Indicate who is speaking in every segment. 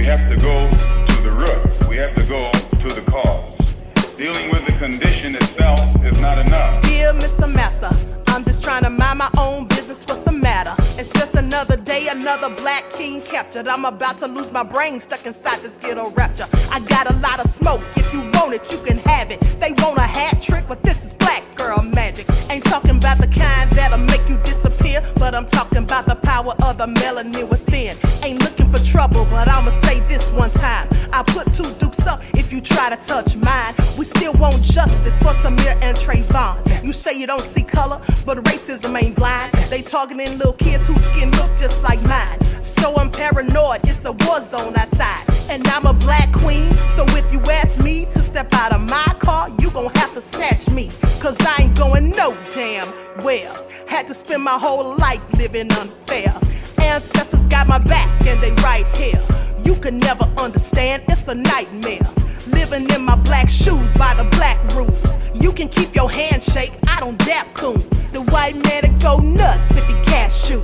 Speaker 1: have to go to the root. We have to go to the cause. Dealing with the condition itself is not enough.
Speaker 2: Dear Mr. Massa, I'm just trying to mind my own business. What's the matter? It's just another day, another black king captured. I'm about to lose my brain, stuck inside this ghetto rapture. I got a lot of smoke. If you want it, you can have it. They want a hat trick, but this is black girl magic. Ain't talking about the kind that'll make you disappear, but I'm talking about the power of the melanin within. Ain't looking for trouble, but I'ma say this one time. I put two dukes up if you try to touch mine. We still want justice for Tamir and Trayvon. You say you don't see color, but racism ain't blind. They targeting little kids whose skin look just like mine. So I'm paranoid, it's a war zone outside. And I'm a black queen, so if you ask me to step out of my car, you gon' have to snatch me. Cause I ain't going no damn well. Had to spend my whole life living unfair. Ancestors got my back and they right here. You can never understand, it's a nightmare. Living in my black shoes by the black rules. You can keep your handshake, I don't dap coons. The white man that go nuts if he cash you.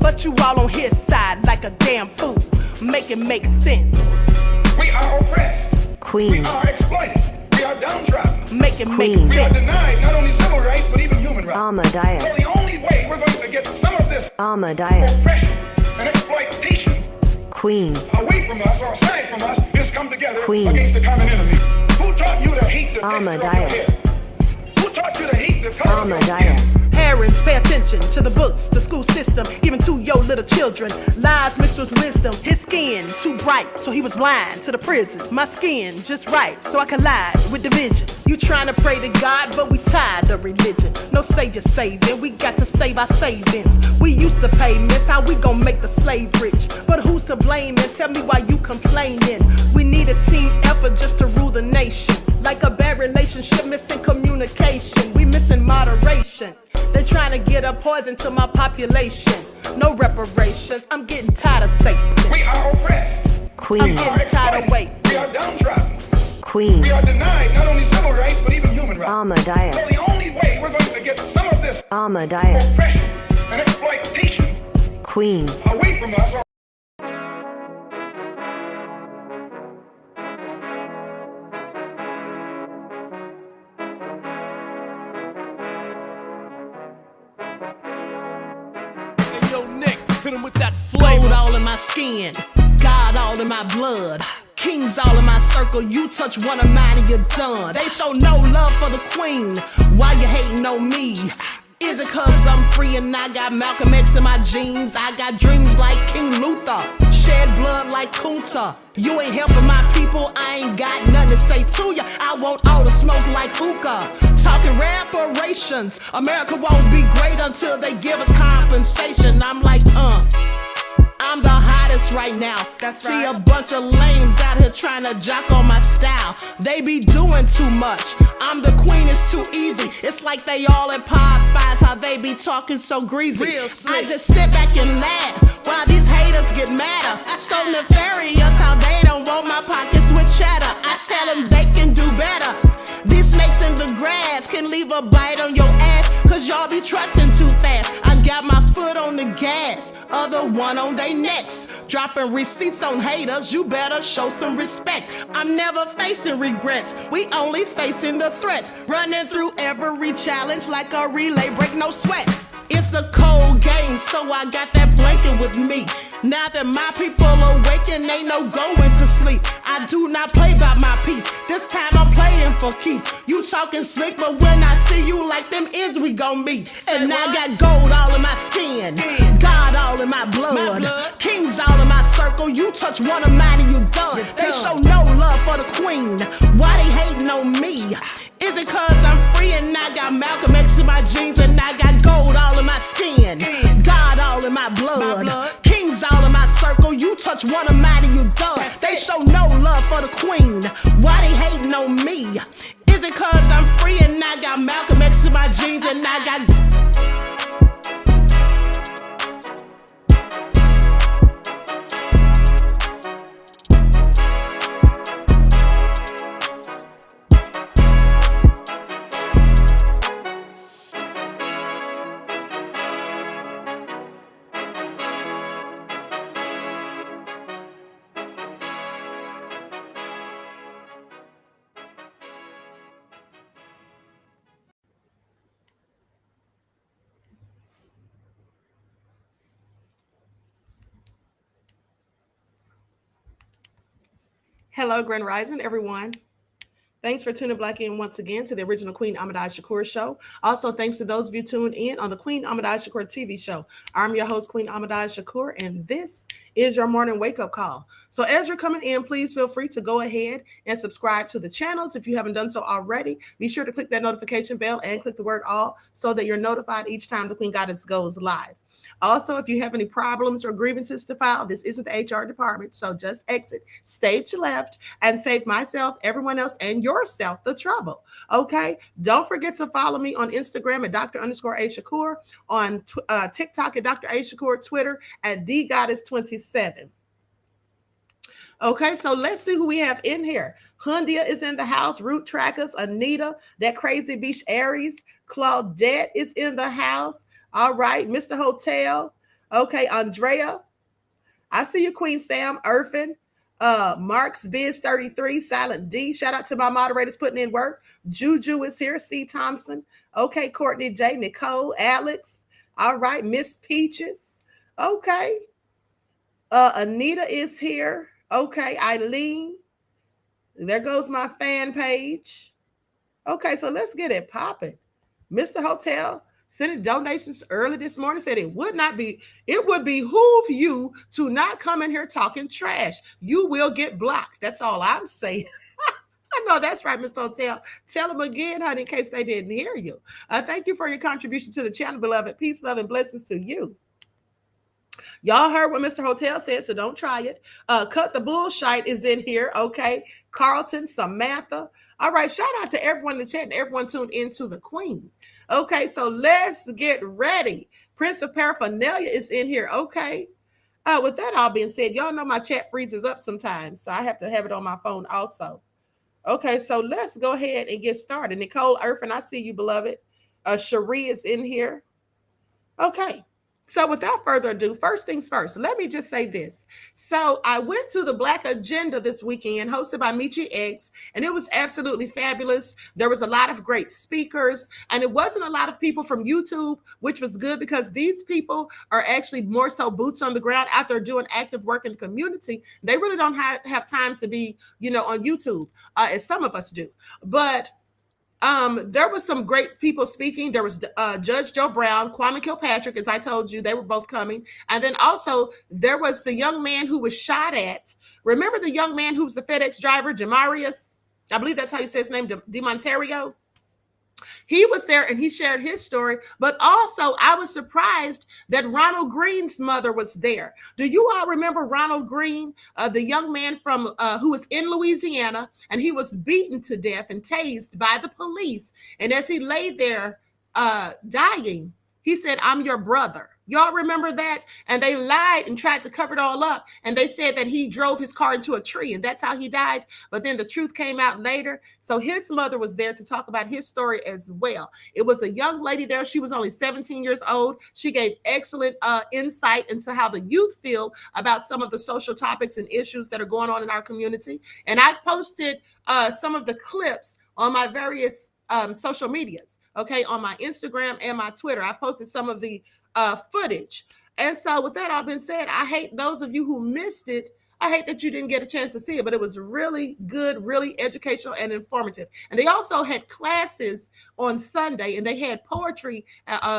Speaker 2: But you all on his side like a damn fool. Make it make sense.
Speaker 3: We are oppressed.
Speaker 4: Queen.
Speaker 3: We are exploited. We are downtrodden.
Speaker 2: Make it make sense.
Speaker 3: We are denied not only civil rights but even human rights.
Speaker 4: Ahmadiyyah.
Speaker 3: So the only way we're going to get some of this
Speaker 4: Ahmadiyyah.
Speaker 3: oppression and exploitation
Speaker 4: Queen.
Speaker 3: away from us or aside from us is come together
Speaker 4: Queen.
Speaker 3: against the common enemy. Who taught you to hate the texture of your
Speaker 4: Ahmadiyyah.
Speaker 3: hair? Who taught you to hate the color of your skin?
Speaker 4: Ahmadiyyah.
Speaker 2: Parents, pay attention to the books, the school system, even to your little children. Lies mixed with wisdom. His skin too bright, so he was blind to the prison. My skin just right, so I collide with division. You trying to pray to God, but we tired of religion. No savior saving, we got to save our savings. We used to pay miss, how we gon' make the slave rich? But who's to blame, and tell me why you complaining? We need a team effort just to rule the nation. Like a bad relationship, missing communication. We missing moderation. They're trying to get a poison to my population. No reparations, I'm getting tired of Satan.
Speaker 3: We are oppressed.
Speaker 4: Queen.
Speaker 2: I'm getting tired of waiting.
Speaker 3: We are downtrodden.
Speaker 4: Queen.
Speaker 3: We are denied not only civil rights but even human rights.
Speaker 4: Ahmadiyyah.
Speaker 3: So the only way we're going to get some of this
Speaker 4: Ahmadiyyah.
Speaker 3: oppression and exploitation
Speaker 4: Queen.
Speaker 3: away from us.
Speaker 2: Gold all in my skin, God all in my blood. Kings all in my circle, you touch one of mine and you're done. They show no love for the queen, why you hating on me? Is it cause I'm free and I got Malcolm X in my jeans? I got dreams like King Luther, shed blood like Kunta. You ain't helping my people, I ain't got nothing to say to ya. I want all the smoke like hookah. Talking reparations, America won't be great until they give us compensation. I'm like, I'm the hottest right now. That's See right. a bunch of lames out here trying to jock on my style. They be doing too much. I'm the queen, it's too easy. It's like they all at Popeyes, how they be talking so greasy. Real slick. I just sit back and laugh while these haters get madder. So nefarious how they don't want my pockets with cheddar. I tell them they can do better. These snakes in the grass can leave a bite on your ass, cause y'all be trusting too fast. I got my foot on the gas, other one on they necks. Dropping receipts on haters, you better show some respect. I'm never facing regrets, we only facing the threats. Running through every challenge like a relay, break no sweat. It's a cold game, so I got that blanket with me. Now that my people awaken, ain't no going to sleep. I do not play by my piece, this time I'm playing for keeps. You talking slick, but when I see you like them ends, we gon' meet. And I got gold all in my skin, God all in my blood. Kings all in my circle, you touch one of mine and you done. They show no love for the queen, why they hating on me? Is it cause I'm free and I got Malcolm X in my jeans and I got gold all in my skin, God all in my blood. Kings all in my circle, you touch one of mine and you done. They show no love for the queen, why they hating on me? Is it cause I'm free and I got Malcolm X in my jeans and I got... Hello, Grand Rising, everyone. Thanks for tuning back in once again to the original Queen Ahmadiyyah Shakur show. Also, thanks to those of you tuned in on the Queen Ahmadiyyah Shakur TV show. I'm your host, Queen Ahmadiyyah Shakur, and this is your morning wake-up call. So as you're coming in, please feel free to go ahead and subscribe to the channels. If you haven't done so already, be sure to click that notification bell and click the word all so that you're notified each time the Queen Goddess goes live. Also, if you have any problems or grievances to file, this isn't the HR department, so just exit stage left and save myself, everyone else, and yourself the trouble. Okay? Don't forget to follow me on Instagram at Dr._A_Shakur, on TikTok at Dr. A Shakur, Twitter at DGoddess27. Okay, so let's see who we have in here. Hundia is in the house. Root Trackers, Anita, that crazy beach Aries, Claudette is in the house. All right, Mr. Hotel. Okay, Andrea. I see you, Queen Sam, Irfin. Mark's Biz 33, Silent D. Shout out to my moderators putting in work. Juju is here. C. Thompson. Okay, Courtney J. Nicole, Alex. All right, Miss Peaches. Okay. Anita is here. Okay, Eileen. There goes my fan page. Okay, so let's get it popping. Mr. Hotel sent donations early this morning, said it would behoove you to not come in here talking trash. You will get blocked. That's all I'm saying. I know that's right, Mr. Hotel. Tell them again, honey, in case they didn't hear you. Thank you for your contribution to the channel, beloved. Peace, love, and blessings to you. Y'all heard what Mr. Hotel said, so don't try it. Cut the Bullshite is in here, okay? Carlton, Samantha. All right, shout out to everyone in the chat and everyone tuned into the Queen. Okay, so let's get ready. Prince of Paraphernalia is in here, okay? With that all being said, y'all know my chat freezes up sometimes, so I have to have it on my phone also. Okay, so let's go ahead and get started. Nicole Irfin, I see you, beloved. Cherie is in here. Okay. So without further ado, first things first, let me just say this. So I went to the Black Agenda this weekend hosted by Michi X, and it was absolutely fabulous. There was a lot of great speakers, and it wasn't a lot of people from YouTube, which was good because these people are actually more so boots on the ground out there doing active work in the community. They really don't have time to be, on YouTube, as some of us do. But there was some great people speaking. There was Judge Joe Brown, Kwame Kilpatrick, as I told you, they were both coming. And then also there was the young man who was shot at. Remember the young man who was the FedEx driver, Jamarius? I believe that's how you say his name, DeMontario. He was there and he shared his story, but also I was surprised that Ronald Green's mother was there. Do you all remember Ronald Green, the young man from who was in Louisiana, and he was beaten to death and tased by the police. And as he lay there dying, he said, "I'm your brother." Y'all remember that? And they lied and tried to cover it all up. And they said that he drove his car into a tree and that's how he died. But then the truth came out later. So his mother was there to talk about his story as well. It was a young lady there. She was only 17 years old. She gave excellent insight into how the youth feel about some of the social topics and issues that are going on in our community. And I've posted some of the clips on my various social medias, okay, on my Instagram and my Twitter. I posted some of the footage. And so with that all been said, I hate those of you who missed it. I hate that you didn't get a chance to see it, but it was really good, really educational and informative. And they also had classes on Sunday, and they had poetry,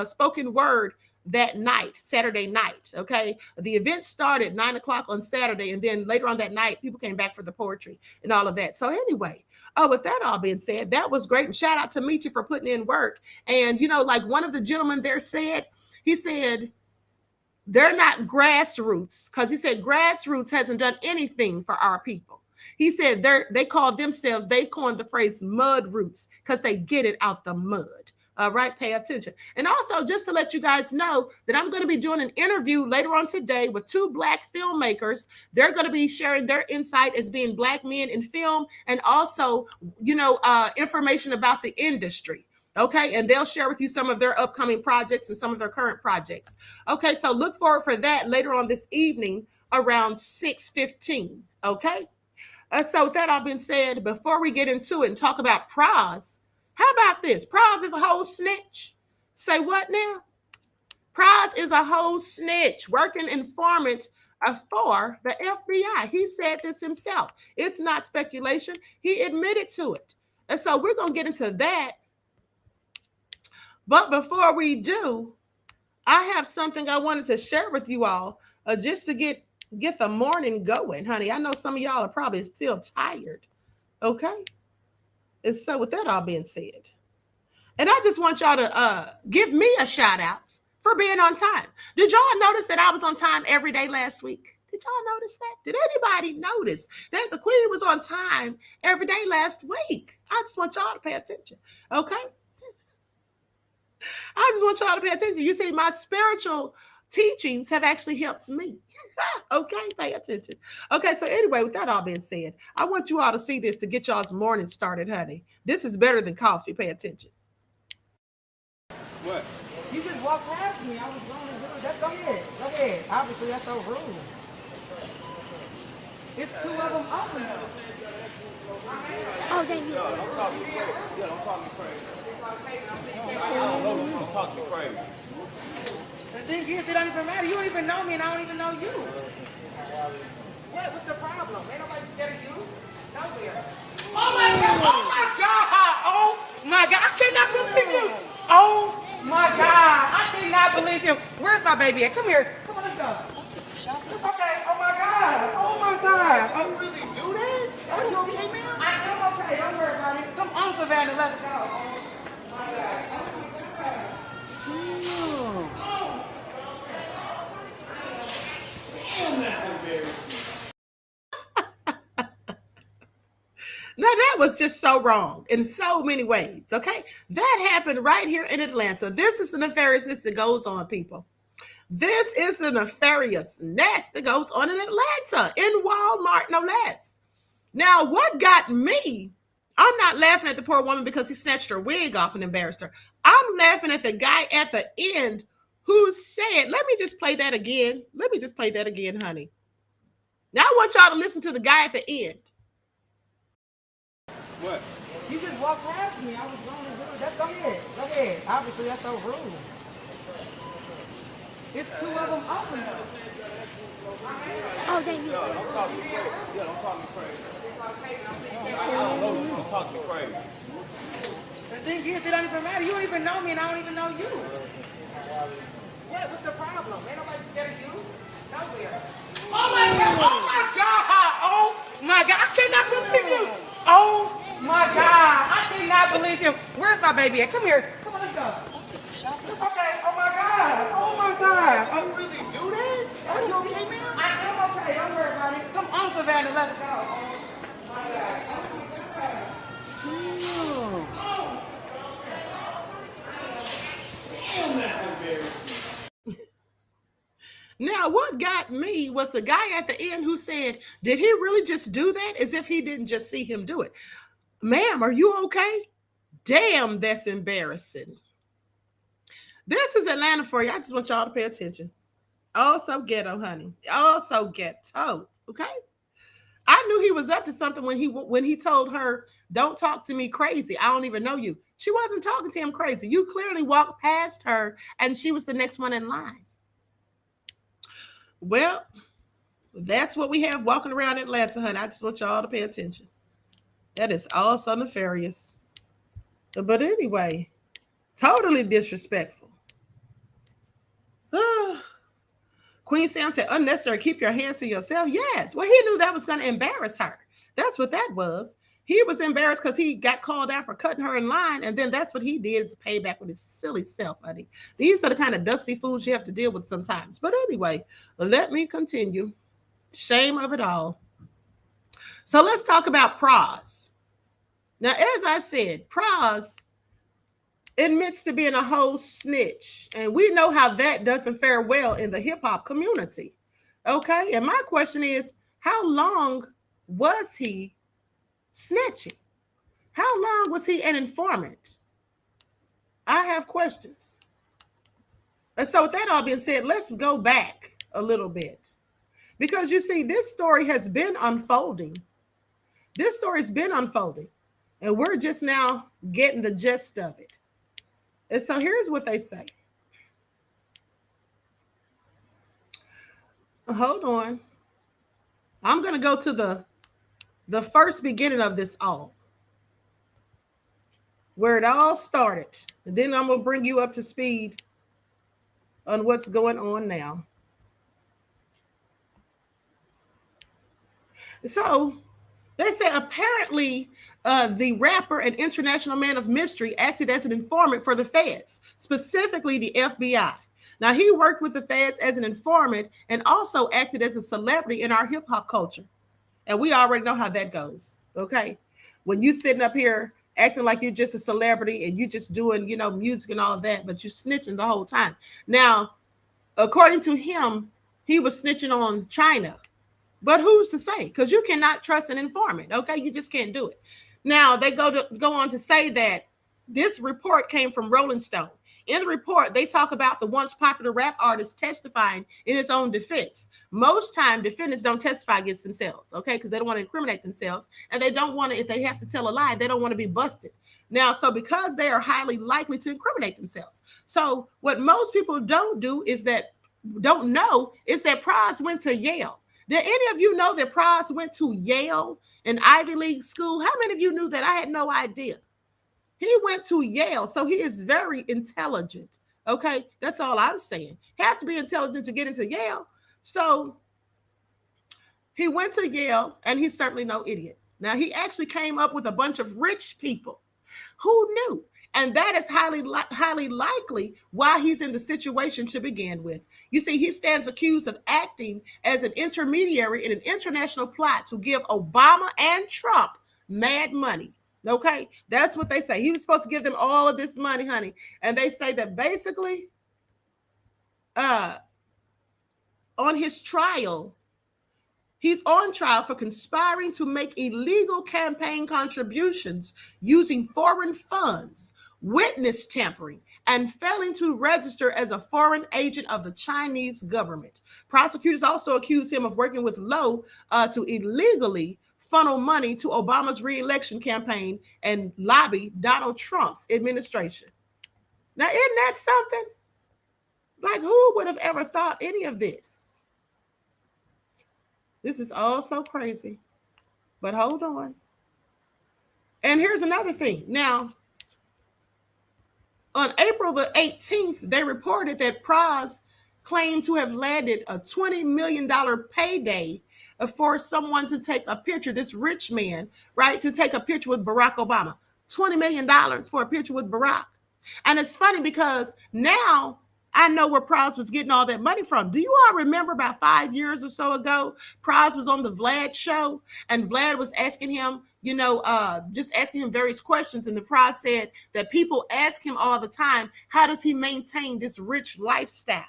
Speaker 2: spoken word that night, Saturday night. Okay. The event started 9 o'clock on Saturday. And then later on that night, people came back for the poetry and all of that. So anyway, with that all being said, that was great. And shout out to Michi for putting in work. And, like one of the gentlemen there said, he said, they're not grassroots, because he said grassroots hasn't done anything for our people. He said they coined the phrase mud roots because they get it out the mud. All right, pay attention. And also, just to let you guys know that I'm going to be doing an interview later on today with 2 Black filmmakers. They're going to be sharing their insight as being Black men in film, and also, information about the industry. Okay, and they'll share with you some of their upcoming projects and some of their current projects. Okay, so look forward for that later on this evening around 6:15. Okay, so with that all being said, before we get into it and talk about Pras, how about this? Pras is a whole snitch. Say what now? Pras is a whole snitch, working informant for the FBI. He said this himself. It's not speculation. He admitted to it. And so we're going to get into that. But before we do, I have something I wanted to share with you all just to get the morning going, honey. I know some of y'all are probably still tired. Okay? And so with that all being said, and I just want y'all to give me a shout out for being on time. Did y'all notice that I was on time every day last week? Did y'all notice that? Did anybody notice that the queen was on time every day last week? I just want y'all to pay attention. Okay? I just want y'all to pay attention. You see, my spiritual teachings have actually helped me. Okay, pay attention. Okay, so anyway, with that all being said, I want you all to see this to get y'all's morning started, honey. This is better than coffee. Pay attention.
Speaker 5: What?
Speaker 6: You just walked past me. I was going to do it. Go ahead. Go ahead. Obviously, that's so rude. It's two of them open.
Speaker 5: Oh, thank you. Don't talk me crazy. Yeah, don't talk me crazy. Don't talk me crazy.
Speaker 6: The thing is, it don't even matter. You don't even know me, and I don't even know you. What? What's the problem? Ain't nobody scared of you? Nowhere. Oh my God! Oh my God! Oh my God! I cannot believe you! Oh my God! I cannot believe him. Where's my baby at? Come here. Come on, let's go. Okay. Oh my God! Oh my God! Oh, you really do that? Are you okay, man? I am okay. Don't worry about it. Come on, Savannah. Let's go. Oh my God.
Speaker 2: Now, that was just so wrong in so many ways, okay? That happened right here in Atlanta. This is the nefariousness that goes on, people. This is the nefariousness that goes on in Atlanta, in Walmart, no less. Now, what got me, I'm not laughing at the poor woman because he snatched her wig off and embarrassed her. I'm laughing at the guy at the end who said, let me just play that again. Let me just play that again, honey. Now, I want y'all to listen to the guy at the end.
Speaker 5: What?
Speaker 6: You just walked past me. I was going to do it. Go ahead. Go ahead. Obviously, that's so rude. It's two of them open.
Speaker 5: Oh, thank you. Don't talk me crazy. Yeah, don't talk me crazy. Don't talk me crazy.
Speaker 6: The thing is, it don't even matter. You don't even know me, and I don't even know you. What? What's the problem? Ain't nobody scared of you? Nowhere. Oh my God! Oh my God! Oh my God! I cannot believe you! Oh my God! I cannot believe him. Where's my baby at? Come here. Come on, let's go. Okay. Oh my God! Oh my God! Oh, you really do that? Are you okay, man? I am okay. Don't worry about it. Come on, Savannah. Let's go. Oh my God.
Speaker 2: Now, what got me was the guy at the end who said, did he really just do that? As if he didn't just see him do it. Ma'am, are you okay? Damn, that's embarrassing. This is Atlanta for you. I just want y'all to pay attention. Also ghetto, honey. Also ghetto, okay? I knew he was up to something when he told her, don't talk to me crazy. I don't even know you. She wasn't talking to him crazy. You clearly walked past her, and she was the next one in line. Well, that's what we have walking around Atlanta, honey. I just want y'all to pay attention. That is also nefarious. But anyway, totally disrespectful. Queen Sam said, unnecessary, keep your hands to yourself. Yes. Well, he knew that was going to embarrass her. That's what that was. He was embarrassed because he got called out for cutting her in line. And then that's what he did to pay back with his silly self, honey. These are the kind of dusty fools you have to deal with sometimes. But anyway, let me continue. Shame of it all. So let's talk about Pras. Now, as I said, Pras admits to being a whole snitch. And we know how that doesn't fare well in the hip-hop community. Okay? And my question is, how long was he snitching? How long was he an informant? I have questions. And so with that all being said, let's go back a little bit. Because you see, this story has been unfolding. This story's been unfolding. And we're just now getting the gist of it. And so here's what they say. Hold on. I'm going to go to the first beginning of this all, where it all started. And then I'm going to bring you up to speed on what's going on now. So they say apparently the rapper and international man of mystery acted as an informant for the feds, specifically the FBI. Now, he worked with the feds as an informant and also acted as a celebrity in our hip hop culture. And we already know how that goes. Okay. When you sitting up here acting like you're just a celebrity and you just doing, music and all of that, but you snitching the whole time. Now, according to him, he was snitching on China. But who's to say? Because you cannot trust an informant. Okay. You just can't do it. Now they go on to say that this report came from Rolling Stone. In the report, they talk about the once popular rap artist testifying in his own defense. Most time, defendants don't testify against themselves, okay, because they don't want to incriminate themselves, and they don't want to, if they have to tell a lie, they don't want to be busted. Now, so because they are highly likely to incriminate themselves. So what most people don't know is that Pras went to Yale. Did any of you know that Pras went to Yale, an Ivy League school? How many of you knew that? I had no idea. He went to Yale, so he is very intelligent. Okay, that's all I'm saying. Have to be intelligent to get into Yale. So he went to Yale, and he's certainly no idiot. Now, he actually came up with a bunch of rich people. Who knew? And that is highly likely why he's in the situation to begin with. You see, he stands accused of acting as an intermediary in an international plot to give Obama and Trump mad money. Okay, that's what they say. He was supposed to give them all of this money, honey. And they say that basically on his trial, he's on trial for conspiring to make illegal campaign contributions using foreign funds, witness tampering, and failing to register as a foreign agent of the Chinese government. Prosecutors also accuse him of working with Lowe to illegally funnel money to Obama's re-election campaign and lobby Donald Trump's administration. Now, isn't that something? Like, who would have ever thought any of this? This is all so crazy. But hold on. And here's another thing. Now, on April the 18th, they reported that Pras claimed to have landed a $20 million payday for someone to take a picture, this rich man, right, to take a picture with Barack Obama. $20 million for a picture with Barack. And it's funny because now I know where Pras was getting all that money from. Do you all remember about 5 years or so ago, Pras was on the Vlad show and Vlad was asking him, just asking him various questions. And the Pras said that people ask him all the time, how does he maintain this rich lifestyle,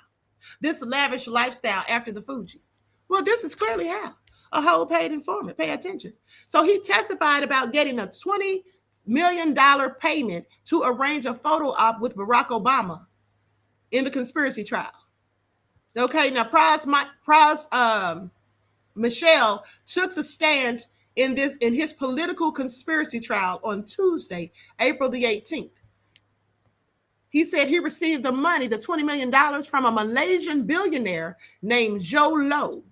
Speaker 2: this lavish lifestyle after the Fugees? Well, this is clearly how. A whole paid informant. Pay attention. So he testified about getting a $20 million payment to arrange a photo op with Barack Obama in the conspiracy trial. Okay, now Michelle took the stand in his political conspiracy trial on Tuesday, April the 18th. He said he received the money, the $20 million, from a Malaysian billionaire named Joe Lowe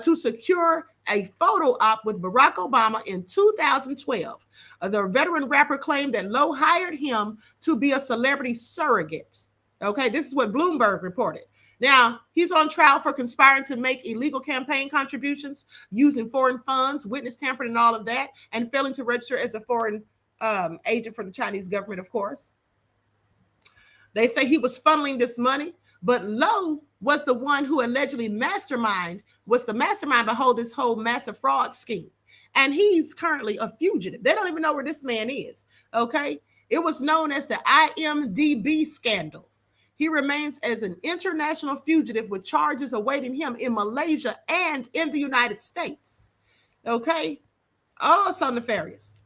Speaker 2: to secure a photo op with Barack Obama in 2012. The veteran rapper claimed that Lowe hired him to be a celebrity surrogate. Okay, this is what Bloomberg reported. Now, he's on trial for conspiring to make illegal campaign contributions using foreign funds, witness tampering and all of that, and failing to register as a foreign agent for the Chinese government, of course. They say he was funneling this money, but Lowe was the one who allegedly was the mastermind behind this whole massive fraud scheme. And he's currently a fugitive. They don't even know where this man is, okay? It was known as the IMDb scandal. He remains as an international fugitive with charges awaiting him in Malaysia and in the United States, okay? Oh, so nefarious.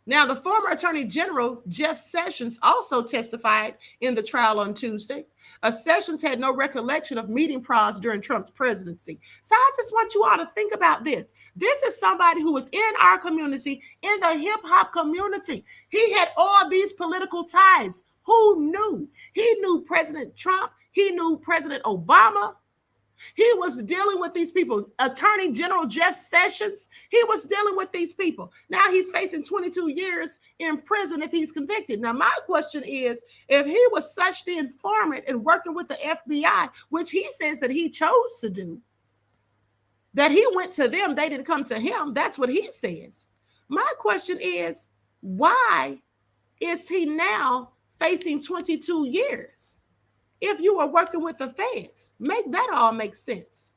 Speaker 2: Now, the former Attorney General, Jeff Sessions, also testified in the trial on Tuesday. Sessions had no recollection of meeting Pras during Trump's presidency. So I just want you all to think about this. This is somebody who was in our community, in the hip-hop community. He had all these political ties. Who knew? He knew President Trump. He knew President Obama. He was dealing with these people. Attorney General Jeff Sessions, he was dealing with these people. Now he's facing 22 years in prison if he's convicted. Now, my question is, if he was such the informant and working with the FBI, which he says that he chose to do, that he went to them, they didn't come to him. That's what he says. My question is, why is he now facing 22 years? If you were working with the feds, make that all make sense.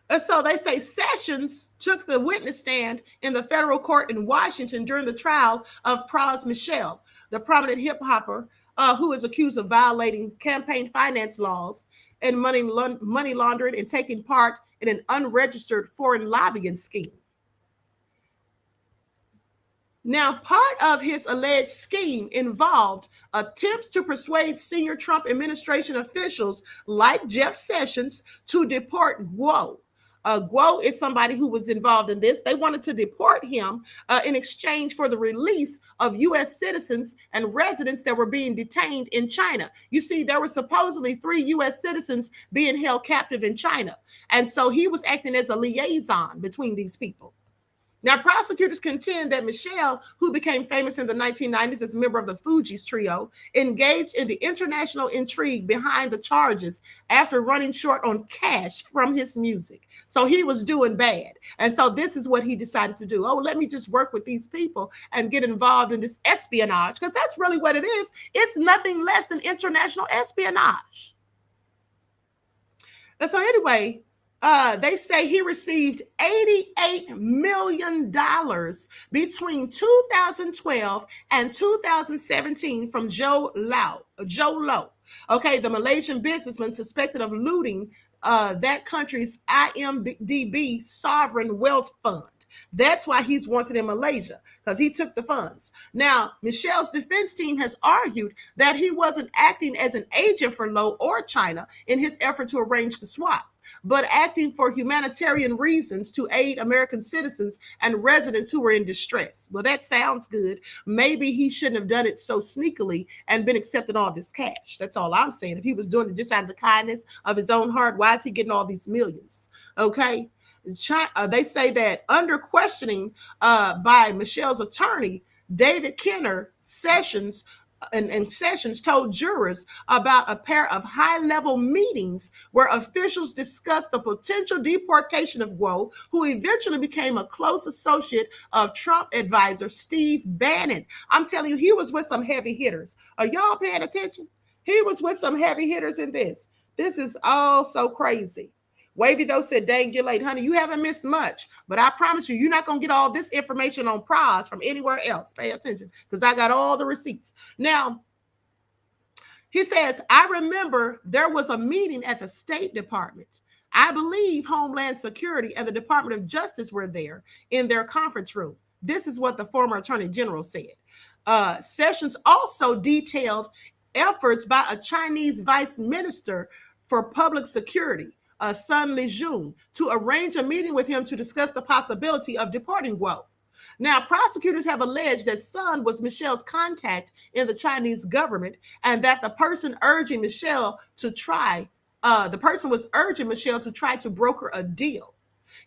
Speaker 2: And so they say Sessions took the witness stand in the federal court in Washington during the trial of Pras Michelle, the prominent hip hopper who is accused of violating campaign finance laws and money laundering and taking part in an unregistered foreign lobbying scheme. Now, part of his alleged scheme involved attempts to persuade senior Trump administration officials like Jeff Sessions to deport Guo. Guo is somebody who was involved in this. They wanted to deport him in exchange for the release of U.S. citizens and residents that were being detained in China. You see, there were supposedly 3 U.S. citizens being held captive in China. And so he was acting as a liaison between these people. Now, prosecutors contend that Michelle, who became famous in the 1990s as a member of the Fugees trio, engaged in the international intrigue behind the charges after running short on cash from his music. So he was doing bad. And so this is what he decided to do. Oh, let me just work with these people and get involved in this espionage, because that's really what it is. It's nothing less than international espionage. And so anyway, they say he received $88 million between 2012 and 2017 from Joe Low. Okay, the Malaysian businessman suspected of looting that country's IMDb sovereign wealth fund. That's why he's wanted in Malaysia, because he took the funds. Now, Michelle's defense team has argued that he wasn't acting as an agent for Low or China in his effort to arrange the swap, but acting for humanitarian reasons to aid American citizens and residents who were in distress. Well, that sounds good. Maybe he shouldn't have done it so sneakily and been accepting all this cash. That's all I'm saying. If he was doing it just out of the kindness of his own heart, why is he getting all these millions? Okay. They say that under questioning by Michelle's attorney, David Kenner, Sessions told jurors about a pair of high-level meetings where officials discussed the potential deportation of Guo, who eventually became a close associate of Trump advisor Steve Bannon. I'm telling you, he was with some heavy hitters. Are y'all paying attention? He was with some heavy hitters in this. This is all so crazy. Wavy though said, dang, you're late, honey. You haven't missed much, but I promise you, you're not going to get all this information on Pras from anywhere else. Pay attention, because I got all the receipts. Now, he says, I remember there was a meeting at the State Department. I believe Homeland Security and the Department of Justice were there in their conference room. This is what the former Attorney General said. Sessions also detailed efforts by a Chinese vice minister for public security, Sun Lijun, to arrange a meeting with him to discuss the possibility of deporting Guo. Now, prosecutors have alleged that Sun was Michelle's contact in the Chinese government, and that the person was urging Michelle to try to broker a deal.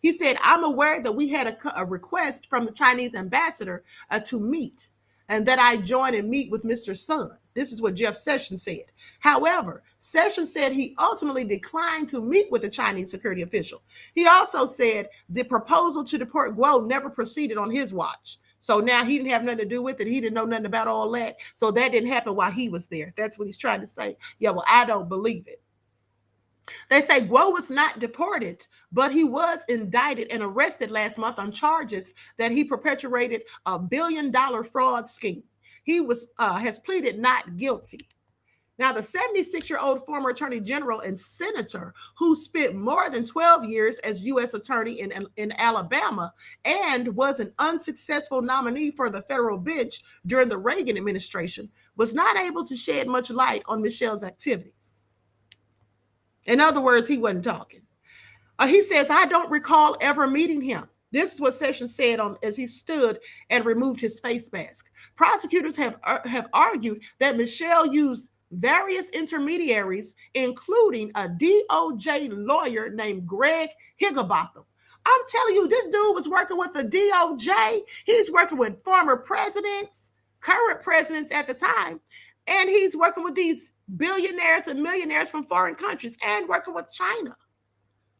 Speaker 2: He said, I'm aware that we had a request from the Chinese ambassador to meet, and that I join and meet with Mr. Sun. This is what Jeff Sessions said. However, Sessions said he ultimately declined to meet with the Chinese security official. He also said the proposal to deport Guo never proceeded on his watch. So now he didn't have nothing to do with it. He didn't know nothing about all that. So that didn't happen while he was there. That's what he's trying to say. Yeah, well, I don't believe it. They say Guo was not deported, but he was indicted and arrested last month on charges that he perpetrated a $1 billion fraud scheme. He has pleaded not guilty. Now, the 76-year-old former attorney general and senator who spent more than 12 years as U.S. attorney in Alabama and was an unsuccessful nominee for the federal bench during the Reagan administration was not able to shed much light on Michelle's activities. In other words, he wasn't talking. He says, I don't recall ever meeting him. This is what Sessions said as he stood and removed his face mask. Prosecutors have argued that Michelle used various intermediaries, including a DOJ lawyer named Greg Higginbotham. I'm telling you, this dude was working with the DOJ. He's working with former presidents, current presidents at the time, and he's working with these billionaires and millionaires from foreign countries and working with China.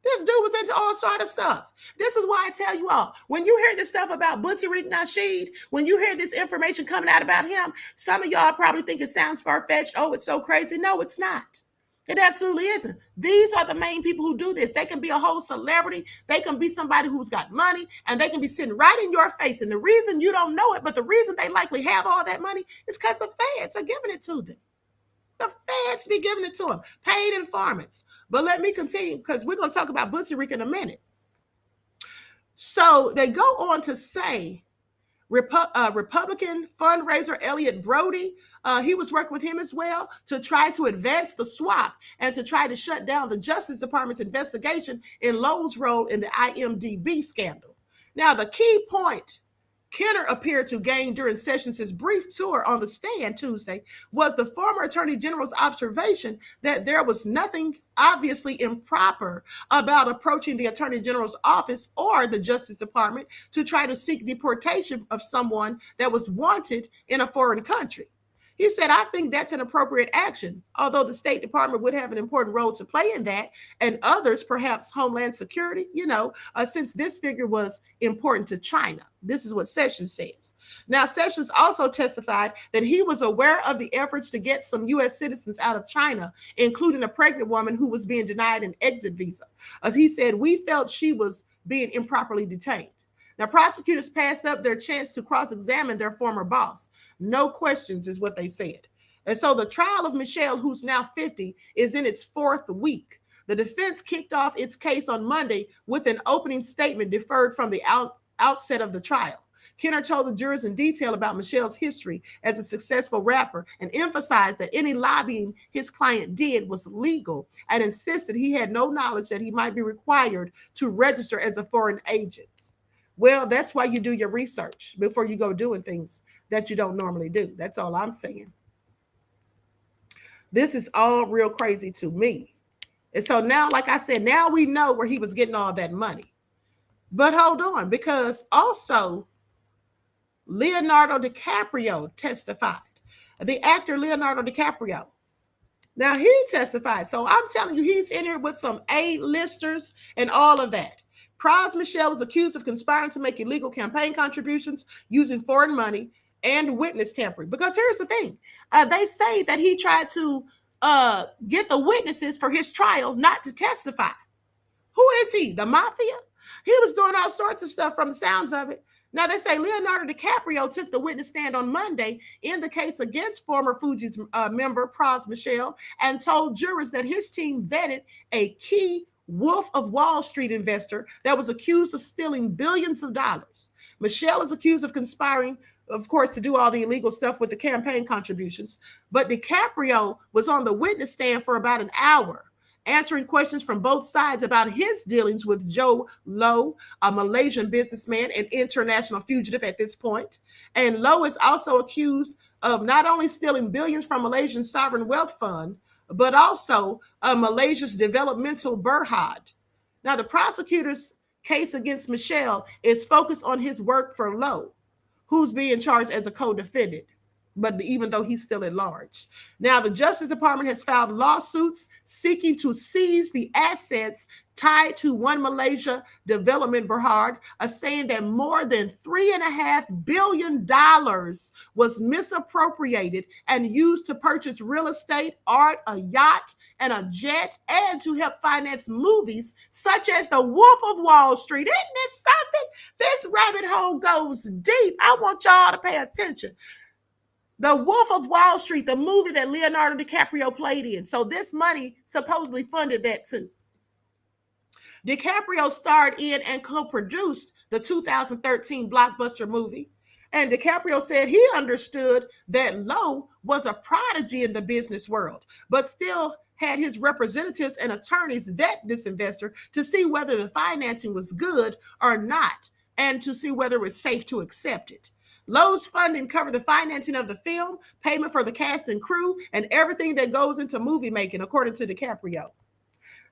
Speaker 2: This dude was into all sort of stuff. This is why I tell you all, when you hear this stuff about Breonna Taylor, when you hear this information coming out about him, some of y'all probably think it sounds far-fetched. Oh, it's so crazy. No, it's not. It absolutely isn't. These are the main people who do this. They can be a whole celebrity. They can be somebody who's got money, and they can be sitting right in your face. And the reason you don't know it, but the reason they likely have all that money is because the feds are giving it to them. The feds be giving it to them, paid informants. But let me continue, because we're going to talk about Breonna in a minute. So they go on to say, Republican fundraiser Elliot Brody, he was working with him as well to try to advance the swap and to try to shut down the Justice Department's investigation in Lowe's role in the IMDb scandal. Now, the key point Kenner appeared to gain during Sessions' brief tour on the stand Tuesday was the former Attorney General's observation that there was nothing obviously improper about approaching the Attorney General's office or the Justice Department to try to seek deportation of someone that was wanted in a foreign country. He said, I think that's an appropriate action, although the State Department would have an important role to play in that, and others, perhaps Homeland Security, since this figure was important to China. This is what Sessions says. Now, Sessions also testified that he was aware of the efforts to get some U.S. citizens out of China, including a pregnant woman who was being denied an exit visa. As he said, we felt she was being improperly detained. Now, prosecutors passed up their chance to cross-examine their former boss. No questions is what they said. And so the trial of Michelle, who's now 50, is in its fourth week. The defense kicked off its case on Monday with an opening statement deferred from the outset of the trial. Kenner told the jurors in detail about Michelle's history as a successful rapper and emphasized that any lobbying his client did was legal and insisted he had no knowledge that he might be required to register as a foreign agent. Well, that's why you do your research before you go doing things that you don't normally do. That's all I'm saying. This is all real crazy to me. And so now, like I said, now we know where he was getting all that money. But hold on, because also Leonardo DiCaprio testified. The actor Leonardo DiCaprio. Now he testified. So I'm telling you, he's in here with some A-listers and all of that. Pras Michelle is accused of conspiring to make illegal campaign contributions using foreign money and witness tampering. Because here's the thing. They say that he tried to get the witnesses for his trial not to testify. Who is he? The mafia? He was doing all sorts of stuff from the sounds of it. Now, they say Leonardo DiCaprio took the witness stand on Monday in the case against former Fugees member Pras Michelle and told jurors that his team vetted a key Wolf of Wall Street investor that was accused of stealing billions of dollars. Michelle is accused of conspiring, of course, to do all the illegal stuff with the campaign contributions. But DiCaprio was on the witness stand for about an hour, answering questions from both sides about his dealings with Joe Low, a Malaysian businessman and international fugitive at this point. And Low is also accused of not only stealing billions from Malaysian sovereign wealth fund, but also Malaysia's developmental Berhad. Now, the prosecutor's case against Michelle is focused on his work for Low, who's being charged as a co-defendant, but even though he's still at large. Now, the Justice Department has filed lawsuits seeking to seize the assets tied to One Malaysia Development Berhad, saying that more than $3.5 billion was misappropriated and used to purchase real estate, art, a yacht, and a jet, and to help finance movies such as The Wolf of Wall Street. Isn't this something? This rabbit hole goes deep. I want y'all to pay attention. The Wolf of Wall Street, the movie that Leonardo DiCaprio played in. So this money supposedly funded that too. DiCaprio starred in and co-produced the 2013 blockbuster movie. And DiCaprio said he understood that Low was a prodigy in the business world, but still had his representatives and attorneys vet this investor to see whether the financing was good or not, and to see whether it was safe to accept it. Lowe's funding covered the financing of the film, payment for the cast and crew, and everything that goes into movie making, according to DiCaprio.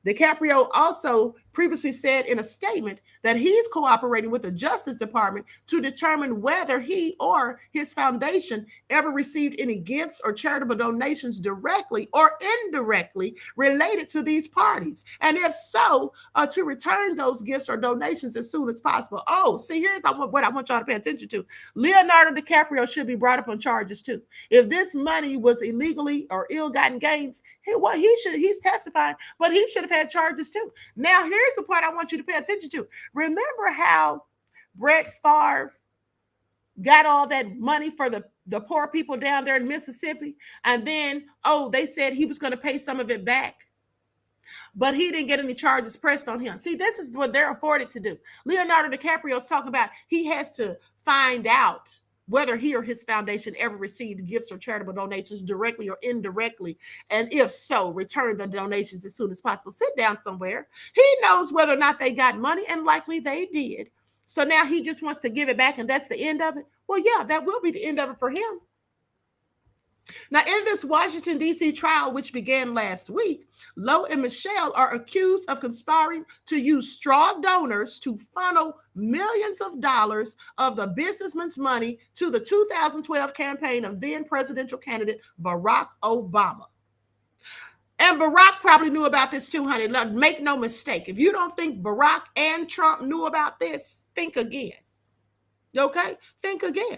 Speaker 2: DiCaprio also previously said in a statement that he's cooperating with the Justice Department to determine whether he or his foundation ever received any gifts or charitable donations directly or indirectly related to these parties. And if so, to return those gifts or donations as soon as possible. Oh, see, here's what I want y'all to pay attention to. Leonardo DiCaprio should be brought up on charges too. If this money was illegally or ill-gotten gains, he's testifying, but he should have had charges too. Now, here's the part I want you to pay attention to. Remember how Brett Favre got all that money for the poor people down there in Mississippi? And then, they said he was going to pay some of it back, but he didn't get any charges pressed on him. See, this is what they're afforded to do. Leonardo DiCaprio is talking about he has to find out whether he or his foundation ever received gifts or charitable donations directly or indirectly. And if so, return the donations as soon as possible. Sit down somewhere. He knows whether or not they got money, and likely they did. So now he just wants to give it back, and that's the end of it. Well, yeah, that will be the end of it for him. Now, in this Washington, D.C. trial, which began last week, Lowe and Michelle are accused of conspiring to use straw donors to funnel millions of dollars of the businessman's money to the 2012 campaign of then presidential candidate Barack Obama. And Barack probably knew about this too, honey. Make no mistake. If you don't think Barack and Trump knew about this, think again. Okay? Think again.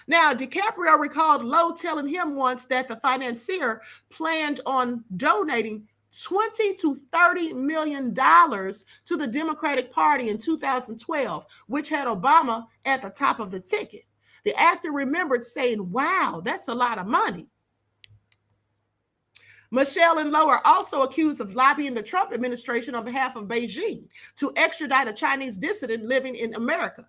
Speaker 2: Now, DiCaprio recalled Lowe telling him once that the financier planned on donating $20 to $30 million to the Democratic Party in 2012, which had Obama at the top of the ticket. The actor remembered saying, "Wow, that's a lot of money." Michelle and Lowe are also accused of lobbying the Trump administration on behalf of Beijing to extradite a Chinese dissident living in America.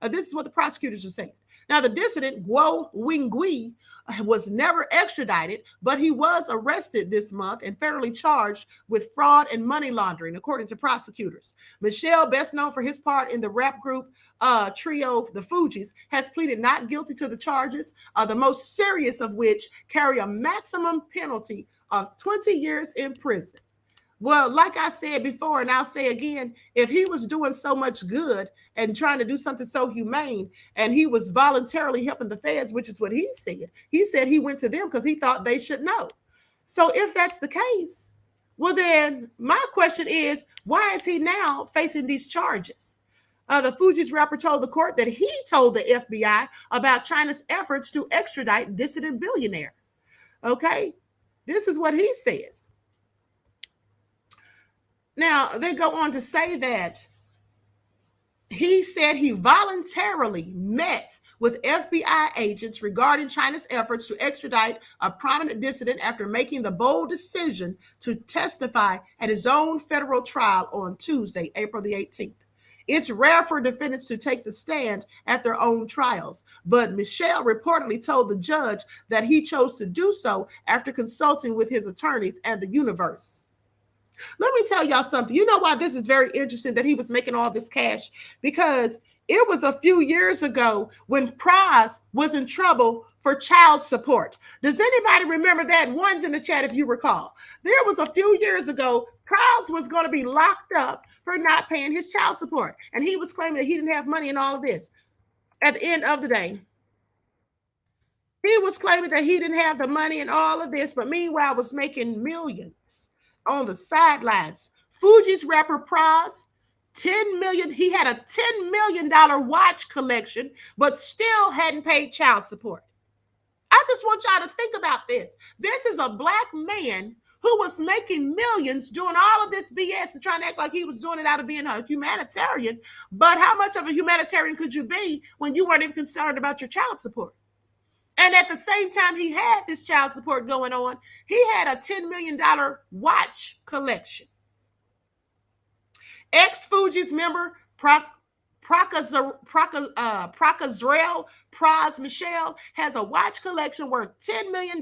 Speaker 2: This is what the prosecutors are saying. Now, the dissident, Guo Wingui, was never extradited, but he was arrested this month and federally charged with fraud and money laundering, according to prosecutors. Michelle, best known for his part in the rap group trio, the Fugees, has pleaded not guilty to the charges, the most serious of which carry a maximum penalty of 20 years in prison. Well, like I said before, and I'll say again, if he was doing so much good and trying to do something so humane, and he was voluntarily helping the feds, which is what he said he went to them because he thought they should know. So if that's the case, well, then my question is, why is he now facing these charges? The Fugees rapper told the court that he told the FBI about China's efforts to extradite dissident billionaire. Okay, this is what he says. Now, they go on to say that he said he voluntarily met with FBI agents regarding China's efforts to extradite a prominent dissident after making the bold decision to testify at his own federal trial on Tuesday, April the 18th. It's rare for defendants to take the stand at their own trials, but Michelle reportedly told the judge that he chose to do so after consulting with his attorneys and the universe. Let me tell y'all something. You know why this is very interesting that he was making all this cash? Because it was a few years ago when Pras was in trouble for child support. Does anybody remember that? One's in the chat if you recall. There was a few years ago, Pras was going to be locked up for not paying his child support. And he was claiming that he didn't have money and all of this. At the end of the day, he was claiming that he didn't have the money and all of this, but meanwhile was making millions on the sidelines. Fugees rapper Pras, $10 million. He had a $10 million watch collection, but still hadn't paid child support. I just want y'all to think about this. This is a black man who was making millions doing all of this BS and trying to act like he was doing it out of being a humanitarian. But how much of a humanitarian could you be when you weren't even concerned about your child support? And at the same time he had this child support going on, he had a $10 million watch collection. Ex-Fugees member Prakazrael Pras Michelle has a watch collection worth $10 million,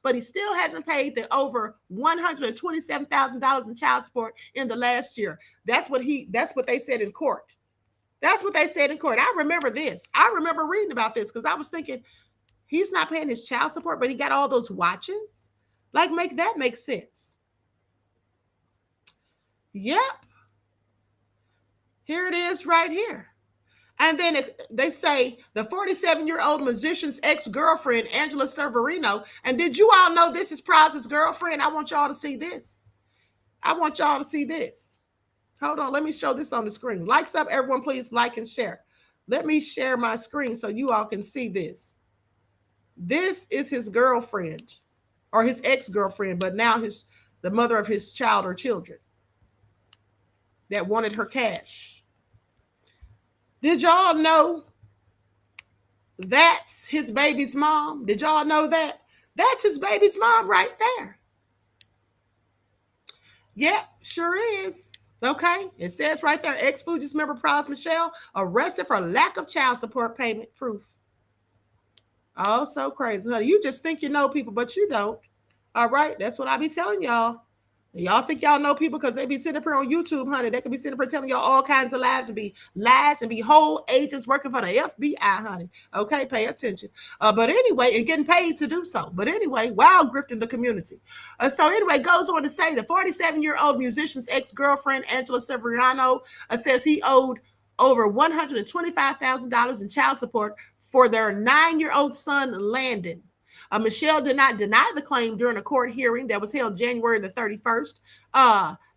Speaker 2: but he still hasn't paid the over $127,000 in child support in the last year. That's what they said in court.
Speaker 7: That's what they said in court. I remember this. I remember reading about this because I was thinking, he's not paying his child support, but he got all those watches. Like, make that make sense. Yep. Here it is right here. And then they say the 47-year-old musician's ex-girlfriend, Angela Severino. And did you all know this is Pras' girlfriend? I want y'all to see this. I want y'all to see this. Hold on. Let me show this on the screen. Likes up, everyone. Please like and share. Let me share my screen so you all can see this. This is his girlfriend, or his ex-girlfriend, but now the mother of his child or children that wanted her cash. Did y'all know that's his baby's mom? Did y'all know that? That's his baby's mom right there. Yep, sure is. Okay, it says right there, ex-Fugees member Pras Michelle arrested for lack of child support payment proof. Oh, so crazy. Honey. You just think you know people, but you don't. All right, that's what I be telling y'all. Y'all think y'all know people because they be sitting up here on YouTube, honey. They could be sitting up here telling y'all all kinds of lies and be whole agents working for the FBI, honey. Okay, pay attention. But anyway, and getting paid to do so. But anyway, while grifting the community. So anyway, goes on to say the 47-year-old musician's ex-girlfriend, Angela Severino, says he owed over $125,000 in child support for their 9-year-old son, Landon. Michelle did not deny the claim during a court hearing that was held January the 31st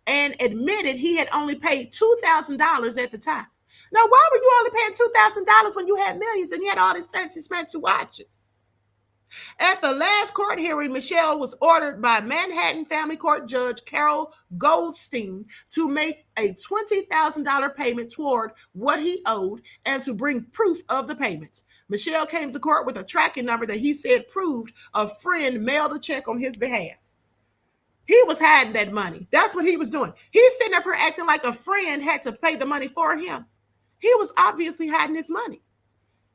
Speaker 7: and admitted he had only paid $2,000 at the time. Now, why were you only paying $2,000 when you had millions and you had all these fancy watches? At the last court hearing, Michelle was ordered by Manhattan Family Court Judge Carol Goldstein to make a $20,000 payment toward what he owed and to bring proof of the payments. Michelle came to court with a tracking number that he said proved a friend mailed a check on his behalf. He was hiding that money. That's what he was doing. He's sitting up here acting like a friend had to pay the money for him. He was obviously hiding his money.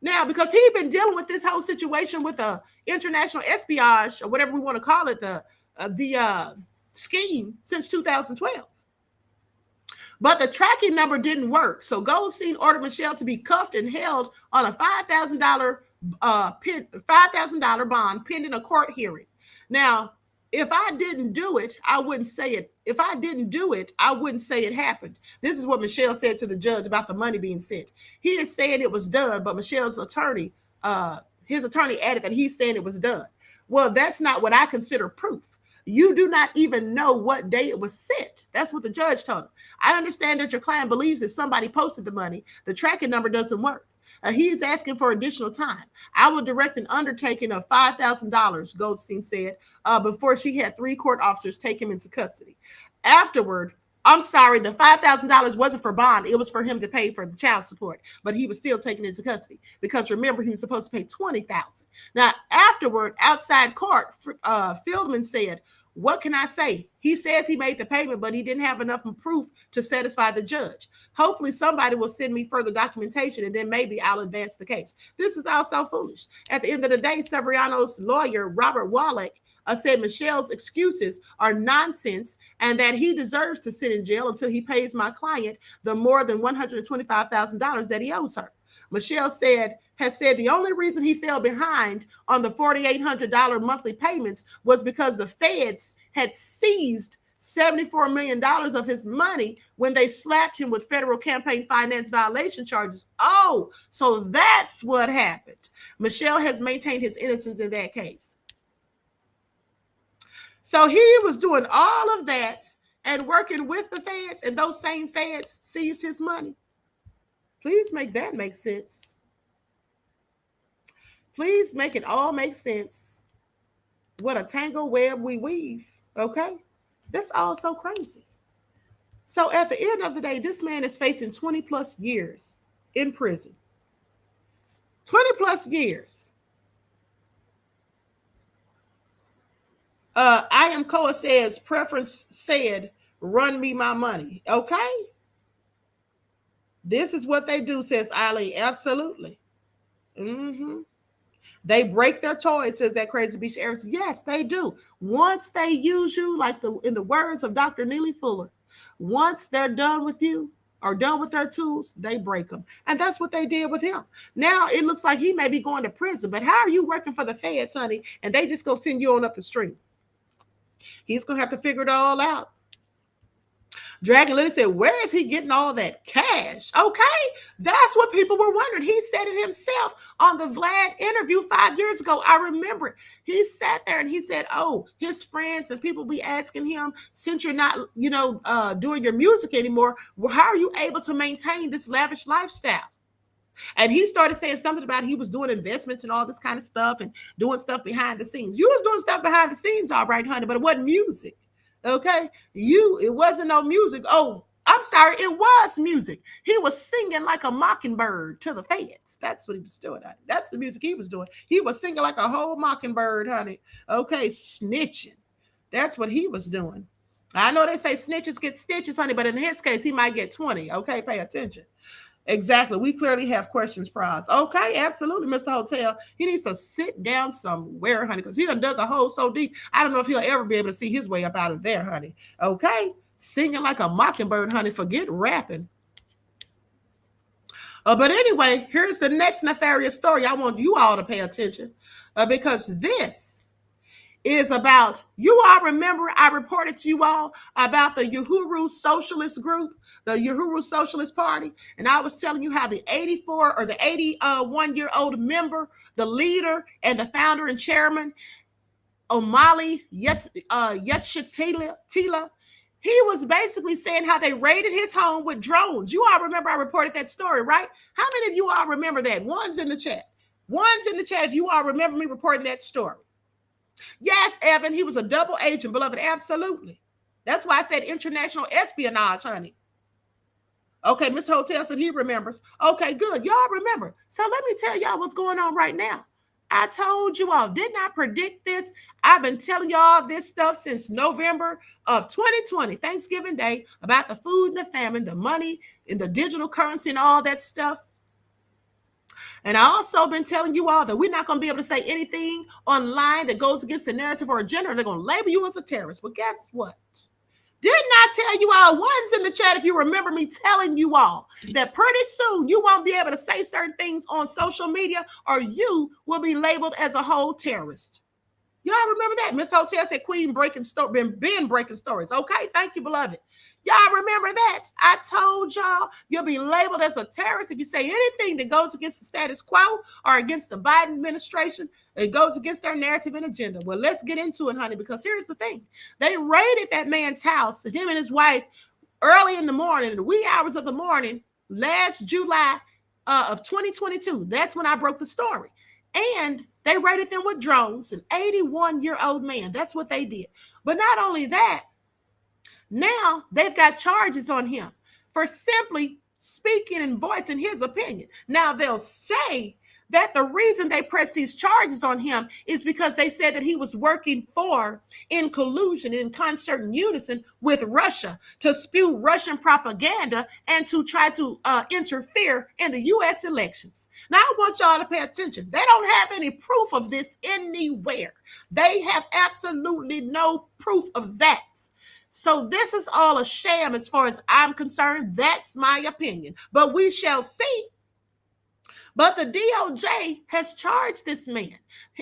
Speaker 7: Now, because he'd been dealing with this whole situation with the international espionage, or whatever we want to call it, the scheme since 2012. But the tracking number didn't work. So Goldstein ordered Michelle to be cuffed and held on a $5,000 bond pending a court hearing. Now, if I didn't do it, I wouldn't say it. If I didn't do it, I wouldn't say it happened. This is what Michelle said to the judge about the money being sent. He is saying it was done, but Michelle's attorney, his attorney added that he's saying it was done. Well, that's not what I consider proof. You do not even know what day it was sent. That's what the judge told him. I understand that your client believes that somebody posted the money. The tracking number doesn't work. He's asking for additional time. I will direct an undertaking of $5,000, Goldstein said, before she had 3 court officers take him into custody. Afterward, I'm sorry, the $5,000 wasn't for bond. It was for him to pay for the child support, but he was still taken into custody because remember, he was supposed to pay $20,000. Now, afterward, outside court, Fieldman said, what can I say? He says he made the payment, but he didn't have enough proof to satisfy the judge. Hopefully somebody will send me further documentation and then maybe I'll advance the case. This is all so foolish. At the end of the day, Severino's lawyer, Robert Wallach, said Michelle's excuses are nonsense and that he deserves to sit in jail until he pays my client the more than $125,000 that he owes her. Michelle has said the only reason he fell behind on the $4,800 monthly payments was because the feds had seized $74 million of his money when they slapped him with federal campaign finance violation charges. Oh, so that's what happened. Michelle has maintained his innocence in that case. So he was doing all of that and working with the feds, and those same feds seized his money. Please make that make sense. Please make it all make sense. What a tangled web we weave, okay? That's all so crazy. So at the end of the day, this man is facing 20 plus years in prison. 20 plus years. I am Koa says, preference said, run me my money. Okay. This is what they do, says Ali. Absolutely. They break their toys, says that crazy beach heiress. Yes, they do. Once they use you, like in the words of Dr. Neely Fuller, once they're done with you, are done with their tools, they break them. And that's what they did with him. Now it looks like he may be going to prison, but how are you working for the feds, honey? And they just go send you on up the street. He's going to have to figure it all out. Dragon Lily said, where is he getting all that cash? Okay, that's what people were wondering. He said it himself on the Vlad interview 5 years ago. I remember it. He sat there and he said, oh, his friends and people be asking him, since you're not, doing your music anymore, well, how are you able to maintain this lavish lifestyle? And he started saying something about he was doing investments and all this kind of stuff and doing stuff behind the scenes. You was doing stuff behind the scenes, all right, honey, but it wasn't music. Okay, it wasn't no music. Oh, I'm sorry, it was music. He was singing like a mockingbird to the feds. That's what he was doing, honey. That's the music he was doing. He was singing like a whole mockingbird, honey. Okay, snitching. That's what he was doing. I know they say snitches get stitches, honey, but in his case, he might get 20. Okay, pay attention. Exactly. We clearly have questions, Pras. Okay, absolutely, Mr. Hotel. He needs to sit down somewhere, honey, because he done dug a hole so deep. I don't know if he'll ever be able to see his way up out of there, honey. Okay, singing like a mockingbird, honey. Forget rapping. But anyway, here's the next nefarious story. I want you all to pay attention because this is about, you all remember I reported to you all about the Uhuru Socialist Group, the Uhuru Socialist Party, and I was telling you how the 84 or the 81-year-old member, the leader and the founder and chairman, Ahmadiyyah, he was basically saying how they raided his home with drones. You all remember I reported that story, right? How many of you all remember that? One's in the chat. One's in the chat if you all remember me reporting that story. Yes, Evan, he was a double agent, beloved. Absolutely. That's why I said international espionage, honey. Okay, Miss Hotel said he remembers. Okay, good. Y'all remember. So let me tell y'all what's going on right now. I told you all, didn't I predict this? I've been telling y'all this stuff since November of 2020, Thanksgiving Day, about the food and the famine, the money and the digital currency and all that stuff. And I also been telling you all that we're not going to be able to say anything online that goes against the narrative or agenda. They're going to label you as a terrorist. But guess what? Didn't I tell you all, one's in the chat if you remember me telling you all that pretty soon you won't be able to say certain things on social media or you will be labeled as a whole terrorist. Y'all remember that? Miss Hotel said Queen breaking been breaking stories. Okay, thank you, beloved. Y'all remember that? I told y'all you'll be labeled as a terrorist if you say anything that goes against the status quo or against the Biden administration. It goes against their narrative and agenda. Well, let's get into it, honey, because here's the thing. They raided that man's house, him and his wife, early in the morning, in the wee hours of the morning, last July of 2022. That's when I broke the story. And they raided them with drones, an 81-year-old man. That's what they did. But not only that, now they've got charges on him for simply speaking and voicing his opinion. Now they'll say that the reason they pressed these charges on him is because they said that he was working in collusion, in concert and unison with Russia to spew Russian propaganda and to try to interfere in the U.S. elections. Now, I want y'all to pay attention. They don't have any proof of this anywhere. They have absolutely no proof of that. So this is all a sham as far as I'm concerned. That's my opinion. But we shall see. But the DOJ has charged this man.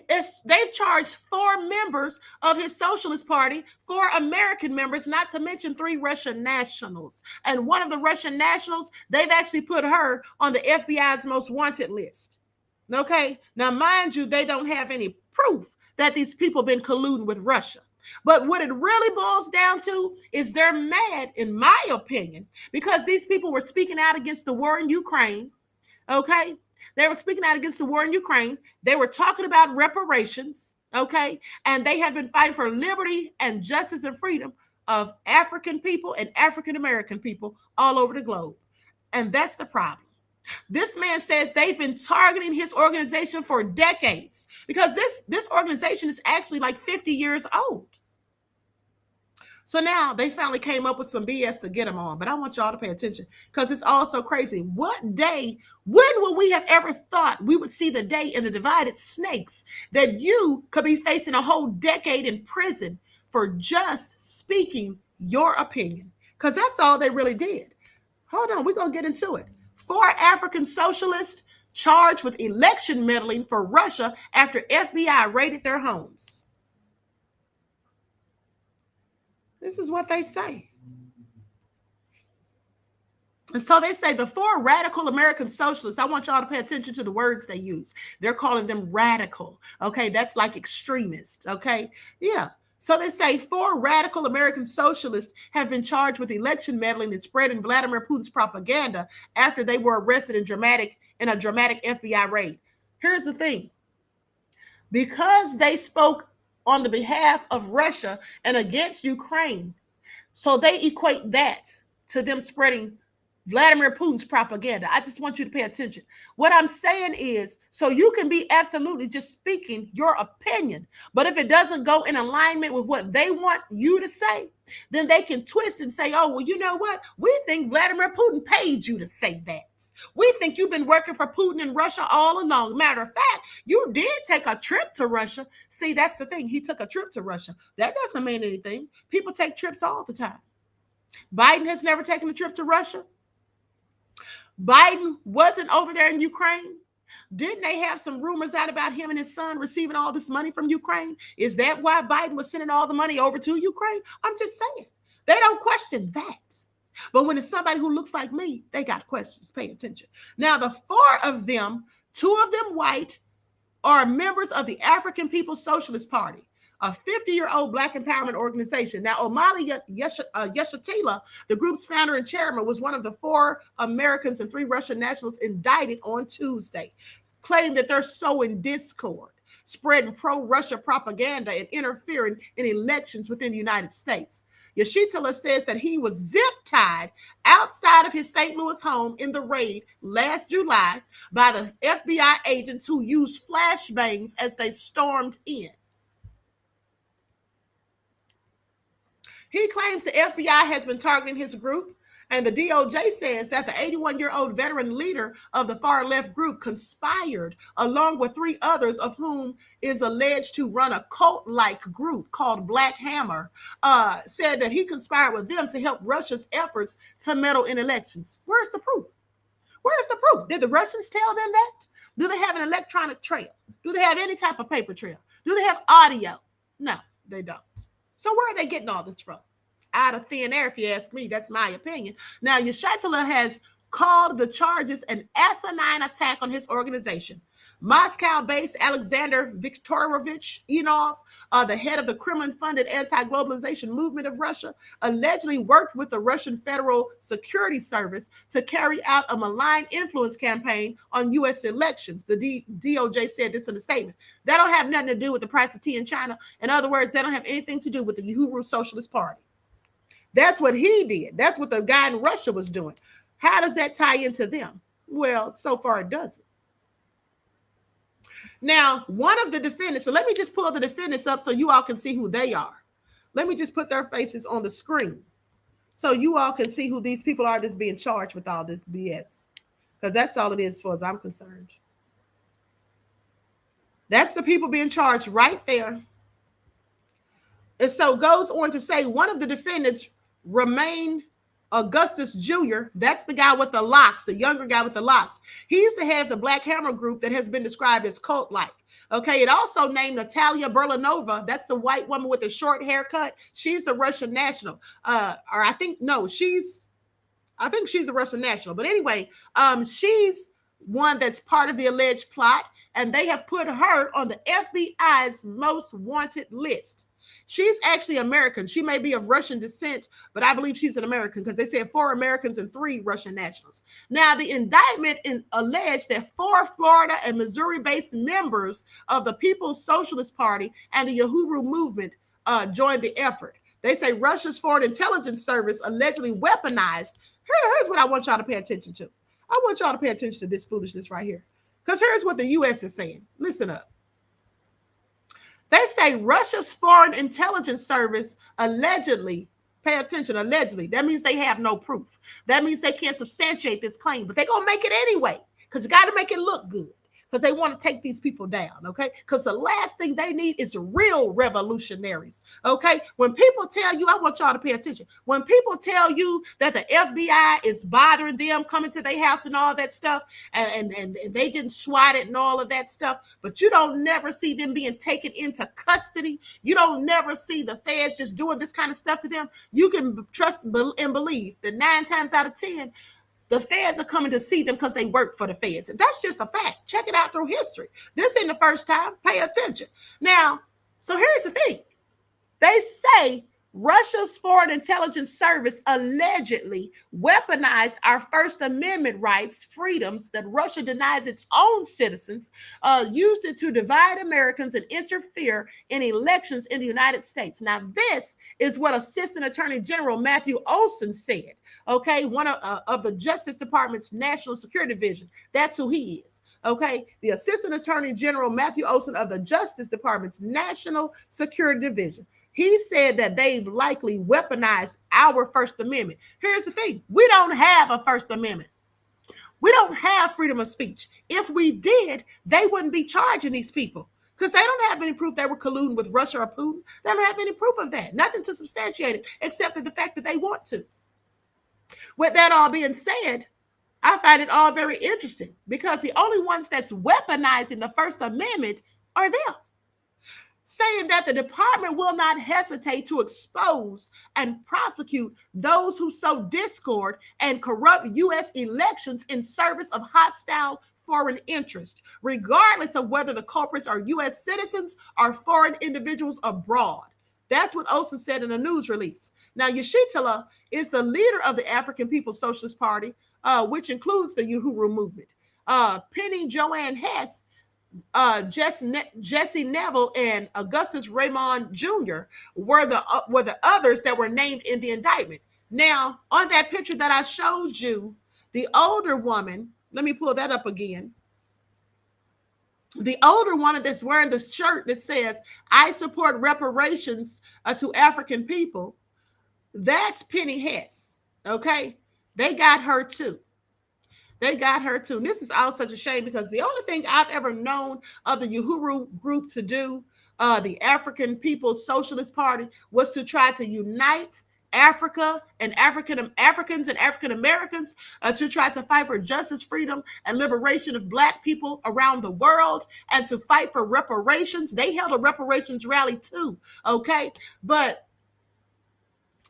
Speaker 7: They've charged 4 members of his Socialist Party, 4 American members, not to mention 3 Russian nationals. And one of the Russian nationals, they've actually put her on the FBI's most wanted list. Okay? Now, mind you, they don't have any proof that these people have been colluding with Russia. But what it really boils down to is they're mad, in my opinion, because these people were speaking out against the war in Ukraine. Okay? They were speaking out against the war in Ukraine. They were talking about reparations. Okay? And they have been fighting for liberty and justice and freedom of African people and African American people all over the globe. And that's the problem. This man says they've been targeting his organization for decades because this organization is actually like 50 years old. So now they finally came up with some BS to get him on. But I want y'all to pay attention because it's all so crazy. When would we have ever thought we would see the day in the divided snakes that you could be facing a whole decade in prison for just speaking your opinion? Because that's all they really did. Hold on, we're going to get into it. 4 African socialists charged with election meddling for Russia after FBI raided their homes. This is what they say. And so they say the 4 radical American socialists, I want y'all to pay attention to the words they use. They're calling them radical. Okay, that's like extremists. Okay, yeah. So they say 4 radical American socialists have been charged with election meddling and spreading Vladimir Putin's propaganda after they were arrested in a dramatic FBI raid. Here's the thing. Because they spoke on the behalf of Russia and against Ukraine, so they equate that to them spreading Vladimir Putin's propaganda. I just want you to pay attention. What I'm saying is, so you can be absolutely just speaking your opinion, but if it doesn't go in alignment with what they want you to say, then they can twist and say, oh, well, you know what? We think Vladimir Putin paid you to say that. We think you've been working for Putin in Russia all along. Matter of fact, you did take a trip to Russia. See, that's the thing. He took a trip to Russia. That doesn't mean anything. People take trips all the time. Biden has never taken a trip to Russia. Biden wasn't over there in Ukraine. Didn't they have some rumors out about him and his son receiving all this money from Ukraine? Is that why Biden was sending all the money over to Ukraine? I'm just saying. They don't question that. But when it's somebody who looks like me, they got questions. Pay attention. Now, the 4 of them, 2 of them white, are members of the African People's Socialist Party, a 50-year-old Black empowerment organization. Now, Ahmadiyyah, the group's founder and chairman, was one of the 4 Americans and 3 Russian nationals indicted on Tuesday, claiming that they're sowing discord, spreading pro-Russia propaganda, and interfering in elections within the United States. Yashitala says that he was zip-tied outside of his St. Louis home in the raid last July by the FBI agents who used flashbangs as they stormed in. He claims the FBI has been targeting his group, and the DOJ says that the 81-year-old veteran leader of the far-left group conspired, along with 3 others of whom is alleged to run a cult-like group called Black Hammer, said that he conspired with them to help Russia's efforts to meddle in elections. Where's the proof? Where's the proof? Did the Russians tell them that? Do they have an electronic trail? Do they have any type of paper trail? Do they have audio? No, they don't. So where are they getting all this from? Out of thin air, if you ask me. That's my opinion. Now, Yashitala has called the charges an asinine attack on his organization. Moscow-based Alexander Viktorovich Inov, the head of the Kremlin-funded anti-globalization movement of Russia, allegedly worked with the Russian Federal Security Service to carry out a malign influence campaign on U.S. elections. The DOJ said this in a statement. That don't have nothing to do with the price of tea in China. In other words, they don't have anything to do with the Uhuru Socialist Party. That's what he did. That's what the guy in Russia was doing. How does that tie into them? Well, so far it doesn't. Now, one of the defendants, so let me just pull the defendants up so you all can see who they are. Let me just put their faces on the screen so you all can see who these people are that's being charged with all this BS. Because that's all it is as far as I'm concerned. That's the people being charged right there. And so goes on to say one of the defendants, Romain Augustus Jr., that's the guy with the locks, the younger guy with the locks. He's the head of the Black Hammer group that has been described as cult-like. Okay, it also named Natalia Berlanova, that's the white woman with the short haircut. She's the Russian national. I think she's a Russian national. But anyway, she's one that's part of the alleged plot, and they have put her on the FBI's most wanted list. She's actually American. She may be of Russian descent, but I believe she's an American because they said 4 Americans and 3 Russian nationals. Now, the indictment alleged that 4 Florida and Missouri-based members of the People's Socialist Party and the Uhuru movement joined the effort. They say Russia's Foreign Intelligence Service allegedly weaponized. Here's what I want y'all to pay attention to. I want y'all to pay attention to this foolishness right here. Because here's what the U.S. is saying. Listen up. They say Russia's Foreign Intelligence Service allegedly, pay attention, allegedly. That means they have no proof. That means they can't substantiate this claim, but they're going to make it anyway because they got to make it look good. because they want to take these people down, okay? Because the last thing they need is real revolutionaries, okay? When people tell you, I want y'all to pay attention. When people tell you that the FBI is bothering them, coming to their house and all that stuff, and they getting swatted and all of that stuff, but you don't never see them being taken into custody. You don't never see the feds just doing this kind of stuff to them. You can trust and believe that 9 times out of 10, the feds are coming to see them because they work for the feds. And that's just a fact. Check it out through history. This ain't the first time. Pay attention. Now, so here's the thing. They say Russia's Foreign Intelligence Service allegedly weaponized our First Amendment rights, freedoms that Russia denies its own citizens, used it to divide Americans and interfere in elections in the United States. Now, this is what Assistant Attorney General Matthew Olsen said, okay, one of the Justice Department's National Security Division. That's who he is. Okay, the Assistant Attorney General Matthew Olsen of the Justice Department's National Security Division. He said that they've likely weaponized our First Amendment. Here's the thing. We don't have a First Amendment. We don't have freedom of speech. If we did, they wouldn't be charging these people because they don't have any proof they were colluding with Russia or Putin. They don't have any proof of that. Nothing to substantiate it except for the fact that they want to. With that all being said, I find it all very interesting because the only ones that's weaponizing the First Amendment are them, saying that the department will not hesitate to expose and prosecute those who sow discord and corrupt U.S. elections in service of hostile foreign interest, regardless of whether the culprits are U.S. citizens or foreign individuals abroad. That's what Olsen said in a news release. Now, Yeshitela is the leader of the African People's Socialist Party, which includes the Uhuru movement. Penny Joanne Hess, Jesse Neville, and Augustus Raymond Jr. were the others that were named in the indictment. Now, on that picture that I showed you, the older woman, let me pull that up again. The older woman that's wearing the shirt that says, "I support reparations to African people," that's Penny Hess, okay? They got her too. They got her too. And this is all such a shame because the only thing I've ever known of the Uhuru group to do, the African People's Socialist Party, was to try to unite Africa and Africans and African Americans to try to fight for justice, freedom, and liberation of Black people around the world and to fight for reparations. They held a reparations rally too, okay? But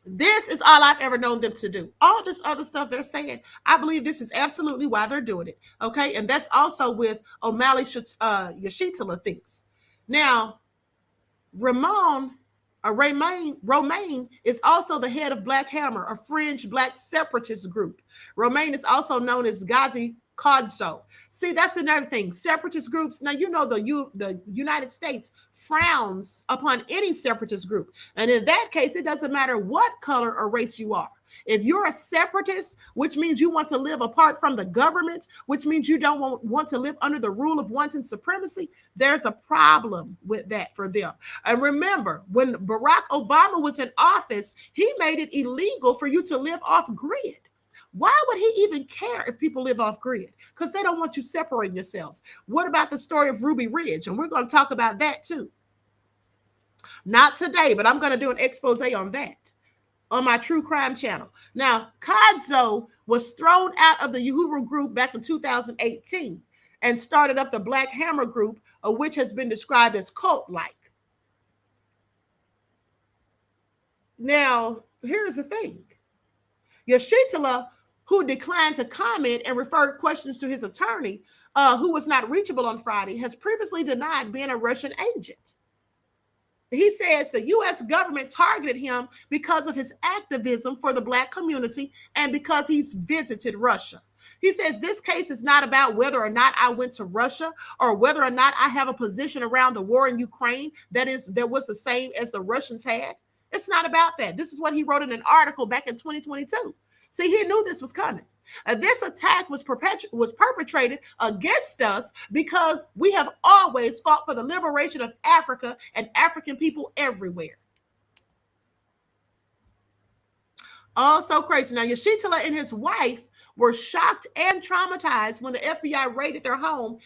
Speaker 7: this is all I've ever known them to do. All this other stuff they're saying, I believe this is absolutely why they're doing it. Okay. And that's also with O'Malley Yeshitela thinks. Now, Romaine is also the head of Black Hammer, a fringe Black separatist group. Romaine is also known as Ghazi Kodzo. See, that's another thing. Separatist groups. Now, you know, the United States frowns upon any separatist group. And in that case, it doesn't matter what color or race you are. If you're a separatist, which means you want to live apart from the government, which means you don't want to live under the rule of wanton supremacy, there's a problem with that for them. And remember, when Barack Obama was in office, he made it illegal for you to live off grid. Why would he even care if people live off grid? Because they don't want you separating yourselves. What about the story of Ruby Ridge? And we're going to talk about that too. Not today, but I'm going to do an expose on that on my true crime channel. Now, Kodzo was thrown out of the Uhuru group back in 2018 and started up the Black Hammer group, which has been described as cult-like. Now, here's the thing. Yeshitela, who declined to comment and referred questions to his attorney, who was not reachable on Friday, has previously denied being a Russian agent. He says the U.S. government targeted him because of his activism for the Black community and because he's visited Russia. He says this case is not about whether or not I went to Russia or whether or not I have a position around the war in Ukraine that was the same as the Russians had. It's not about that. This is what he wrote in an article back in 2022. See, he knew this was coming. This attack was perpetrated against us because we have always fought for the liberation of Africa and African people everywhere. Also crazy. Now, Yeshitela and his wife were shocked and traumatized when the FBI raided their home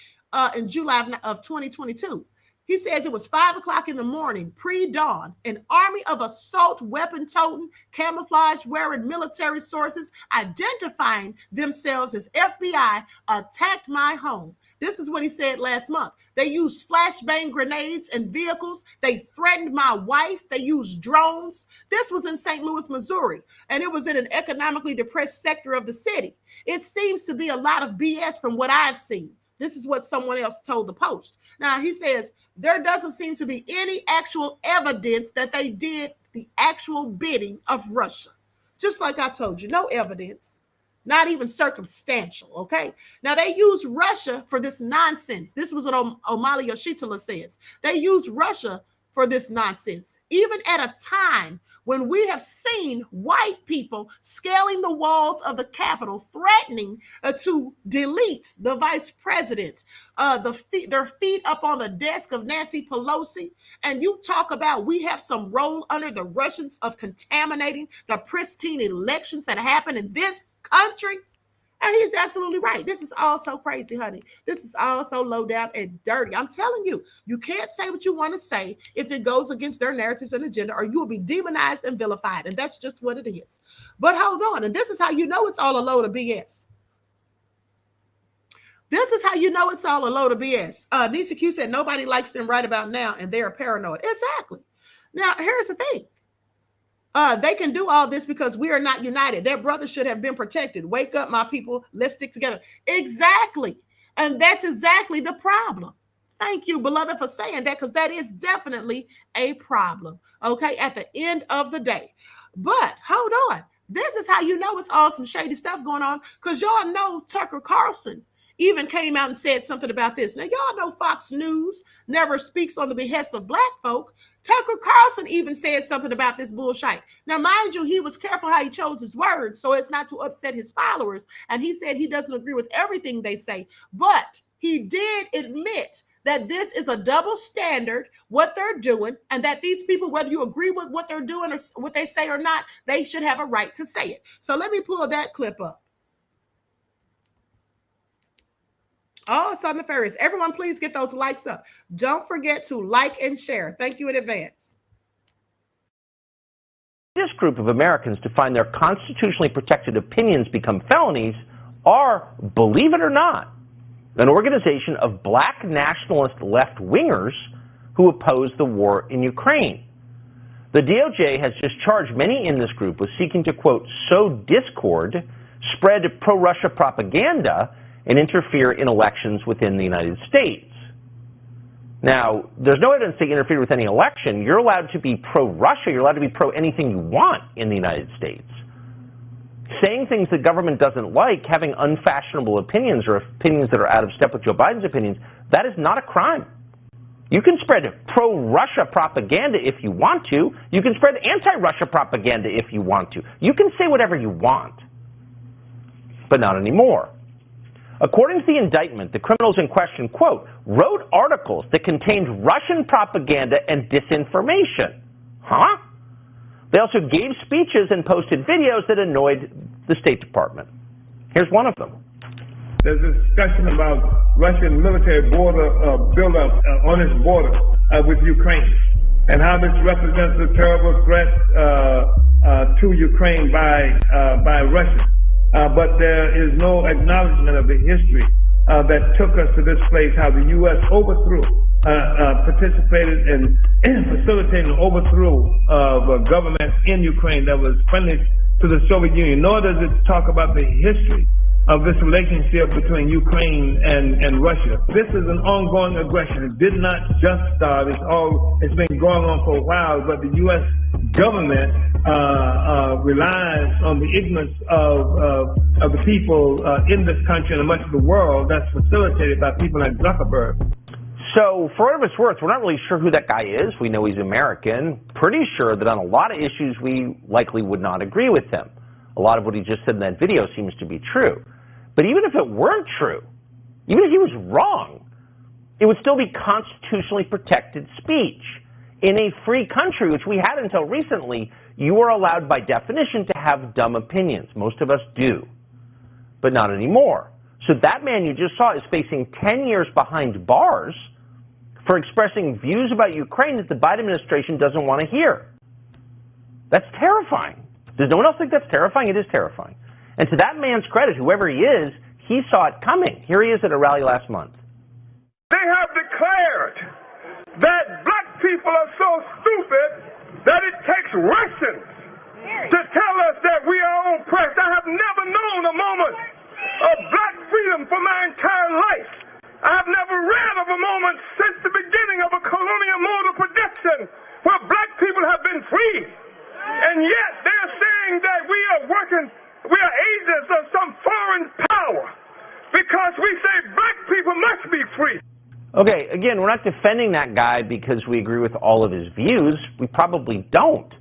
Speaker 7: in July of 2022. He says it was 5 o'clock in the morning, pre-dawn. An army of assault weapon-toting, camouflage-wearing military sources identifying themselves as FBI attacked my home. This is what he said last month. They used flashbang grenades and vehicles. They threatened my wife. They used drones. This was in St. Louis, Missouri, and it was in an economically depressed sector of the city. It seems to be a lot of BS from what I've seen. This is what someone else told the Post. Now, he says there doesn't seem to be any actual evidence that they did the actual bidding of Russia. Just like I told you, no evidence, not even circumstantial, okay? Now, they use Russia for this nonsense. This was what Ahmadiyyah says. They use Russia for this nonsense, even at a time when we have seen white people scaling the walls of the Capitol, threatening to delete the vice president, their feet up on the desk of Nancy Pelosi. And you talk about we have some role under the Russians of contaminating the pristine elections that happen in this country. And he's absolutely right. This is all so crazy, honey. This is all so low down and dirty. I'm telling you, you can't say what you want to say if it goes against their narratives and agenda, or you will be demonized and vilified. And that's just what it is. But hold on. And this is how you know it's all a load of BS. This is how you know it's all a load of BS. Nisa Q said nobody likes them right about now, and they're paranoid. Exactly. Now, here's the thing. They can do all this because we are not united. Their brothers should have been protected. Wake up, my people. Let's stick together. Exactly. And that's exactly the problem. Thank you, beloved, for saying that, because that is definitely a problem, okay, at the end of the day. But hold on. This is how you know it's all some shady stuff going on, because y'all know Tucker Carlson even came out and said something about this. Now, y'all know Fox News never speaks on the behest of black folk. Tucker Carlson even said something about this bullshit. Now, mind you, he was careful how he chose his words so as not to upset his followers. And he said he doesn't agree with everything they say. But he did admit that this is a double standard, what they're doing, and that these people, whether you agree with what they're doing or what they say or not, they should have a right to say it. So let me pull that clip up. Oh, so nefarious. Everyone, please get those likes up. Don't forget to like and share. Thank you in advance.
Speaker 8: This group of Americans to find their constitutionally protected opinions become felonies are, believe it or not, an organization of black nationalist left-wingers who oppose the war in Ukraine. The DOJ has just charged many in this group with seeking to, quote, sow discord, spread pro-Russia propaganda, and interfere in elections within the United States. Now, there's no evidence they interfered with any election. You're allowed to be pro-Russia. You're allowed to be pro-anything you want in the United States. Saying things the government doesn't like, having unfashionable opinions or opinions that are out of step with Joe Biden's opinions, that is not a crime. You can spread pro-Russia propaganda if you want to. You can spread anti-Russia propaganda if you want to. You can say whatever you want, but not anymore. According to the indictment, the criminals in question, quote, wrote articles that contained Russian propaganda and disinformation. Huh? They also gave speeches and posted videos that annoyed the State Department. Here's one of them.
Speaker 9: There's a discussion about Russian military border buildup on its border with Ukraine, and how this represents a terrible threat to Ukraine by Russia. But there is no acknowledgement of the history that took us to this place, how the U.S. overthrew, participated in facilitating the overthrow of a government in Ukraine that was friendly to the Soviet Union. Nor does it talk about the history of this relationship between Ukraine and Russia. This is an ongoing aggression. It did not just start. It's been going on for a while, but the U.S. government relies on the ignorance of the people in this country and much of the world that's facilitated by people like Zuckerberg.
Speaker 8: So, for whatever it's worth, we're not really sure who that guy is. We know he's American. Pretty sure that on a lot of issues we likely would not agree with him. A lot of what he just said in that video seems to be true. But even if it weren't true, even if he was wrong, it would still be constitutionally protected speech. In a free country, which we had until recently, you are allowed by definition to have dumb opinions. Most of us do, but not anymore. So that man you just saw is facing 10 years behind bars for expressing views about Ukraine that the Biden administration doesn't want to hear. That's terrifying. Does no one else think that's terrifying? It is terrifying. And to that man's credit, whoever he is, he saw it coming. Here he is at a rally last month.
Speaker 9: They have declared that black people are so stupid that it takes Russians to tell us that we are oppressed. I have never known a moment of black freedom for my entire life. I have never read of a moment since the beginning of a colonial mode of production where black people have been free. And yet they're saying that we are agents of some foreign power because we say black people must be free.
Speaker 8: Okay, again, we're not defending that guy because we agree with all of his views. We probably don't.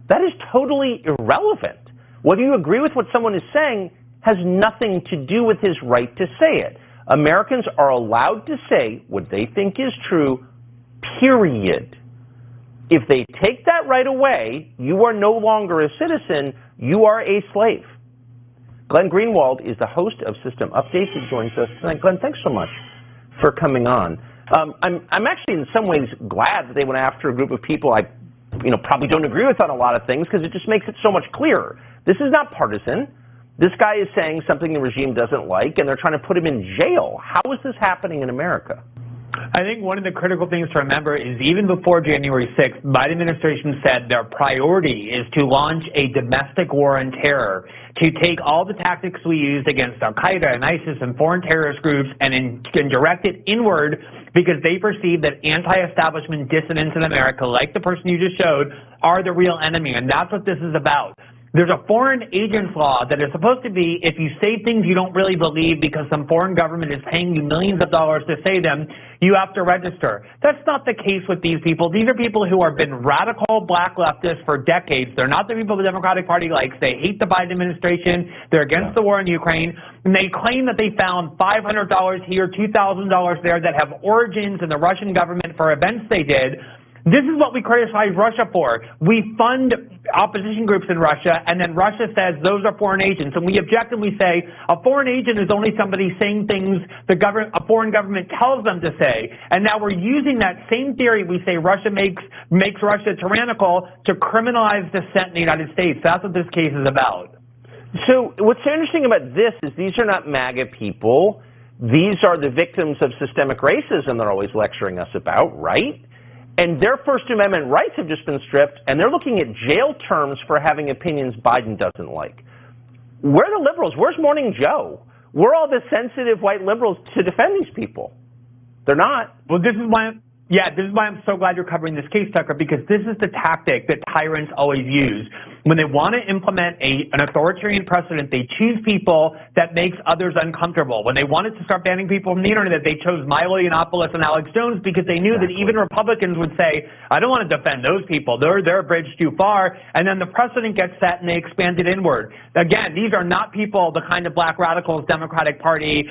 Speaker 8: That is totally irrelevant. Whether you agree with what someone is saying has nothing to do with his right to say it. Americans are allowed to say what they think is true, period. If they take that right away, you are no longer a citizen, you are a slave. Glenn Greenwald is the host of System Updates. He joins us tonight. Glenn, thanks so much for coming on. I'm actually in some ways glad that they went after a group of people I probably don't agree with on a lot of things because it just makes it so much clearer. This is not partisan. This guy is saying something the regime doesn't like, and they're trying to put him in jail. How is this happening in America?
Speaker 10: I think one of the critical things to remember is even before January 6th, the Biden administration said their priority is to launch a domestic war on terror, to take all the tactics we used against Al-Qaeda and ISIS and foreign terrorist groups and direct it inward because they perceive that anti-establishment dissidents in America, like the person you just showed, are the real enemy. And that's what this is about. There's a foreign agents law that is supposed to be if you say things you don't really believe because some foreign government is paying you millions of dollars to say them, you have to register. That's not the case with these people. These are people who have been radical black leftists for decades. They're not the people the Democratic Party likes. They hate the Biden administration. They're against the war in Ukraine. And they claim that they found $500 here, $2,000 there that have origins in the Russian government for events they did. This is what we criticize Russia for. We fund opposition groups in Russia, and then Russia says those are foreign agents. And we object and we say a foreign agent is only somebody saying things a foreign government tells them to say. And now we're using that same theory. We say Russia makes Russia tyrannical to criminalize dissent in the United States. That's what this case is about.
Speaker 8: So what's interesting about this is these are not MAGA people. These are the victims of systemic racism they're always lecturing us about, right? And their First Amendment rights have just been stripped, and they're looking at jail terms for having opinions Biden doesn't like. Where are the liberals? Where's Morning Joe? Where are all the sensitive white liberals to defend these people? They're not.
Speaker 10: Well, this is why I'm so glad you're covering this case, Tucker, because this is the tactic that tyrants always use. When they want to implement an authoritarian precedent, they choose people that makes others uncomfortable. When they wanted to start banning people from the internet, they chose Milo Yiannopoulos and Alex Jones because they knew that even Republicans would say, I don't want to defend those people. They're a bridge too far. And then the precedent gets set and they expand it inward. Again, these are not people the kind of black radicals Democratic Party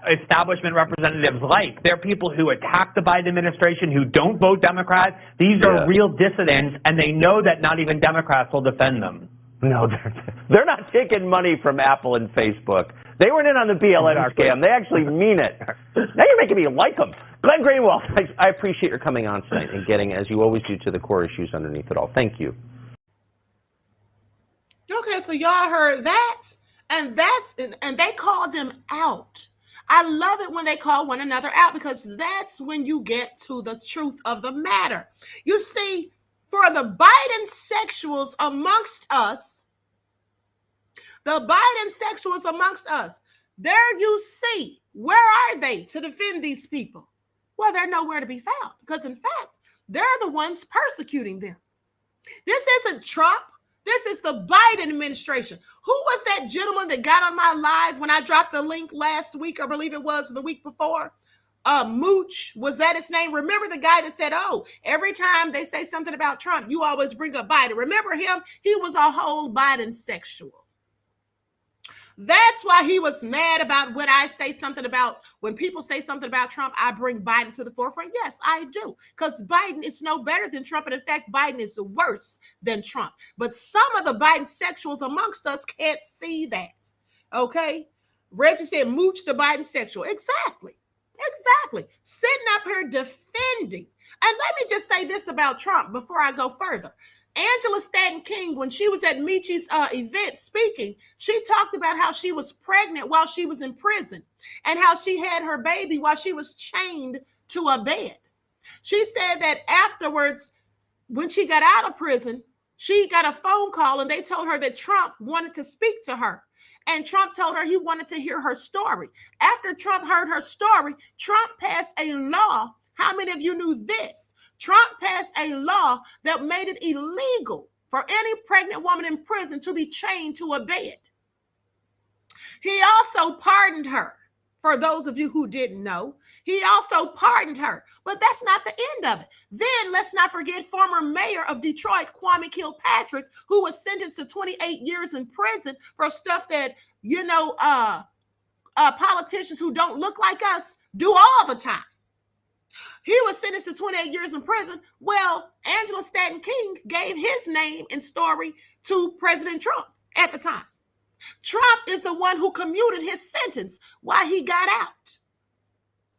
Speaker 10: establishment representatives like. They're people who attack the Biden administration, who don't vote Democrat. These are real dissidents, and they know that not even Democrats will defend them.
Speaker 8: No, they're not taking money from Apple and Facebook. They weren't in on the BLM scam. They actually mean it. Now you're making me like them. Glenn Greenwald, I appreciate your coming on tonight and getting, as you always do, to the core issues underneath it all. Thank you.
Speaker 7: Okay, so y'all heard that, and they call them out. I love it when they call one another out because that's when you get to the truth of the matter. You see, for the Biden sexuals amongst us, there you see, where are they to defend these people? Well, they're nowhere to be found because, in fact, they're the ones persecuting them. This isn't Trump. This is the Biden administration. Who was that gentleman that got on my live when I dropped the link last week? I believe it was the week before. Mooch, was that his name? Remember the guy that said, oh, every time they say something about Trump, you always bring up Biden. Remember him? He was a whole Biden sexual. That's why he was mad about when people say something about Trump, I bring Biden to the forefront. Yes, I do. Because Biden is no better than Trump. And in fact, Biden is worse than Trump. But some of the Biden sexuals amongst us can't see that. Okay. Reggie said, mooch the bisexual. Exactly. Sitting up here defending. And let me just say this about Trump before I go further. Angela Stanton King, when she was at Michi's event speaking, she talked about how she was pregnant while she was in prison and how she had her baby while she was chained to a bed. She said that afterwards, when she got out of prison, she got a phone call and they told her that Trump wanted to speak to her. And Trump told her he wanted to hear her story. After Trump heard her story, Trump passed a law. How many of you knew this? Trump passed a law that made it illegal for any pregnant woman in prison to be chained to a bed. He also pardoned her. For those of you who didn't know, he also pardoned her. But that's not the end of it. Then let's not forget former mayor of Detroit, Kwame Kilpatrick, who was sentenced to 28 years in prison for stuff that, politicians who don't look like us do all the time. He was sentenced to 28 years in prison. Well, Angela Stanton King gave his name and story to President Trump at the time. Trump is the one who commuted his sentence while he got out.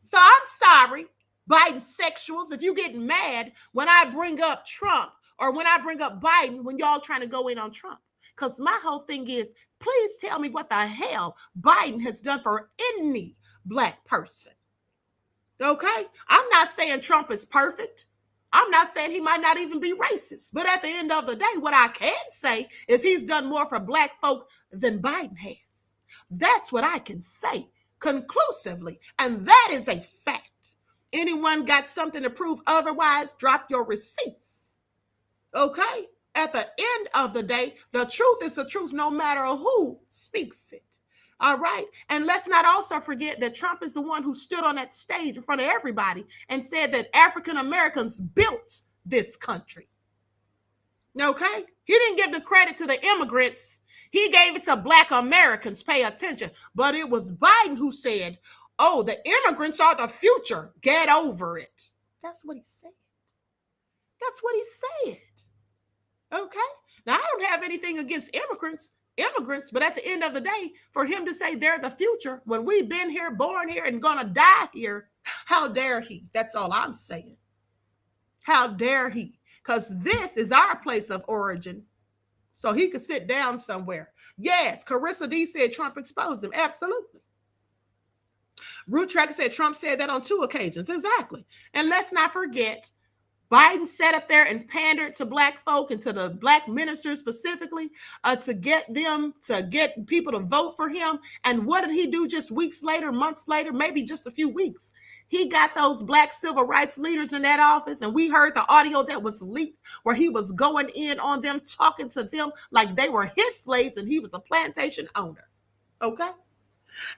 Speaker 7: So I'm sorry, Biden sexuals, if you get mad when I bring up Trump or when I bring up Biden when y'all trying to go in on Trump. Because my whole thing is, please tell me what the hell Biden has done for any black person. Okay? I'm not saying Trump is perfect. I'm not saying he might not even be racist. But at the end of the day, what I can say is he's done more for black folk than Biden has. That's what I can say conclusively. And that is a fact. Anyone got something to prove otherwise, drop your receipts. Okay? At the end of the day, the truth is the truth no matter who speaks it. All right. And let's not also forget that Trump is the one who stood on that stage in front of everybody and said that African Americans built this country. Okay. He didn't give the credit to the immigrants. He gave it to black Americans. Pay attention. But it was Biden who said, oh, the immigrants are the future. Get over it. That's what he said. That's what he said. Okay. Now, I don't have anything against immigrants, but at the end of the day, for him to say they're the future when we've been here, born here, and gonna die here, how dare he? That's all I'm saying. How dare he? Because this is our place of origin. So he could sit down somewhere. Yes, Carissa D said Trump exposed him. Absolutely. Root Tracker said Trump said that on 2 occasions. Exactly. And let's not forget, Biden sat up there and pandered to black folk and to the black ministers specifically to get people to vote for him. And what did he do just weeks later, months later, maybe just a few weeks? He got those black civil rights leaders in that office, and we heard the audio that was leaked where he was going in on them, talking to them like they were his slaves and he was the plantation owner. Okay?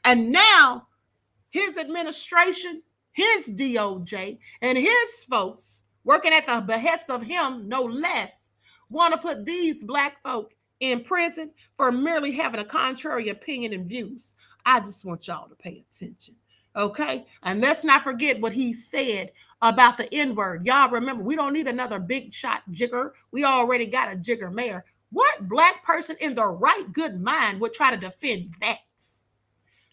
Speaker 7: And now his administration, his DOJ, and his folks working at the behest of him, no less, want to put these black folk in prison for merely having a contrary opinion and views. I just want y'all to pay attention, okay? And let's not forget what he said about the N-word. Y'all remember, we don't need another big shot jigger. We already got a jigger mayor. What black person in their right good mind would try to defend that?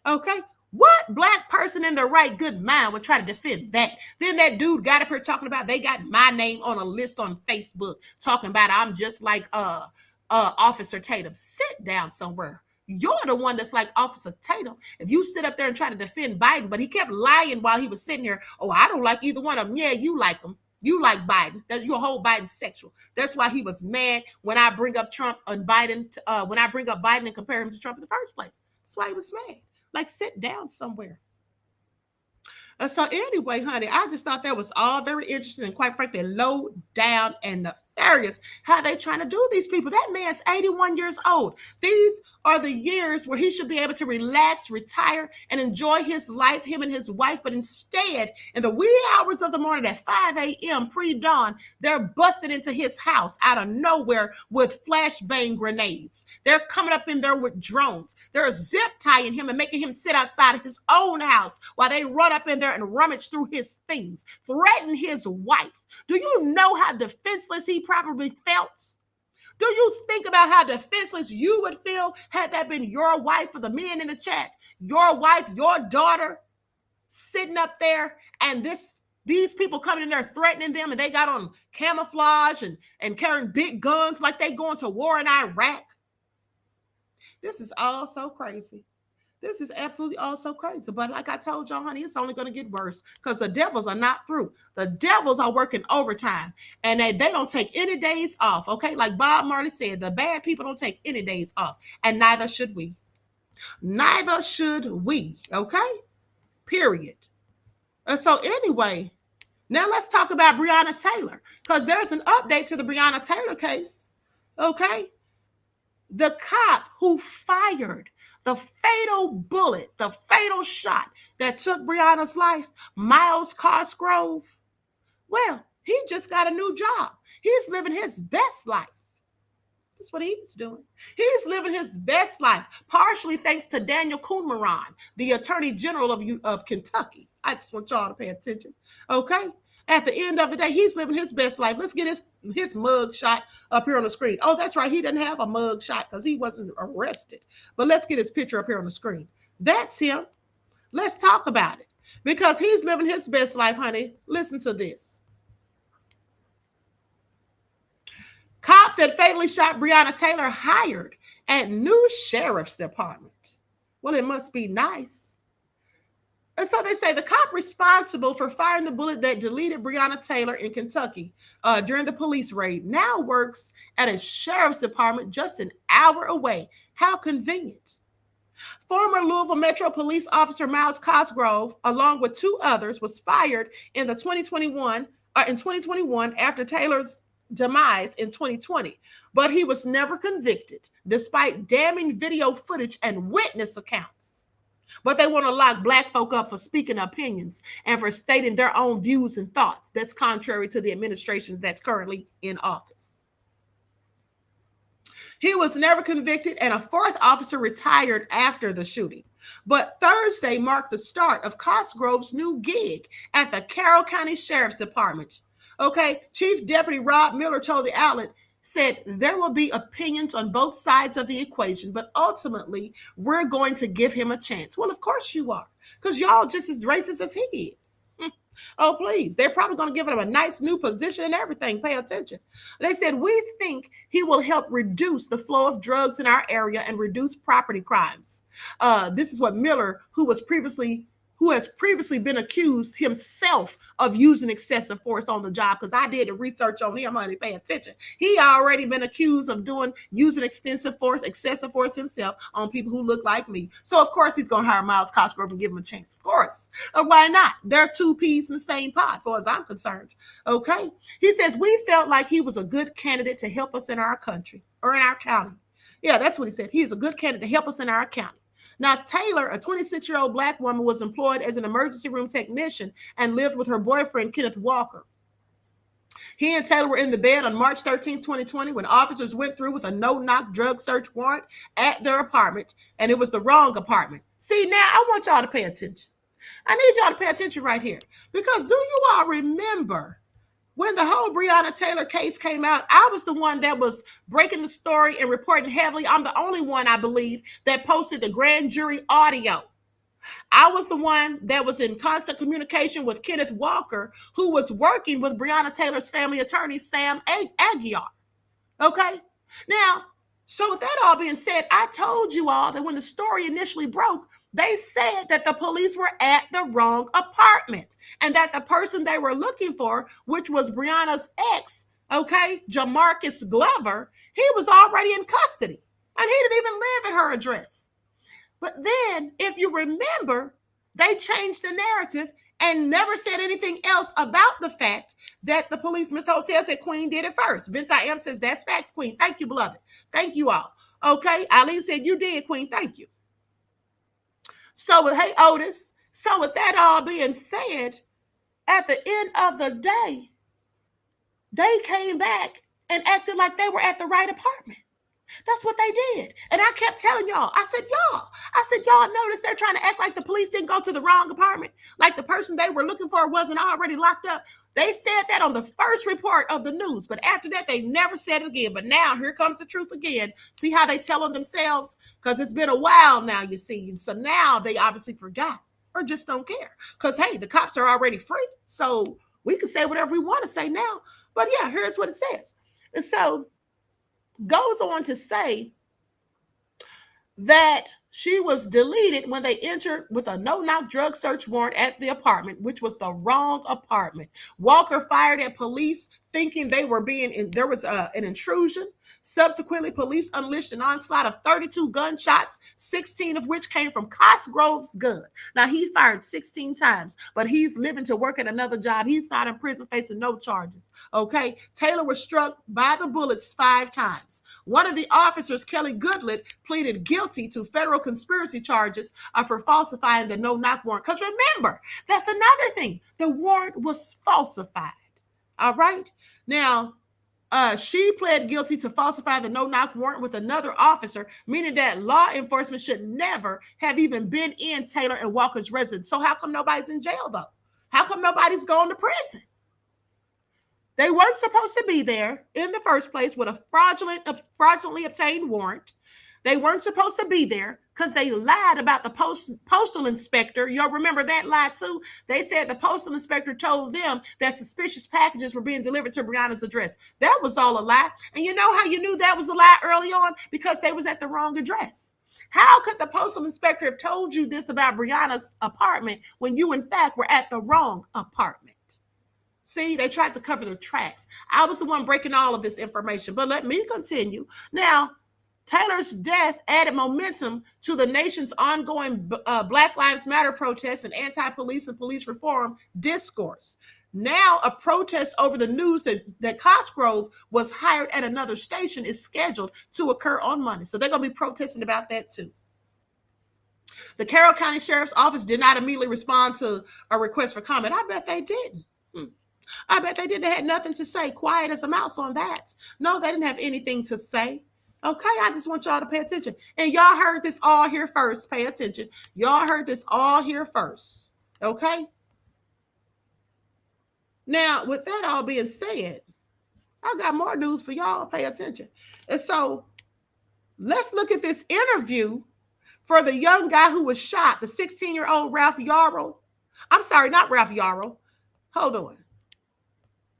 Speaker 7: Okay? What black person in their right good mind would try to defend that? Then that dude got up here talking about they got my name on a list on Facebook, talking about I'm just like Officer Tatum. Sit down somewhere. You're the one that's like Officer Tatum. If you sit up there and try to defend Biden, but he kept lying while he was sitting here. Oh, I don't like either one of them. Yeah, you like them. You like Biden. You're a whole Biden sexual. That's why he was mad when I bring up Trump and Biden. When I bring up Biden and compare him to Trump in the first place. That's why he was mad. Like, sit down somewhere. So anyway, honey, I just thought that was all very interesting and quite frankly, low down and nefarious how they trying to do these people. That man's 81 years old. These are the years where he should be able to relax, retire, and enjoy his life, him and his wife. But instead, in the wee hours of the morning at 5 a.m. pre-dawn, they're busted into his house out of nowhere with flashbang grenades. They're coming up in there with drones. They're zip tying him and making him sit outside of his own house while they run up in there and rummage through his things, threaten his wife. Do you know how defenseless he probably felt? Do you think about how defenseless you would feel had that been your wife, for the men in the chats, your wife, your daughter sitting up there, and these people coming in there threatening them, and they got on camouflage and carrying big guns like they going to war in Iraq? This is all so crazy. This is absolutely all so crazy. But like I told y'all, honey, it's only going to get worse because the devils are not through. The devils are working overtime, and they don't take any days off, okay? Like Bob Marley said, the bad people don't take any days off, and neither should we. Neither should we, okay? Period. And so anyway, now let's talk about Breonna Taylor, because there's an update to the Breonna Taylor case, okay? The cop who fired the fatal bullet, the fatal shot that took Breonna's life, Miles Cosgrove, well, he just got a new job. He's living his best life. That's what he's doing. He's living his best life, partially thanks to Daniel Coonmaron, the Attorney General of Kentucky. I just want y'all to pay attention, okay? At the end of the day, he's living his best life. Let's get his mug shot up here on the screen. Oh, that's right. He didn't have a mug shot because he wasn't arrested. But let's get his picture up here on the screen. That's him. Let's talk about it because he's living his best life, honey. Listen to this. Cop that fatally shot Breonna Taylor hired at new sheriff's department. Well, it must be nice. And so they say the cop responsible for firing the bullet that deleted Breonna Taylor in Kentucky during the police raid now works at a sheriff's department just an hour away. How convenient. Former Louisville Metro Police Officer Miles Cosgrove, along with two others, was fired in 2021 after Taylor's demise in 2020, but he was never convicted despite damning video footage and witness accounts. But they want to lock black folk up for speaking opinions and for stating their own views and thoughts. That's contrary to the administrations that's currently in office. He was never convicted, and a fourth officer retired after the shooting. But Thursday marked the start of Cosgrove's new gig at the Carroll County Sheriff's Department. Okay, Chief Deputy Rob Miller told the outlet, said there will be opinions on both sides of the equation, but ultimately we're going to give him a chance. Well, of course you are, because y'all just as racist as he is. Oh, please. They're probably going to give him a nice new position and everything. Pay attention. They said, we think he will help reduce the flow of drugs in our area and reduce property crimes. This is what Miller, who has previously been accused himself of using excessive force on the job, because I did the research on him, honey, pay attention. He already been accused of using excessive force himself on people who look like me. So of course he's going to hire Miles Cosgrove and give him a chance. Of course. Why not? They're two peas in the same pot, as far as I'm concerned. Okay. He says, we felt like he was a good candidate to help us in our country or in our county. Yeah, that's what he said. He's a good candidate to help us in our county. Now, Taylor, a 26-year-old Black woman, was employed as an emergency room technician and lived with her boyfriend, Kenneth Walker. He and Taylor were in the bed on March 13, 2020, when officers went through with a no-knock drug search warrant at their apartment, and it was the wrong apartment. See, now I want y'all to pay attention. I need y'all to pay attention right here, because do you all remember when the whole Breonna Taylor case came out? I was the one that was breaking the story and reporting heavily. I'm the only one, I believe, that posted the grand jury audio. I was the one that was in constant communication with Kenneth Walker, who was working with Breonna Taylor's family attorney, Sam Aguiar. Okay? Now, so with that all being said, I told you all that when the story initially broke, they said that the police were at the wrong apartment and that the person they were looking for, which was Breonna's ex, okay, Jamarcus Glover, he was already in custody and he didn't even live at her address. But then, if you remember, they changed the narrative and never said anything else about the fact that the police, Mr. Hotel said Queen did it first. Vince I Am says, that's facts, Queen. Thank you, beloved. Thank you all. Okay, Eileen said, you did, Queen. Thank you. So with, hey, Otis, so with that all being said, at the end of the day, they came back and acted like they were at the right apartment. That's what they did. And I kept telling y'all, I said, y'all notice they're trying to act like the police didn't go to the wrong apartment, like the person they were looking for wasn't already locked up. They said that on the first report of the news, but after that, they never said it again. But now here comes the truth again. See how they tell on themselves? Because it's been a while now, you see. And so now they obviously forgot or just don't care. Because, hey, the cops are already free. So we can say whatever we want to say now. But yeah, here's what it says. And so goes on to say that she was deleted when they entered with a no-knock drug search warrant at the apartment, which was the wrong apartment. Walker fired at police thinking they were there was an intrusion. Subsequently, police unleashed an onslaught of 32 gunshots, 16 of which came from Cosgrove's gun. Now, he fired 16 times, but he's living to work at another job. He's not in prison facing no charges, okay? Taylor was struck by the bullets 5 times. One of the officers, Kelly Goodlett, pleaded guilty to federal conspiracy charges for falsifying the no-knock warrant. Because remember, that's another thing. The warrant was falsified. All right. Now, she pled guilty to falsifying the no-knock warrant with another officer, meaning that law enforcement should never have even been in Taylor and Walker's residence. So how come nobody's in jail, though? How come nobody's going to prison? They weren't supposed to be there in the first place with a fraudulently obtained warrant. They weren't supposed to be there because they lied about the postal inspector. Y'all remember that lie too? They said the postal inspector told them that suspicious packages were being delivered to Breonna's address. That was all a lie. And you know how you knew that was a lie early on? Because they was at the wrong address. How could the postal inspector have told you this about Breonna's apartment when you, in fact, were at the wrong apartment? See, they tried to cover their tracks. I was the one breaking all of this information, but let me continue. Now, Taylor's death added momentum to the nation's ongoing Black Lives Matter protests and anti-police and police reform discourse. Now, a protest over the news that Cosgrove was hired at another station is scheduled to occur on Monday. So they're going to be protesting about that too. The Carroll County Sheriff's Office did not immediately respond to a request for comment. I bet they didn't. I bet they didn't. They had nothing to say. Quiet as a mouse on that. No, they didn't have anything to say. Okay, I just want y'all to pay attention. And y'all heard this all here first. Pay attention. Y'all heard this all here first. Okay? Now, with that all being said, I got more news for y'all. Pay attention. And so, let's look at this interview for the young guy who was shot, the 16-year-old Ralph Yarrow. I'm sorry, not Ralph Yarrow. Hold on.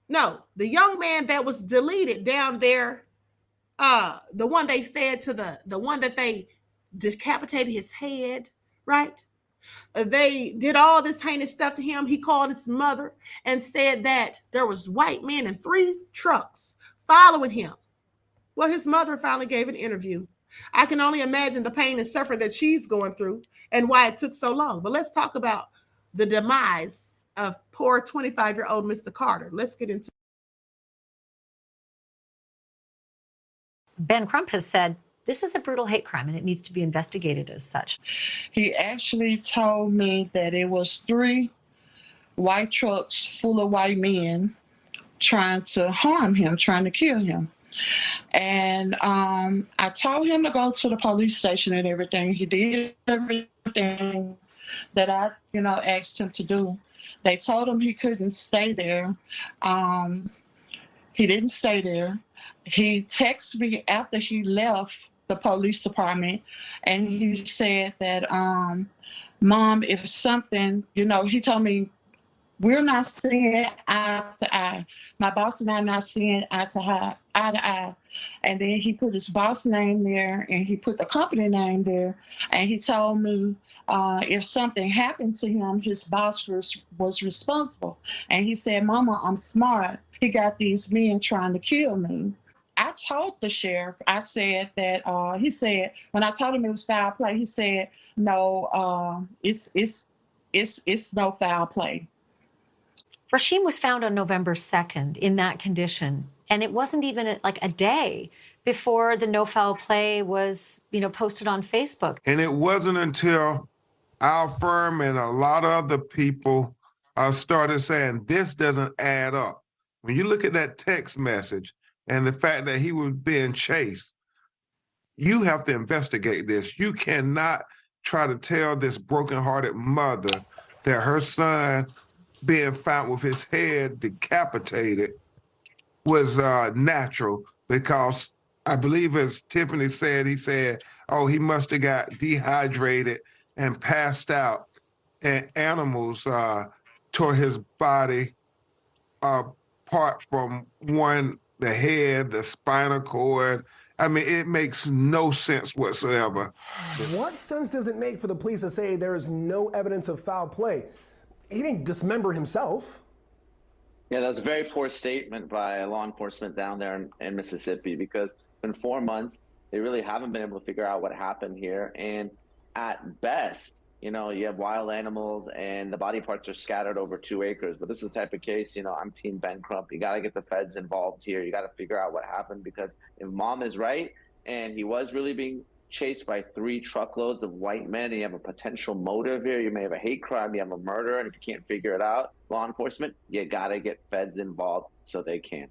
Speaker 7: No, the young man that was deleted down there. The one they fed to the one that they decapitated his head, right? They did all this heinous stuff to him. He called his mother and said that there was white men in 3 trucks following him. Well, his mother finally gave an interview. I can only imagine the pain and suffering that she's going through and why it took so long. But let's talk about the demise of poor 25-year-old Mr. Carter. Let's get into
Speaker 11: Ben Crump has said this is a brutal hate crime and it needs to be investigated as such.
Speaker 12: He actually told me that it was 3 white trucks full of white men trying to harm him, trying to kill him. And I told him to go to the police station and everything. He did everything that I, asked him to do. They told him he couldn't stay there. He didn't stay there. He texted me after he left the police department, and he said that, Mom, if something, he told me, we're not seeing eye to eye. My boss and I are not seeing eye to eye. And then he put his boss name there, and he put the company name there, and he told me if something happened to him, his boss was responsible. And he said, Mama, I'm smart. He got these men trying to kill me. I told the sheriff, I said that, he said, when I told him it was foul play, he said, no, it's no foul play.
Speaker 11: Rashim was found on November 2nd in that condition, and it wasn't even like a day before the no foul play was, posted on Facebook.
Speaker 13: And it wasn't until our firm and a lot of other people started saying, this doesn't add up. When you look at that text message and the fact that he was being chased, You have to investigate this. You cannot try to tell this brokenhearted mother that her son being found with his head decapitated was natural, because I believe, as Tiffany said, he said, oh, he must have got dehydrated and passed out, and animals tore his body apart from the head, the spinal cord. I mean, it makes no sense whatsoever.
Speaker 14: What sense does it make for the police to say there is no evidence of foul play? He didn't dismember himself.
Speaker 15: Yeah, that's a very poor statement by law enforcement down there in Mississippi, because in 4 months, they really haven't been able to figure out what happened here. And at best, you know, you have wild animals and the body parts are scattered over 2 acres. But this is the type of case, you know, I'm Team Ben Crump. You got to get the feds involved here. You got to figure out what happened, because if mom is right and he was really being chased by 3 truckloads of white men, and you have a potential motive here, you may have a hate crime, you have a murder, and if you can't figure it out, law enforcement, you got to get feds involved so they can.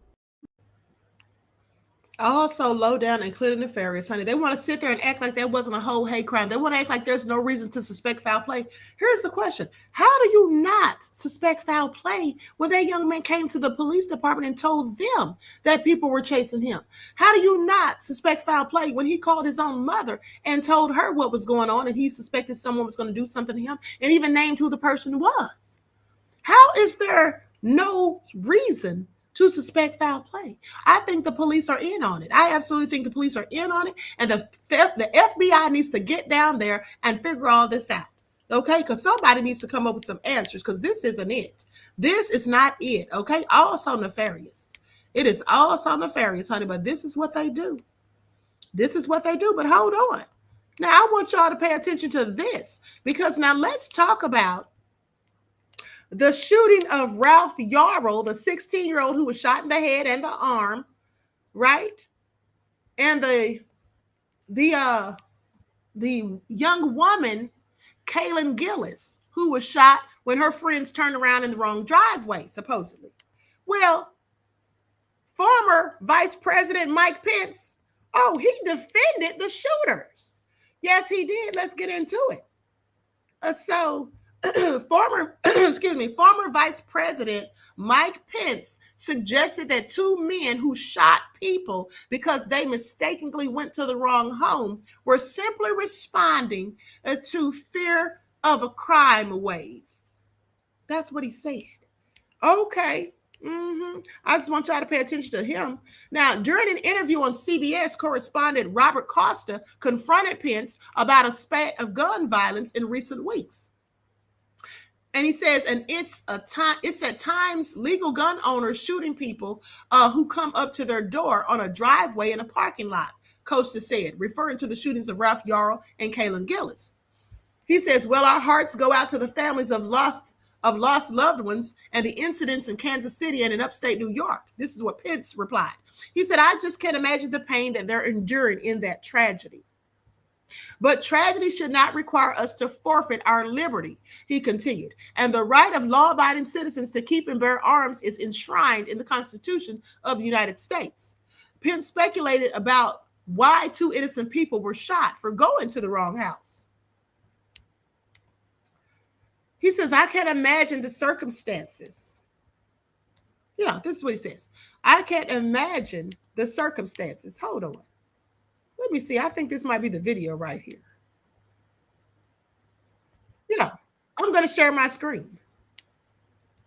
Speaker 7: Also low down and clearly nefarious, honey. They want to sit there and act like that wasn't a whole hate crime. They want to act like there's no reason to suspect foul play. Here's the question. How do you not suspect foul play when that young man came to the police department and told them that people were chasing him? How do you not suspect foul play when he called his own mother and told her what was going on, and he suspected someone was going to do something to him, and even named who the person was? How is there no reason to suspect foul play? I think the police are in on it. I absolutely think the police are in on it. And the FBI needs to get down there and figure all this out. Okay? Because somebody needs to come up with some answers, because this isn't it. This is not it. Okay? Also nefarious. It is also nefarious, honey, but this is what they do. This is what they do. But hold on. Now, I want y'all to pay attention to this, because now let's talk about the shooting of Ralph Yarrow, the 16-year-old who was shot in the head and the arm, right? And the young woman, Kaylin Gillis, who was shot when her friends turned around in the wrong driveway, supposedly. Well, former Vice President Mike Pence, he defended the shooters. Yes, he did. Let's get into it. Former Vice President Mike Pence suggested that 2 men who shot people because they mistakenly went to the wrong home were simply responding to fear of a crime wave. That's what he said. Okay. I just want y'all to pay attention to him. Now, during an interview on CBS, correspondent Robert Costa confronted Pence about a spat of gun violence in recent weeks. And he says, and it's at times legal gun owners shooting people who come up to their door on a driveway in a parking lot, Costa said, referring to the shootings of Ralph Yarrow and Kaylin Gillis. He says, well, our hearts go out to the families of lost loved ones and the incidents in Kansas City and in upstate New York. This is what Pence replied. He said, I just can't imagine the pain that they're enduring in that tragedy. But tragedy should not require us to forfeit our liberty, he continued. And the right of law-abiding citizens to keep and bear arms is enshrined in the Constitution of the United States. Pence speculated about why 2 innocent people were shot for going to the wrong house. He says, I can't imagine the circumstances. Yeah, this is what he says. I can't imagine the circumstances. Hold on. Let me see. I think this might be the video right here. Yeah, I'm going to share my screen.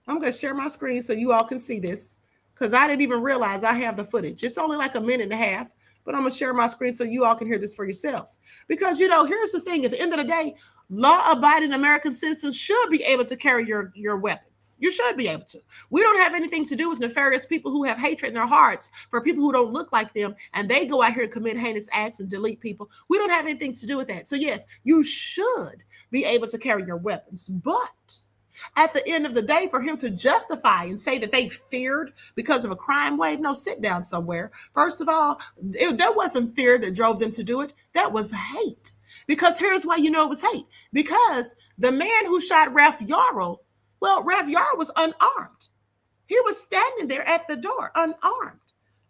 Speaker 7: I'm going to share my screen so you all can see this, because I didn't even realize I have the footage. It's only like a minute and a half, but I'm going to share my screen so you all can hear this for yourselves. Because, here's the thing. At the end of the day, law-abiding American citizens should be able to carry your weapons. You should be able to. We don't have anything to do with nefarious people who have hatred in their hearts for people who don't look like them, and they go out here and commit heinous acts and delete people. We don't have anything to do with that. So yes, you should be able to carry your weapons. But at the end of the day, for him to justify and say that they feared because of a crime wave, no, sit down somewhere. First of all, there wasn't fear that drove them to do it. That was hate. Because here's why it was hate. Because the man who shot Ralph Yarrow, Ralph Yarrow was unarmed. He was standing there at the door, unarmed.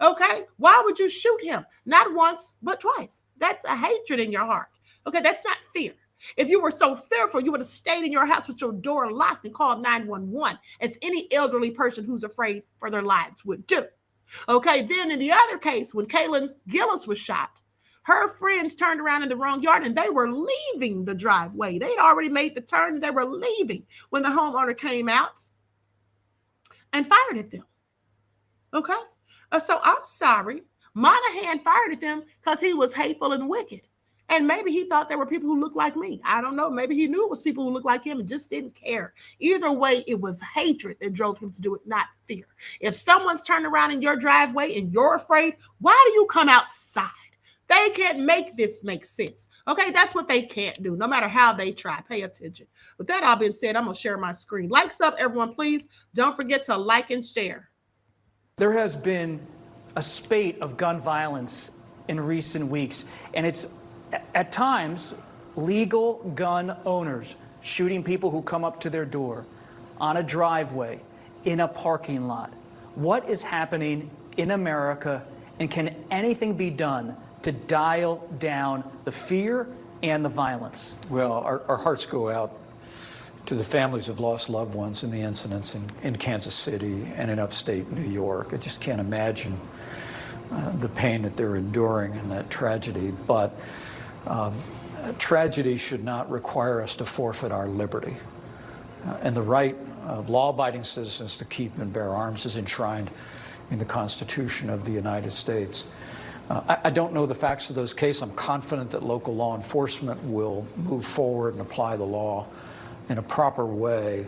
Speaker 7: Okay, why would you shoot him? Not once, but twice. That's a hatred in your heart. Okay, that's not fear. If you were so fearful, you would have stayed in your house with your door locked and called 911, as any elderly person who's afraid for their lives would do. Okay, then in the other case, when Kaylin Gillis was shot, her friends turned around in the wrong yard and they were leaving the driveway. They'd already made the turn and they were leaving when the homeowner came out and fired at them. Okay, so I'm sorry. Monahan fired at them because he was hateful and wicked. And maybe he thought there were people who looked like me. I don't know. Maybe he knew it was people who looked like him and just didn't care. Either way, it was hatred that drove him to do it, not fear. If someone's turned around in your driveway and you're afraid, why do you come outside? They can't make this make sense. Okay, that's what they can't do, no matter how they try. Pay attention. With that all being said, I'm going to share my screen. Likes up, everyone, please. Don't forget to like and share.
Speaker 16: There has been a spate of gun violence in recent weeks, and it's at times legal gun owners shooting people who come up to their door, on a driveway, in a parking lot. What is happening in America, and can anything be done to dial down the fear and the violence?
Speaker 17: Well, our hearts go out to the families of lost loved ones in the incidents in Kansas City and in upstate New York. I just can't imagine the pain that they're enduring in that tragedy. But tragedy should not require us to forfeit our liberty. And the right of law-abiding citizens to keep and bear arms is enshrined in the Constitution of the United States. I don't know the facts of those cases. I'm confident that local law enforcement will move forward and apply the law in a proper way.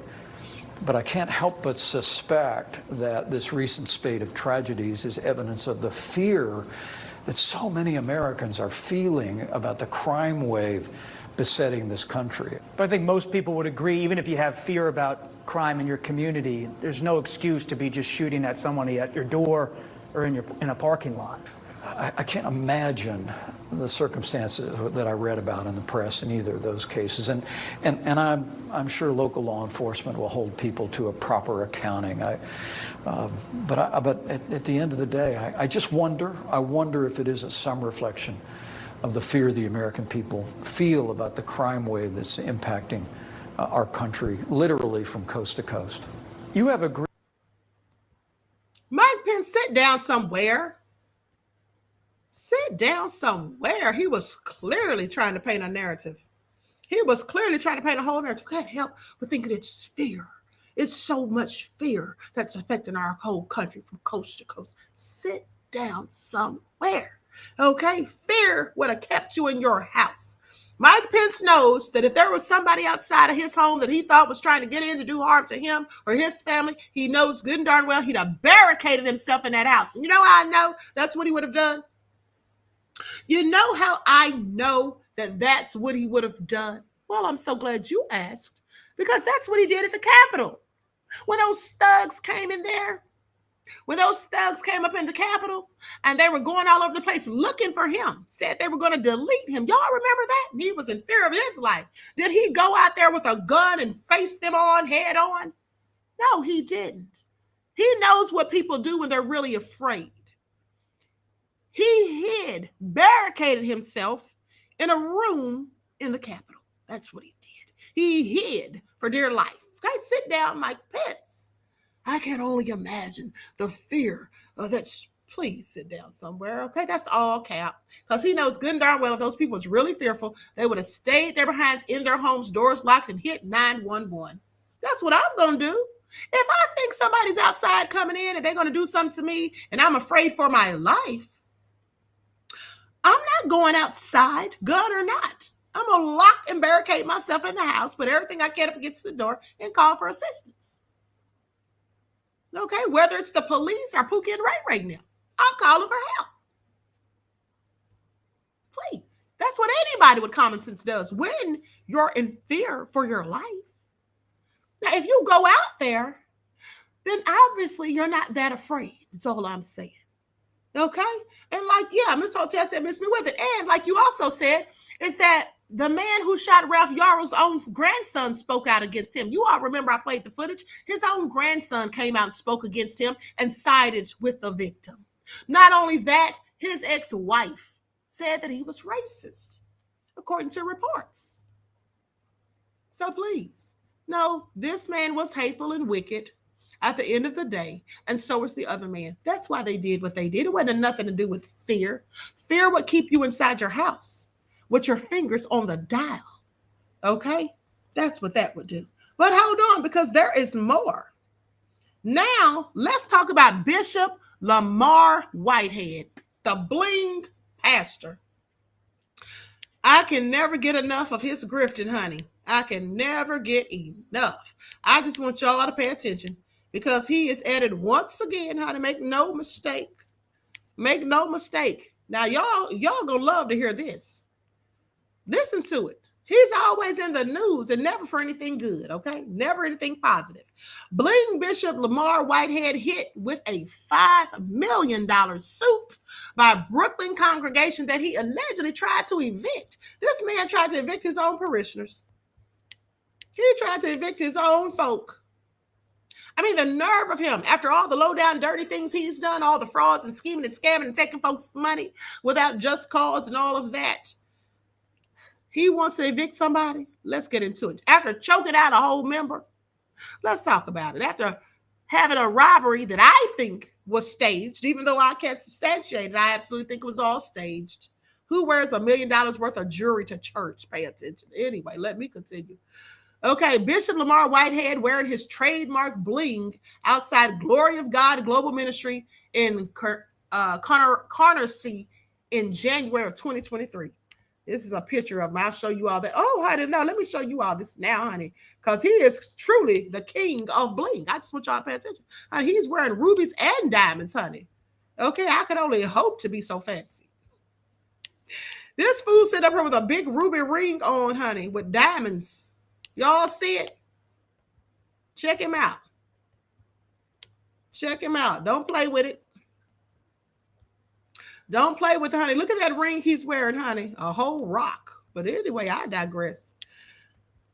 Speaker 17: But I can't help but suspect that this recent spate of tragedies is evidence of the fear that so many Americans are feeling about the crime wave besetting this country.
Speaker 16: But I think most people would agree, even if you have fear about crime in your community, there's no excuse to be just shooting at somebody at your door or in a parking lot.
Speaker 17: I can't imagine the circumstances that I read about in the press in either of those cases, and I'm sure local law enforcement will hold people to a proper accounting. But at the end of the day, I just wonder. I wonder if it isn't some reflection of the fear the American people feel about the crime wave that's impacting our country, literally from coast to coast.
Speaker 16: You have a
Speaker 7: Mike Pence, sit down somewhere. Sit down somewhere. He was clearly trying to paint a narrative. He was clearly trying to paint a whole narrative. Can't help but think it's fear. It's so much fear that's affecting our whole country from coast to coast. Sit down somewhere. Okay? Fear would have kept you in your house. Mike Pence knows that if there was somebody outside of his home that he thought was trying to get in to do harm to him or his family, he knows good and darn well he'd have barricaded himself in that house. And you know how I know that's what he would have done? You know how I know that that's what he would have done? Well, I'm so glad you asked, because that's what he did at the Capitol. When those thugs came in there, when those thugs came up in the Capitol and they were going all over the place looking for him, said they were going to delete him. Y'all remember that? And he was in fear of his life. Did he go out there with a gun and face them on head on? No, he didn't. He knows what people do when they're really afraid. He hid, barricaded himself in a room in the Capitol. That's what he did. He hid for dear life. Okay, sit down, Mike Pence. I can only imagine the fear that's. Please sit down somewhere. Okay, that's all cap. Because he knows good and darn well if those people was really fearful, they would have stayed their behinds in their homes, doors locked, and hit 911. That's what I'm going to do. If I think somebody's outside coming in and they're going to do something to me and I'm afraid for my life, I'm not going outside, gun or not. I'm going to lock and barricade myself in the house, put everything I can up against the door, and call for assistance. Okay, whether it's the police or Pookie and Ray right now, I'm calling for help. Please. That's what anybody with common sense does when you're in fear for your life. Now, if you go out there, then obviously you're not that afraid. That's all I'm saying. Okay? And like, yeah, Ms. Hotel said, miss me with it. And like you also said, is that the man who shot Ralph Yarrow's own grandson spoke out against him. You all remember I played the footage. His own grandson came out and spoke against him and sided with the victim. Not only that, his ex-wife said that he was racist, according to reports. So please, no, this man was hateful and wicked at the end of the day, and so was the other man. That's why they did what they did. It wasn't nothing to do with fear. Fear would keep you inside your house with your fingers on the dial. Okay? That's what that would do. But hold on, because there is more. Now, let's talk about Bishop Lamar Whitehead, the Bling pastor. I can never get enough of his grifting, honey. I can never get enough. I just want y'all to pay attention because he is at it once again, honey. Make no mistake. Make no mistake. Now, y'all gonna love to hear this. Listen to it. He's always in the news and never for anything good, okay? Never anything positive. Bling Bishop Lamar Whitehead hit with a $5 million suit by Brooklyn congregation that he allegedly tried to evict. This man tried to evict his own parishioners. He tried to evict his own folk. I mean, the nerve of him, after all the low down dirty things he's done, all the frauds and scheming and scamming and taking folks' money without just cause and all of that. He wants to evict somebody. Let's get into it. After choking out a whole member, let's talk about it. After having a robbery that I think was staged, even though I can't substantiate it, I absolutely think it was all staged. Who wears $1 million worth of jewelry to church? Pay attention. Anyway, let me continue. Okay, Bishop Lamar Whitehead wearing his trademark bling outside Glory of God Global Ministry in Carnersea in January of 2023. This is a picture of him. I'll show you all that. Oh, honey, no, let me show you all this now, honey, because he is truly the king of bling. I just want y'all to pay attention. He's wearing rubies and diamonds, honey. Okay, I could only hope to be so fancy. This fool sit up here with a big ruby ring on, honey, with diamonds. Y'all see it? Check him out. Check him out. Don't play with it. Don't play with it, honey. Look at that ring he's wearing, honey. A whole rock. But anyway, I digress.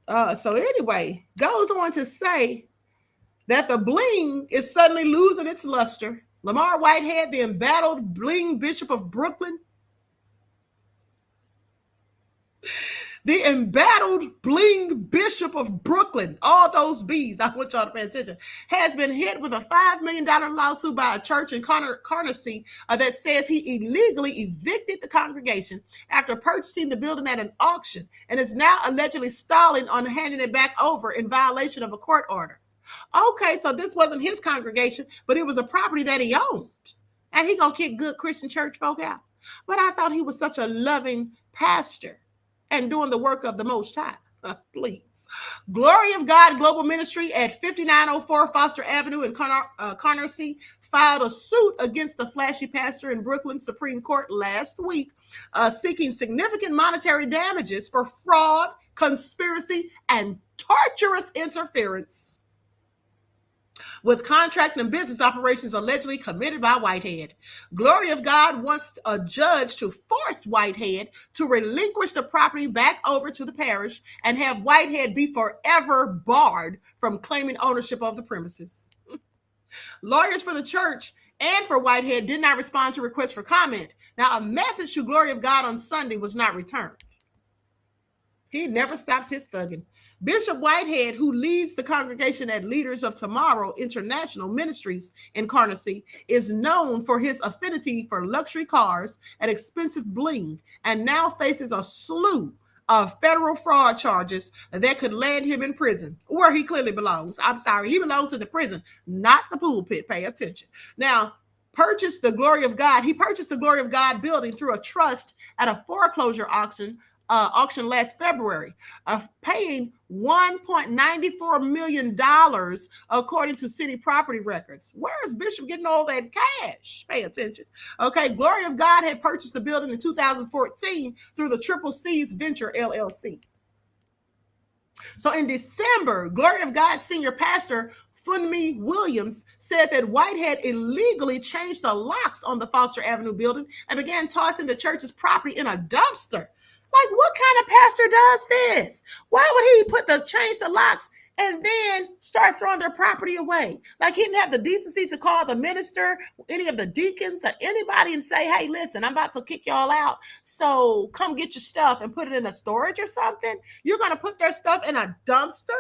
Speaker 7: So anyway, goes on to say that the bling is suddenly losing its luster. Lamar Whitehead, the embattled bling bishop of Brooklyn, the embattled bling bishop of Brooklyn, all those B's, I want y'all to pay attention, has been hit with a $5 million lawsuit by a church in Carnersea that says he illegally evicted the congregation after purchasing the building at an auction and is now allegedly stalling on handing it back over in violation of a court order. Okay, so this wasn't his congregation, but it was a property that he owned. And he gonna kick good Christian church folk out. But I thought he was such a loving pastor and doing the work of the Most High. Please. Glory of God Global Ministry at 5904 Foster Avenue in Carnersea filed a suit against the flashy pastor in Brooklyn Supreme Court last week, seeking significant monetary damages for fraud, conspiracy, and torturous interference with contract and business operations allegedly committed by Whitehead. Glory of God wants a judge to force Whitehead to relinquish the property back over to the parish and have Whitehead be forever barred from claiming ownership of the premises. Lawyers for the church and for Whitehead did not respond to requests for comment. Now, a message to Glory of God on Sunday was not returned. He never stops his thugging. Bishop Whitehead, who leads the congregation at Leaders of Tomorrow International Ministries in Carnersea, is known for his affinity for luxury cars and expensive bling, and now faces a slew of federal fraud charges that could land him in prison, where he clearly belongs. I'm sorry, he belongs in the prison, not the pulpit. Pay attention. Now, he purchased the Glory of God building through a trust at a foreclosure auction last February, paying $1.94 million according to city property records. Where is Bishop getting all that cash? Pay attention. Okay, Glory of God had purchased the building in 2014 through the Triple C's Venture LLC. So in December, Glory of God senior pastor Funmi Williams said that Whitehead illegally changed the locks on the Foster Avenue building and began tossing the church's property in a dumpster. Like, what kind of pastor does this? Why would he change the locks and then start throwing their property away? Like, he didn't have the decency to call the minister, any of the deacons, or anybody and say, hey, listen, I'm about to kick y'all out, so come get your stuff and put it in a storage or something. You're going to put their stuff in a dumpster?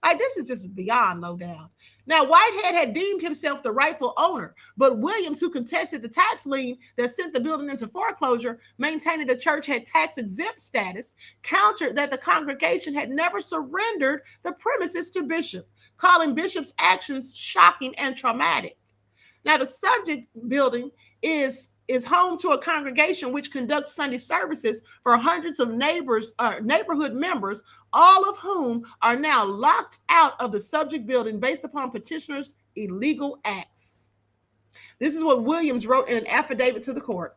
Speaker 7: Like, this is just beyond low down. Now, Whitehead had deemed himself the rightful owner, but Williams, who contested the tax lien that sent the building into foreclosure, maintaining the church had tax-exempt status, countered that the congregation had never surrendered the premises to Bishop, calling Bishop's actions shocking and traumatic. Now, the subject building is home to a congregation which conducts Sunday services for hundreds of neighborhood members, all of whom are now locked out of the subject building based upon petitioners' illegal acts. This is what Williams wrote in an affidavit to the court.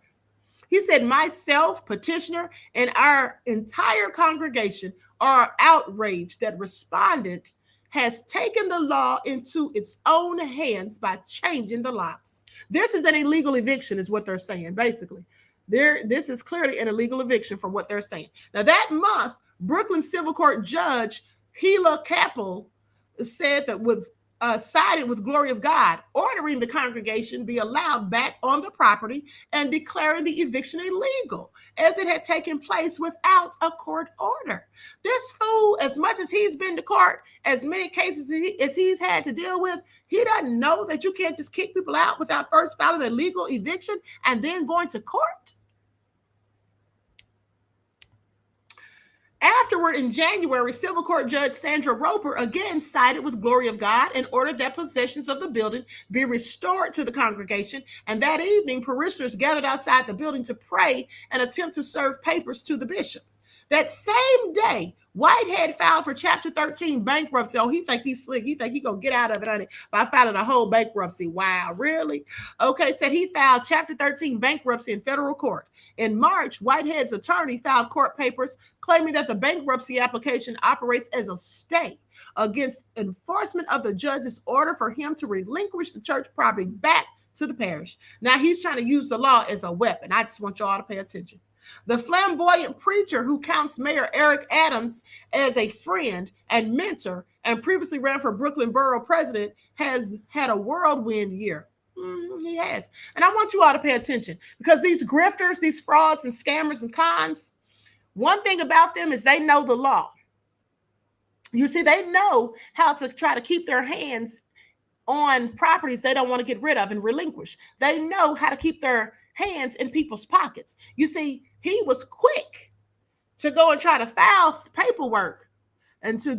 Speaker 7: He said, myself, petitioner, and our entire congregation are outraged that respondent has taken the law into its own hands by changing the locks. This is an illegal eviction, is what they're saying, basically. This is clearly an illegal eviction from what they're saying. Now, that month, Brooklyn Civil Court Judge Hila Capel said that sided with Glory of God, ordering the congregation be allowed back on the property and declaring the eviction illegal, as it had taken place without a court order. This fool, as much as he's been to court, as many cases as he's had to deal with, he doesn't know that you can't just kick people out without first filing a legal eviction and then going to court. Afterward, in January, Civil Court Judge Sandra Roper again sided with Glory of God and ordered that possessions of the building be restored to the congregation. And that evening, parishioners gathered outside the building to pray and attempt to serve papers to the bishop. That same day, Whitehead filed for Chapter 13 bankruptcy. Oh, he think he's slick. He think he gonna get out of it, honey, by filing a whole bankruptcy. Wow, really? Okay, said he filed Chapter 13 bankruptcy in federal court. In March, Whitehead's attorney filed court papers claiming that the bankruptcy application operates as a stay against enforcement of the judge's order for him to relinquish the church property back to the parish. Now he's trying to use the law as a weapon. I just want y'all to pay attention. The flamboyant preacher who counts Mayor Eric Adams as a friend and mentor and previously ran for Brooklyn Borough President has had a whirlwind year. He has. And I want you all to pay attention, because these grifters, these frauds and scammers and cons, one thing about them is they know the law. You see, they know how to try to keep their hands on properties they don't want to get rid of and relinquish. They know how to keep their hands in people's pockets. You see, he was quick to go and try to file paperwork and to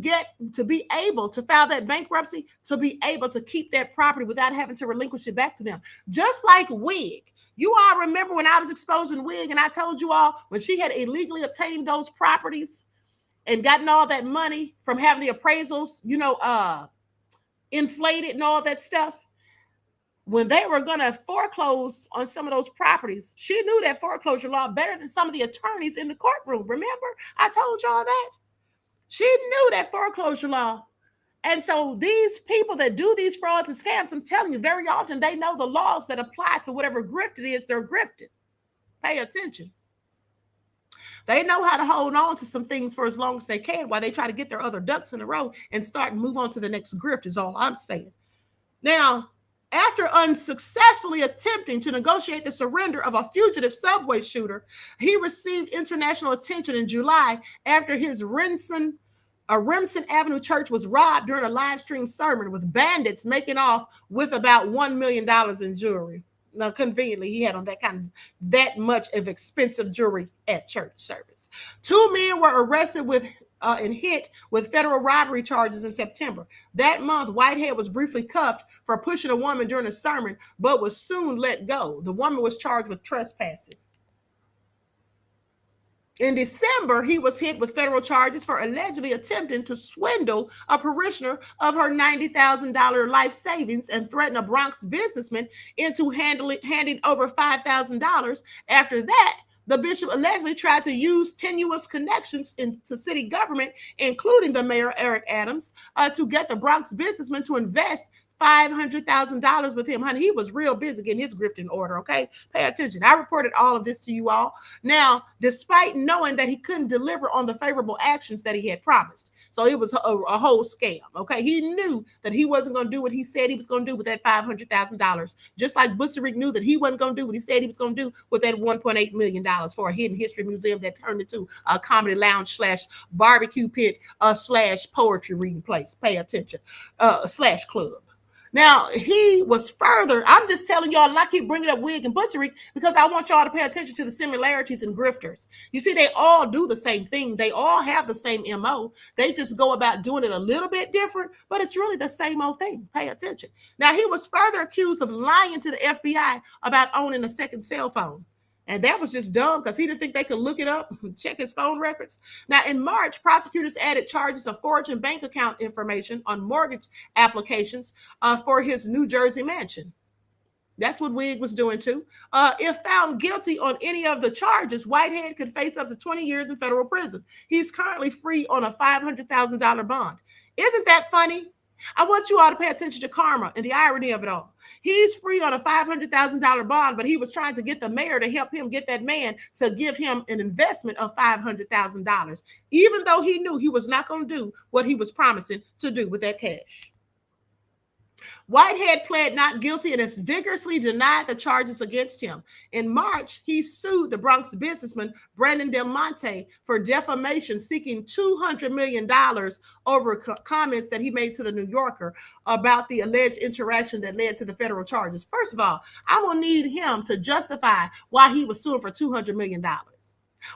Speaker 7: be able to file that bankruptcy, to be able to keep that property without having to relinquish it back to them. Just like Wig. You all remember when I was exposing Wig and I told you all when she had illegally obtained those properties and gotten all that money from having the appraisals, inflated and all that stuff. When they were going to foreclose on some of those properties, she knew that foreclosure law better than some of the attorneys in the courtroom. Remember, I told y'all that? She knew that foreclosure law. And so these people that do these frauds and scams, I'm telling you, very often they know the laws that apply to whatever grift it is they're grifting. Pay attention. They know how to hold on to some things for as long as they can while they try to get their other ducks in a row and start and move on to the next grift is all I'm saying. Now, after unsuccessfully attempting to negotiate the surrender of a fugitive subway shooter, he received international attention in July after his Remsen Avenue church was robbed during a live stream sermon, with bandits making off with about $1 million in jewelry. Now, conveniently, he had on that much of expensive jewelry at church service. 2 men were arrested and hit with federal robbery charges in September. That month, Whitehead was briefly cuffed for pushing a woman during a sermon, but was soon let go. The woman was charged with trespassing. In December, he was hit with federal charges for allegedly attempting to swindle a parishioner of her $90,000 life savings and threaten a Bronx businessman into handing over $5,000. After that, the bishop allegedly tried to use tenuous connections into city government, including the mayor, Eric Adams, to get the Bronx businessman to invest $500,000 with him, honey. He was real busy getting his grift in order, okay? Pay attention. I reported all of this to you all. Now, despite knowing that he couldn't deliver on the favorable actions that he had promised. So it was a whole scam, okay? He knew that he wasn't going to do what he said he was going to do with that $500,000. Just like Busserick knew that he wasn't going to do what he said he was going to do with that $1.8 million for a hidden history museum that turned into a comedy lounge / barbecue pit / poetry reading place. Pay attention. / club. Now, he was further, I'm just telling y'all, and I keep bringing up Wig and Busserick because I want y'all to pay attention to the similarities in grifters. You see, they all do the same thing. They all have the same MO. They just go about doing it a little bit different, but it's really the same old thing. Pay attention. Now, he was further accused of lying to the FBI about owning a second cell phone. And that was just dumb because he didn't think they could look it up and check his phone records. Now, in March, prosecutors added charges of forging bank account information on mortgage applications for his New Jersey mansion. That's what Wig was doing too. If found guilty on any of the charges, Whitehead could face up to 20 years in federal prison. He's currently free on a $500,000 bond. Isn't that funny? I want you all to pay attention to karma and the irony of it all. He's free on a $500,000 bond, but he was trying to get the mayor to help him get that man to give him an investment of $500,000, even though he knew he was not going to do what he was promising to do with that cash. Whitehead pled not guilty and has vigorously denied the charges against him. In March, he sued the Bronx businessman Brandon Del Monte for defamation, seeking $200 million over comments that he made to the New Yorker about the alleged interaction that led to the federal charges. First of all, I will need him to justify why he was suing for $200 million.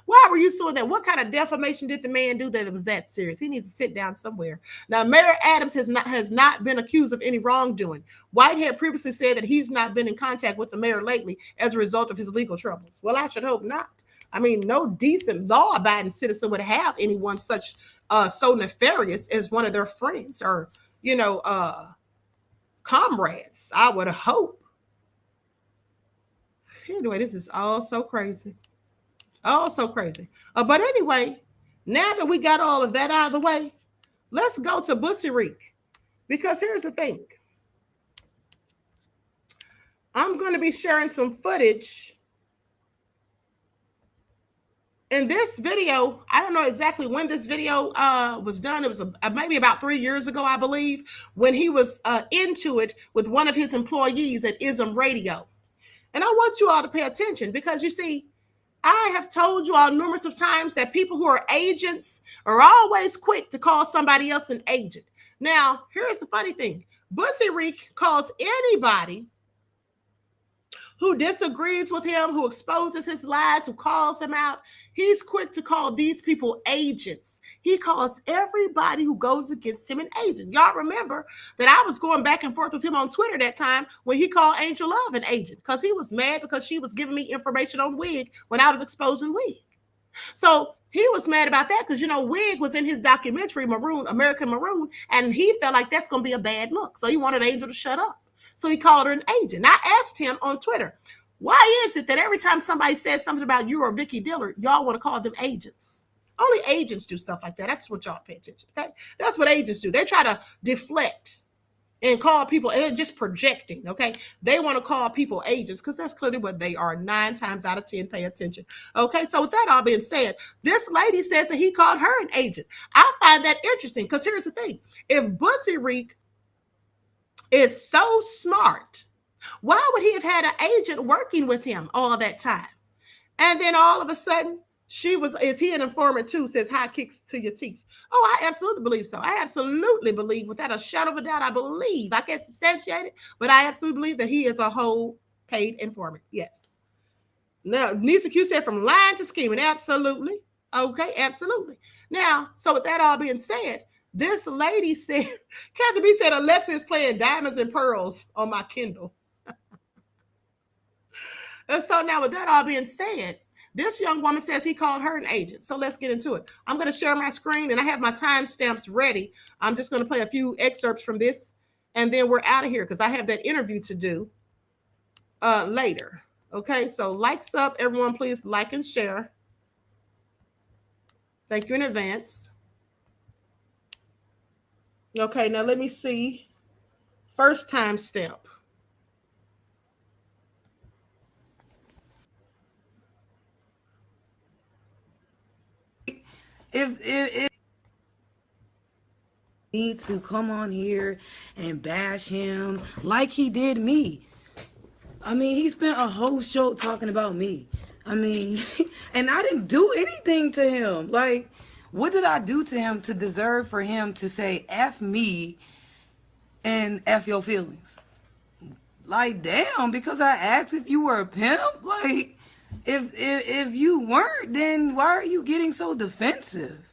Speaker 7: Why were you suing that? What kind of defamation did the man do that it was that serious? He needs to sit down somewhere. Now, Mayor Adams has not been accused of any wrongdoing. Whitehead previously said that he's not been in contact with the mayor lately as a result of his legal troubles. Well, I should hope not. I mean, no decent law-abiding citizen would have anyone such so nefarious as one of their friends or, comrades. I would hope. Anyway, this is all so crazy. Oh, so crazy. But anyway, now that we got all of that out of the way, let's go to Busserick. Because here's the thing. I'm going to be sharing some footage. In this video, I don't know exactly when this video was done. It was maybe about 3 years ago, I believe, when he was into it with one of his employees at ISM Radio. And I want you all to pay attention because you see, I have told you all numerous of times that people who are agents are always quick to call somebody else an agent. Now, here's the funny thing. Busserick calls anybody who disagrees with him, who exposes his lies, who calls him out. He's quick to call these people agents. He calls everybody who goes against him an agent. Y'all remember that I was going back and forth with him on Twitter that time when he called Angel Love an agent because he was mad because she was giving me information on Wig when I was exposing Wig. So he was mad about that because, Wig was in his documentary, American Maroon, and he felt like that's going to be a bad look. So he wanted Angel to shut up. So he called her an agent. I asked him on Twitter, why is it that every time somebody says something about you or Vicky Dillard, y'all want to call them agents? Only agents do stuff like that. That's what y'all pay attention, okay? That's what agents do. They try to deflect and call people, and they're just projecting, okay? They want to call people agents because that's clearly what they are. 9 times out of 10, pay attention. Okay, so with that all being said, this lady says that he called her an agent. I find that interesting because here's the thing. If Busserick is so smart, why would he have had an agent working with him all that time? And then all of a sudden, is he an informant too? Says high kicks to your teeth. Oh, I absolutely believe so. I absolutely believe, without a shadow of a doubt, I can't substantiate it, but I absolutely believe that he is a whole paid informant. Yes. Now, Nisa Q said from lying to scheming. Absolutely. Okay, absolutely. Now, so with that all being said, this lady said, Kathy B said, Alexa is playing Diamonds and Pearls on my Kindle. And so now with that all being said, this young woman says he called her an agent. So let's get into it. I'm going to share my screen and I have my timestamps ready. I'm just going to play a few excerpts from this and then we're out of here because I have that interview to do later. Okay, so likes up, everyone, please like and share. Thank you in advance. Okay, now let me see. First time stamp.
Speaker 6: If need to come on here and bash him like he did me. I mean, he spent a whole show talking about me. I mean, and I didn't do anything to him. Like, what did I do to him to deserve for him to say F me and F your feelings? Like, damn, because I asked if you were a pimp? Like, if you weren't, then why are you getting so defensive?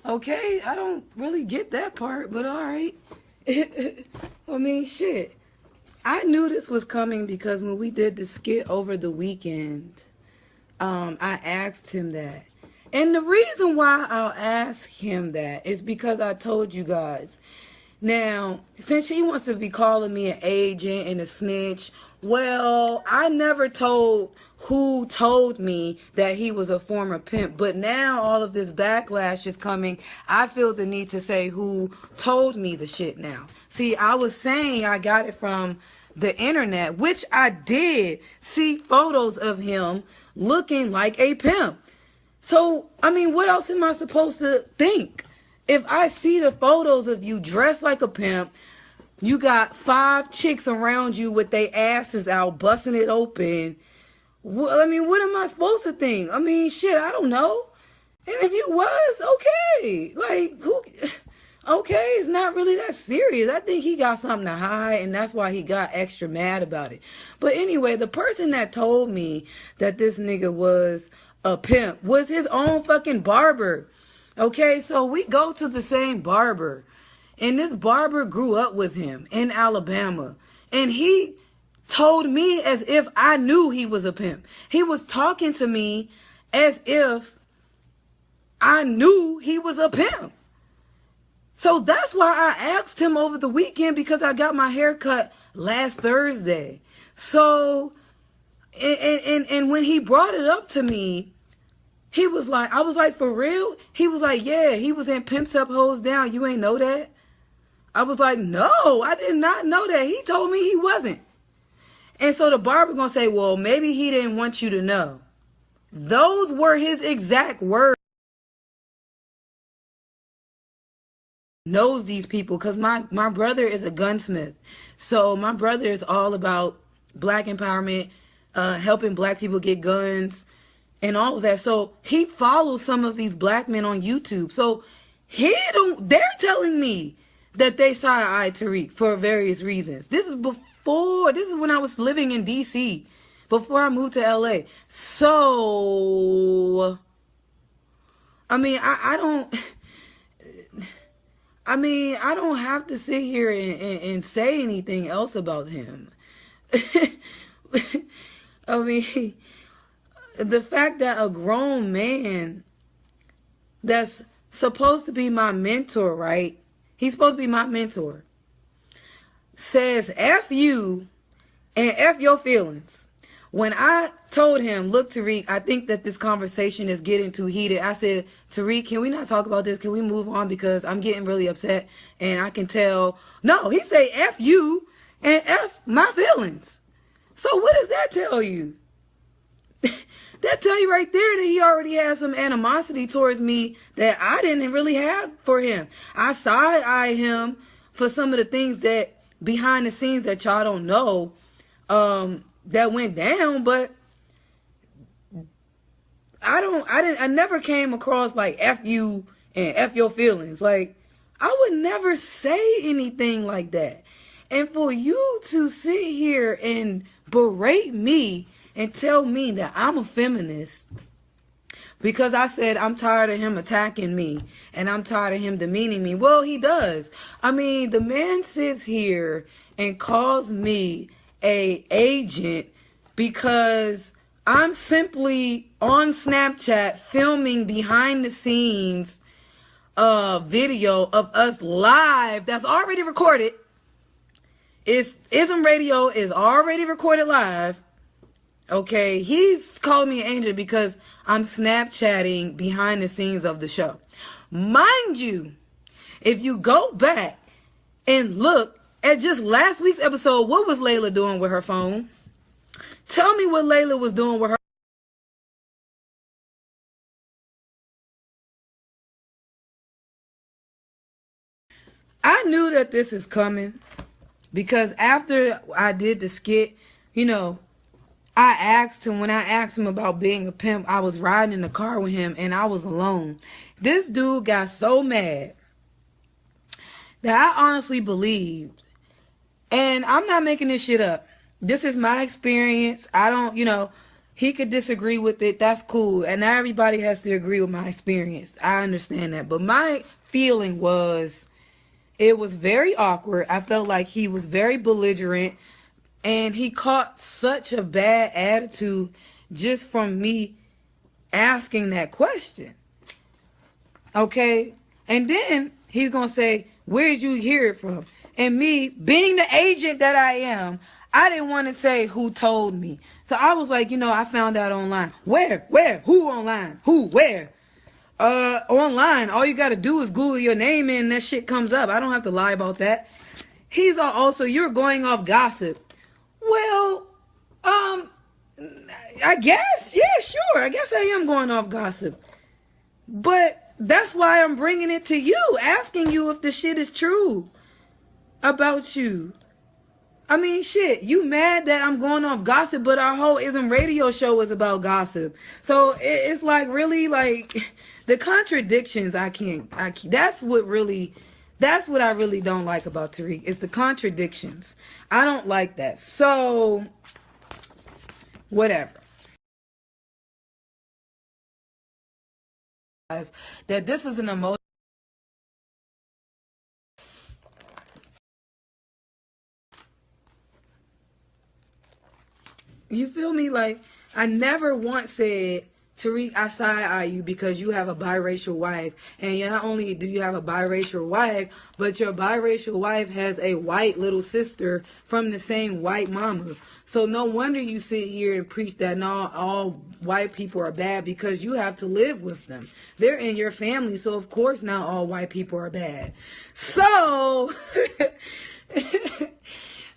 Speaker 6: Okay, I don't really get that part, but all right. I mean, shit. I knew this was coming because when we did the skit over the weekend, I asked him that. And the reason why I'll ask him that is because I told you guys. Now, since he wants to be calling me an agent and a snitch, well, I never told who told me that he was a former pimp. But now all of this backlash is coming. I feel the need to say who told me the shit now. See, I was saying I got it from the internet, which I did see photos of him looking like a pimp. So, I mean, what else am I supposed to think? If I see the photos of you dressed like a pimp, you got 5 chicks around you with their asses out, busting it open. I mean, what am I supposed to think? I mean, shit, I don't know. And if you was, okay. Like, who... Okay, it's not really that serious. I think he got something to hide, and that's why he got extra mad about it. But anyway, the person that told me that this nigga was a pimp was his own fucking barber. Okay, so we go to the same barber, and this barber grew up with him in Alabama, and he told me as if I knew he was a pimp. He was talking to me as if I knew he was a pimp. So that's why I asked him over the weekend, because I got my hair cut last Thursday. So, and when he brought it up to me, he was like, I was like, for real? He was like, yeah, he was in Pimps Up, Hoes Down. You ain't know that? I was like, no, I did not know that. He told me he wasn't. And so the barber gonna say, well, maybe he didn't want you to know. Those were his exact words. Knows these people, because my brother is a gunsmith. So my brother is all about black empowerment, helping black people get guns and all of that. So he follows some of these black men on YouTube. So they're telling me that they side-eyed Tariq for various reasons. This is when I was living in DC, before I moved to LA. So, I mean, I don't have to sit here and say anything else about him. I mean, the fact that a grown man that's supposed to be my mentor, right? He's supposed to be my mentor. Says F you and F your feelings. When I told him, look, Tariq, I think that this conversation is getting too heated. I said, Tariq, can we not talk about this? Can we move on? Because I'm getting really upset. And I can tell. No, he say F you and F my feelings. So what does that tell you? That tell you right there that he already has some animosity towards me that I didn't really have for him. I side-eye him for some of the things that behind the scenes that y'all don't know that went down, but I never came across like F you and F your feelings. Like, I would never say anything like that. And for you to sit here and berate me and tell me that I'm a feminist because I said I'm tired of him attacking me and I'm tired of him demeaning me. Well, he does. I mean, the man sits here and calls me a agent because I'm simply on Snapchat filming behind the scenes video of us live that's already recorded. Ism Radio is already recorded live. Okay, he's calling me an angel because I'm Snapchatting behind the scenes of the show. Mind you, if you go back and look At just last week's episode, what was Layla doing with her phone? Tell me what Layla was doing with her. I knew that this is coming because after I did the skit, you know, when I asked him about being a pimp, I was riding in the car with him and I was alone. This dude got so mad that I honestly believed, and I'm not making this shit up. This is my experience. I don't, he could disagree with it. That's cool. And not everybody has to agree with my experience. I understand that. But my feeling was, it was very awkward. I felt like he was very belligerent. And he caught such a bad attitude just from me asking that question. Okay? And then he's going to say, where did you hear it from? And me, being the agent that I am, I didn't want to say who told me. So I was like, I found out online. Where? Who online? Who? Where? Online. All you got to do is Google your name and that shit comes up. I don't have to lie about that. He's also, you're going off gossip. Well, I guess, yeah, sure. I guess I am going off gossip. But that's why I'm bringing it to you, asking you if the shit is true about you. I mean, shit, you mad that I'm going off gossip, but our whole Ism radio show is about gossip. So it's like really like the contradictions I can't, that's what I really don't like about Tariq. It's the contradictions. I don't like that. So, whatever. That this is an emotion. You feel me? Like, I never once said, Tariq, I side-eye you because you have a biracial wife. And not only do you have a biracial wife, but your biracial wife has a white little sister from the same white mama. So no wonder you sit here and preach that not all white people are bad, because you have to live with them. They're in your family, so of course not all white people are bad. So...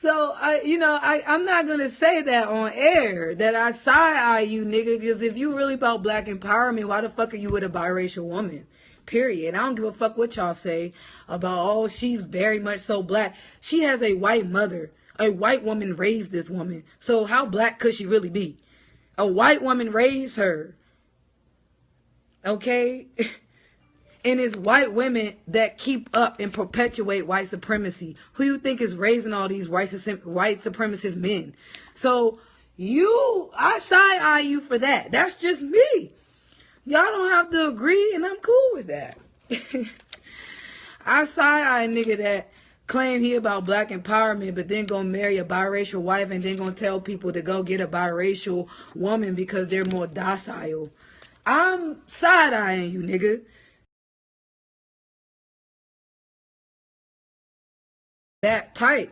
Speaker 6: So, I'm not going to say that on air, that I side-eye you, nigga, because if you really about black empowerment, why the fuck are you with a biracial woman? Period. I don't give a fuck what y'all say about, oh, she's very much so black. She has a white mother. A white woman raised this woman. So how black could she really be? A white woman raised her. Okay? And it's white women that keep up and perpetuate white supremacy. Who you think is raising all these white supremacist men? So I side-eye you for that. That's just me. Y'all don't have to agree, and I'm cool with that. I side-eye a nigga that claim he about black empowerment, but then gonna marry a biracial wife and then gonna tell people to go get a biracial woman because they're more docile. I'm side-eyeing you, nigga. That type.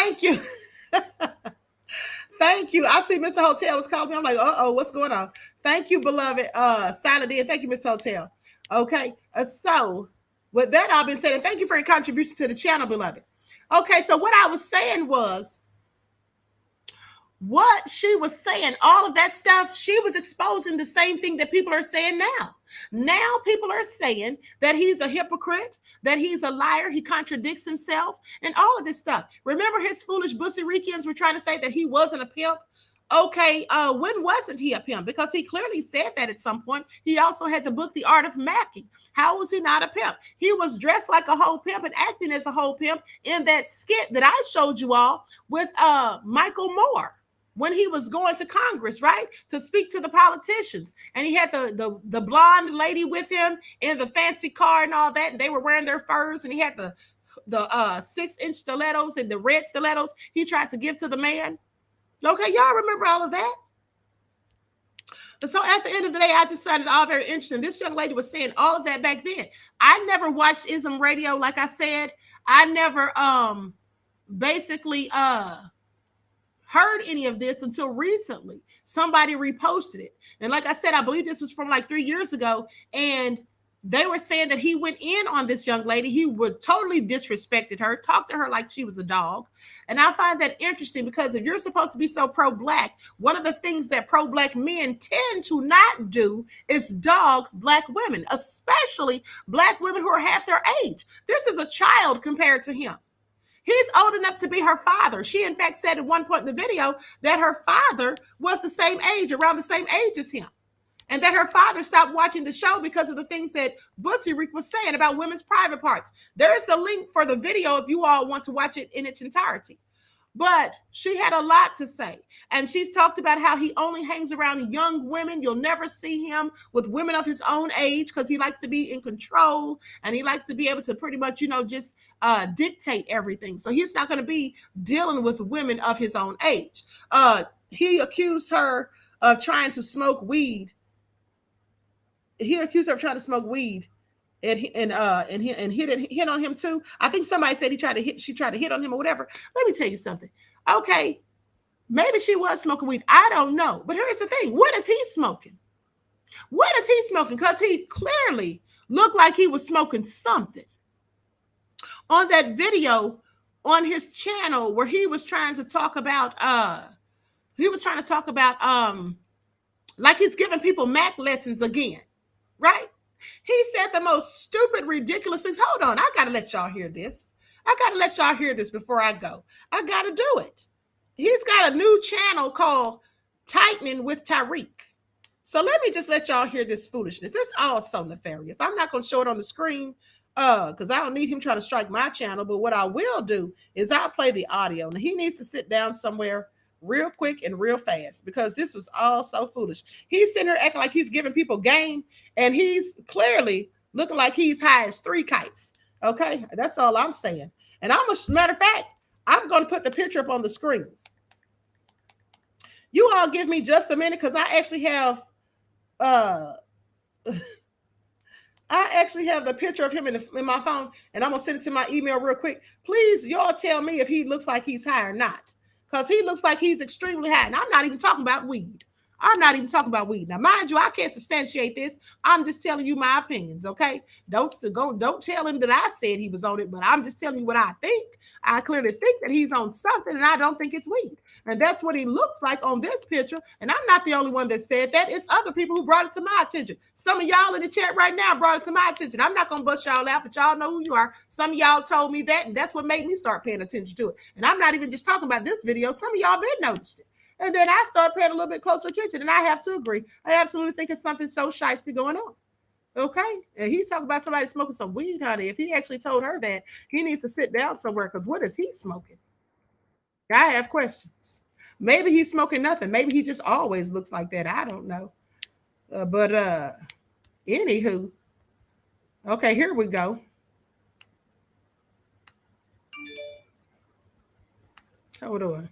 Speaker 7: Thank you. Thank you. I see Mr. Hotel was calling me. I'm like, uh-oh, what's going on? Thank you, beloved Silent D. Thank you, Mr. Hotel. Okay. So with that, I've been saying, thank you for your contribution to the channel, beloved. Okay. So what I was saying was, what she was saying, all of that stuff, she was exposing the same thing that people are saying now. Now people are saying that he's a hypocrite, that he's a liar, he contradicts himself, and all of this stuff. Remember his foolish Bussy Ricans were trying to say that he wasn't a pimp? Okay, when wasn't he a pimp? Because he clearly said that at some point. He also had the book, The Art of Macking. How was he not a pimp? He was dressed like a whole pimp and acting as a whole pimp in that skit that I showed you all with Michael Moore, when he was going to Congress, right, to speak to the politicians. And he had the blonde lady with him in the fancy car and all that, and they were wearing their furs, and he had the 6-inch stilettos and the red stilettos he tried to give to the man. Okay, y'all remember all of that? And so at the end of the day, I just found it all very interesting. This young lady was saying all of that back then. I never watched Ism Radio, like I said. I never basically heard any of this until recently. Somebody reposted it. And like I said, I believe this was from like 3 years ago. And they were saying that he went in on this young lady. He would totally disrespected her, talked to her like she was a dog. And I find that interesting because if you're supposed to be so pro-black, one of the things that pro-black men tend to not do is dog black women, especially black women who are half their age. This is a child compared to him. He's old enough to be her father. She, in fact, said at one point in the video that her father was the same age, around the same age as him. And that her father stopped watching the show because of the things that Bussy Rick was saying about women's private parts. There's the link for the video if you all want to watch it in its entirety. But she had a lot to say. And she's talked about how he only hangs around young women. You'll never see him with women of his own age because he likes to be in control and he likes to be able to pretty much, just dictate everything. So he's not going to be dealing with women of his own age. He accused her of trying to smoke weed. He accused her of trying to smoke weed. And hit on him too. I think somebody said she tried to hit on him or whatever. Let me tell you something. Okay, maybe she was smoking weed. I don't know. But here's the thing. What is he smoking? What is he smoking? Because he clearly looked like he was smoking something. On that video on his channel where he was trying to talk about like he's giving people Mac lessons again, right? He said the most stupid, ridiculous things. Hold on. I got to let y'all hear this. I got to let y'all hear this before I go. I got to do it. He's got a new channel called Tightening with Tariq. So let me just let y'all hear this foolishness. This is all so nefarious. I'm not going to show it on the screen because I don't need him trying to strike my channel. But what I will do is I'll play the audio. Now, he needs to sit down somewhere real quick and real fast because this was all so foolish. He's sitting here acting like he's giving people game and he's clearly looking like he's high as 3 kites. Okay, that's all I'm saying. And matter of fact, I'm going to put the picture up on the screen. You all give me just a minute because I actually have the picture of him in my phone and I'm going to send it to my email real quick. Please, y'all tell me if he looks like he's high or not. Because he looks like he's extremely high. And I'm not even talking about weed. Now, mind you, I can't substantiate this. I'm just telling you my opinions, okay? Don't tell him that I said he was on it, but I'm just telling you what I think. I clearly think that he's on something, and I don't think it's weed. And that's what he looks like on this picture. And I'm not the only one that said that. It's other people who brought it to my attention. Some of y'all in the chat right now brought it to my attention. I'm not going to bust y'all out, but y'all know who you are. Some of y'all told me that, and that's what made me start paying attention to it. And I'm not even just talking about this video. Some of y'all been noticed it. And then I start paying a little bit closer attention. And I have to agree. I absolutely think it's something so shysty going on. Okay? And he's talking about somebody smoking some weed, honey. If he actually told her that, he needs to sit down somewhere because what is he smoking? I have questions. Maybe he's smoking nothing. Maybe he just always looks like that. I don't know. But anywho. Okay, here we go. Hold on.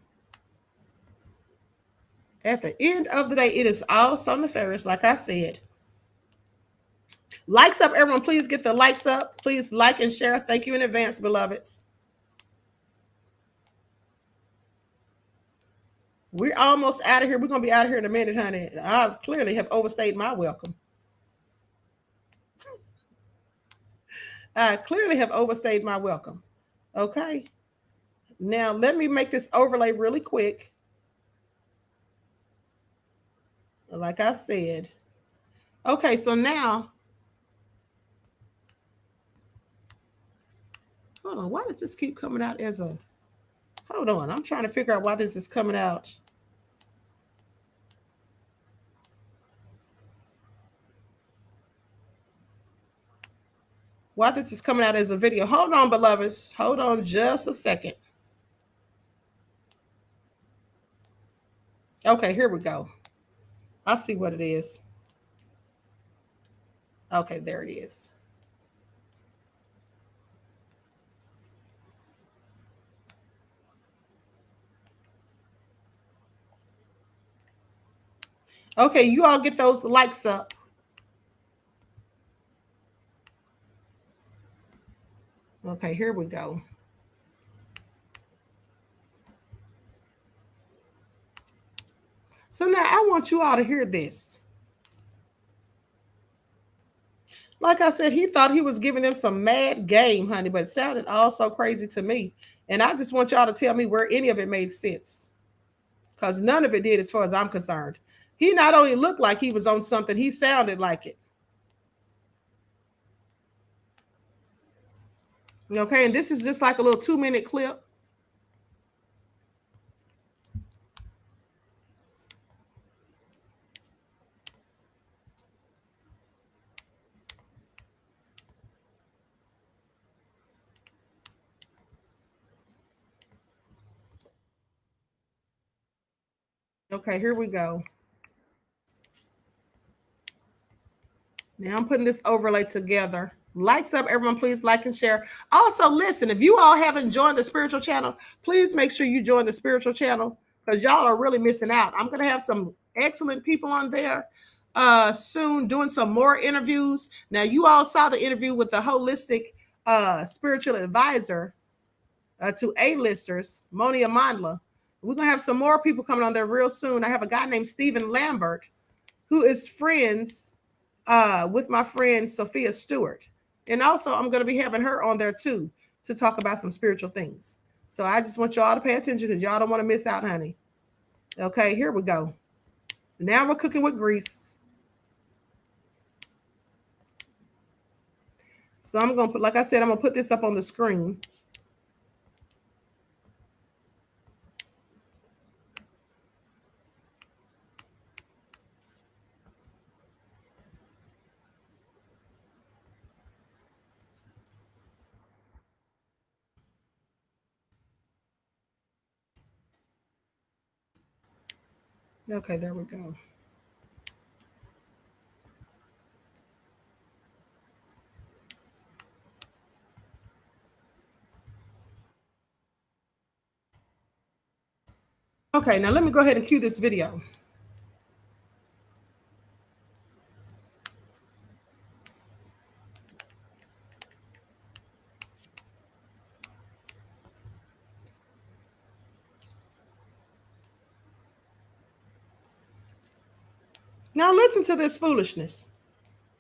Speaker 7: At the end of the day, it is all so nefarious, like I said. Likes up, everyone. Please get the likes up. Please like and share. Thank you in advance, beloveds. We're almost out of here. We're going to be out of here in a minute, honey. I clearly have overstayed my welcome. I clearly have overstayed my welcome. Okay. Now, let me make this overlay really quick. Like I said. Okay, so now, hold on. Why does this keep coming out as a, hold on. I'm trying to figure out why this is coming out. Why this is coming out as a video. Hold on, beloveds. Hold on just a second. Okay, here we go. I see what it is. Okay, there it is. Okay, you all get those likes up. Okay, here we go. So now I want you all to hear this. Like I said, he thought he was giving them some mad game, honey, but it sounded all so crazy to me. And I just want y'all to tell me where any of it made sense. Because none of it did as far as I'm concerned. He not only looked like he was on something, he sounded like it. Okay, and this is just like a little 2-minute clip. Okay, here we go. Now I'm putting this overlay together. Likes up, everyone, please like and share. Also, listen, if you all haven't joined the spiritual channel, please make sure you join the spiritual channel because y'all are really missing out. I'm going to have some excellent people on there soon doing some more interviews. Now, you all saw the interview with the holistic spiritual advisor to A-listers, Moni Amandla. We're going to have some more people coming on there real soon. I have a guy named Stephen Lambert who is friends with my friend Sophia Stewart. And also I'm going to be having her on there too to talk about some spiritual things. So I just want y'all to pay attention because y'all don't want to miss out, honey. Okay, here we go. Now we're cooking with grease. So I'm going to put, like I said, I'm going to put this up on the screen. Okay, there we go. Okay, now let me go ahead and cue this video. Now listen to this foolishness.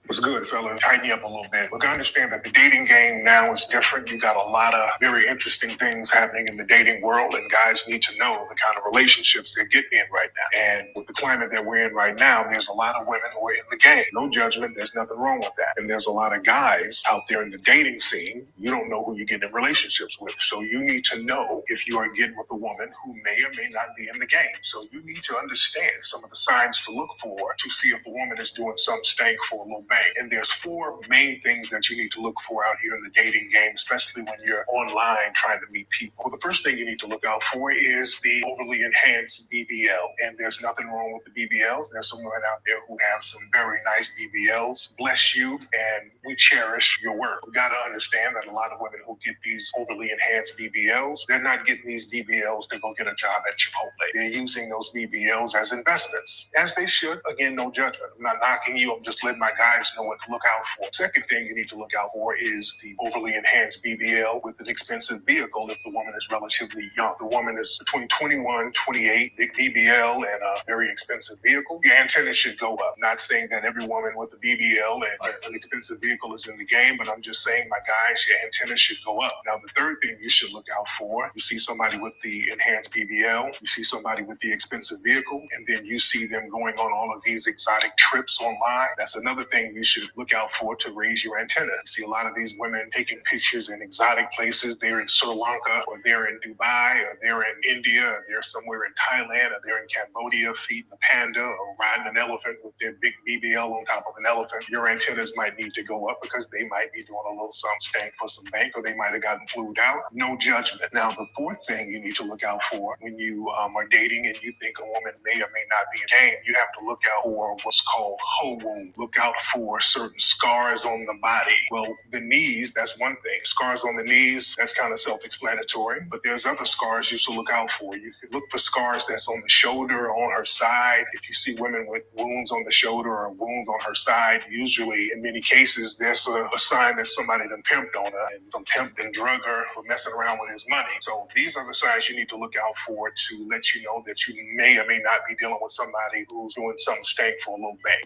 Speaker 18: What's good, fella? Tighten you up a little bit. Look, I understand that the dating game now is different. You got a lot of very interesting things happening in the dating world, and guys need to know the kind of relationships they're getting in right now. And with the climate that we're in right now, there's a lot of women who are in the game. No judgment. There's nothing wrong with that. And there's a lot of guys out there in the dating scene. You don't know who you're getting in relationships with. So you need to know if you are getting with a woman who may or may not be in the game. So you need to understand some of the signs to look for to see if a woman is doing some stank for a little bang. And there's 4 main things that you need to look for out here in the dating game, especially when you're online trying to meet people. Well, the first thing you need to look out for is the overly enhanced BBL. And there's nothing wrong with the BBLs. There's some women out there who have some very nice BBLs. Bless you, and we cherish your work. You got to understand that a lot of women who get these overly enhanced BBLs, they're not getting these BBLs to go get a job at Chipotle. They're using those BBLs as investments, as they should. Again, no judgment. I'm not knocking you. I'm just letting my guys guys know what to look out for. Second thing you need to look out for is the overly enhanced BBL with an expensive vehicle if the woman is relatively young. The woman is between 21, 28, big BBL and a very expensive vehicle. Your antenna should go up. Not saying that every woman with a BBL and an expensive vehicle is in the game, but I'm just saying, my guys, your antenna should go up. Now, the third thing you should look out for, you see somebody with the enhanced BBL, you see somebody with the expensive vehicle, and then you see them going on all of these exotic trips online. That's another thing you should look out for to raise your antenna. You see a lot of these women taking pictures in exotic places. They're in Sri Lanka, or they're in Dubai, or they're in India, or they're somewhere in Thailand, or they're in Cambodia feeding a panda or riding an elephant with their big BBL on top of an elephant. Your antennas might need to go up because they might be doing a little something stank for some bank, or they might have gotten flued out. No judgment. Now, the fourth thing you need to look out for when you are dating and you think a woman may or may not be a game, you have to look out for what's called hoe wound. Look out for certain scars on the body. Well, the knees, that's one thing. Scars on the knees, that's kind of self-explanatory, but there's other scars you should look out for. You could look for scars that's on the shoulder or on her side. If you see women with wounds on the shoulder or wounds on her side, usually in many cases, there's a sign that somebody done pimped on her and some pimp and drug her for messing around with his money. So these are the signs you need to look out for to let you know that you may or may not be dealing with somebody who's doing something stank for a little bang.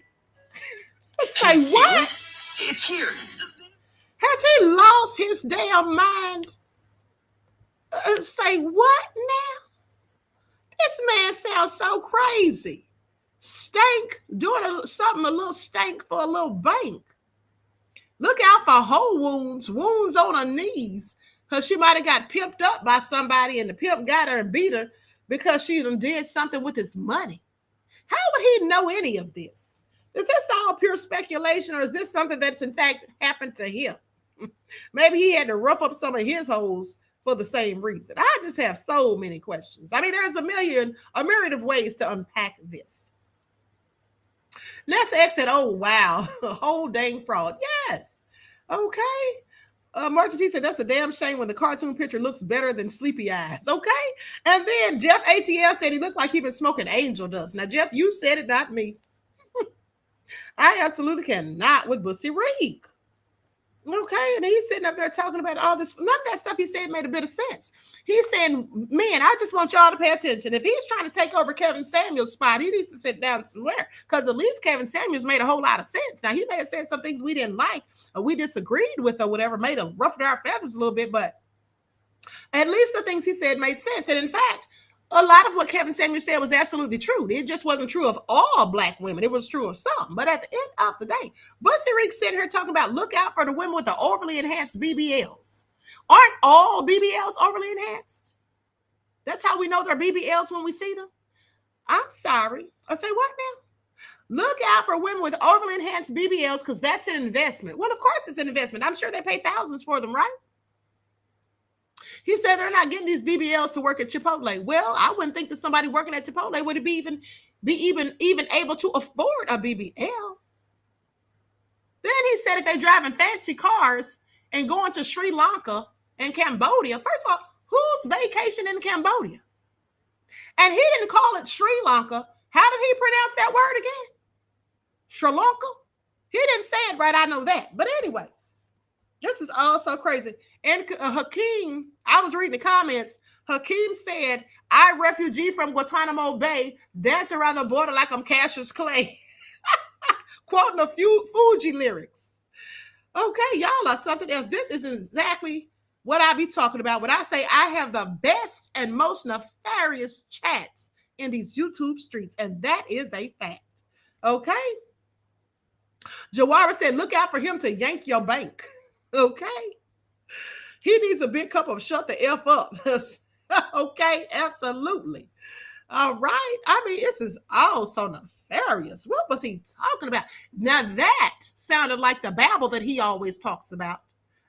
Speaker 7: Say what?
Speaker 18: It's here.
Speaker 7: Has he lost his damn mind? Say what now? This man sounds so crazy. Stank, doing something a little stank for a little bank. Look out for hoe wounds, wounds on her knees, because she might have got pimped up by somebody and the pimp got her and beat her because she done did something with his money. How would he know any of this? Is this all pure speculation, or is this something that's in fact happened to him? Maybe he had to rough up some of his hoes for the same reason. I just have so many questions. I mean, there's a myriad of ways to unpack this. Nessa X said, oh, wow, a whole dang fraud. Yes. Okay. Martin T said, that's a damn shame when the cartoon picture looks better than Sleepy Eyes. Okay. And then Jeff ATL said he looked like he'd been smoking angel dust. Now, Jeff, you said it, not me. I absolutely cannot with Bussy Reek. Okay, and he's sitting up there talking about all this. None of that stuff he said made a bit of sense. He's saying, man, I just want y'all to pay attention. If he's trying to take over Kevin Samuels' spot, he needs to sit down somewhere, because at least Kevin Samuels made a whole lot of sense. Now, he may have said some things we didn't like or we disagreed with or whatever, made him ruffled our feathers a little bit, but at least the things he said made sense. And in fact, a lot of what Kevin Samuels said was absolutely true. It just wasn't true of all Black women. It was true of some. But at the end of the day, Bussy Reek sitting here talking about look out for the women with the overly enhanced BBLs. Aren't all BBLs overly enhanced? That's how we know they're BBLs when we see them. I'm sorry. I say what now? Look out for women with overly enhanced BBLs because that's an investment. Well, of course it's an investment. I'm sure they pay thousands for them, right? He said they're not getting these BBLs to work at Chipotle. Well, I wouldn't think that somebody working at Chipotle would be even able to afford a BBL. Then he said if they're driving fancy cars and going to Sri Lanka and Cambodia, first of all, who's vacation in Cambodia? And he didn't call it Sri Lanka. How did he pronounce that word again? Sri Lanka? He didn't say it right, I know that. But anyway, this is all so crazy. And Hakeem, I was reading the comments. Hakeem said, I refugee from Guantanamo Bay, dance around the border like I'm Cassius Clay. Quoting a few Fugees lyrics. Okay, y'all are something else. This is exactly what I be talking about when I say I have the best and most nefarious chats in these YouTube streets. And that is a fact. Okay? Jawara said, look out for him to yank your bank. Okay? He needs a big cup of shut the F up. Okay? Absolutely. All right. I mean, this is all so nefarious. What was he talking about? Now that sounded like the babble that he always talks about.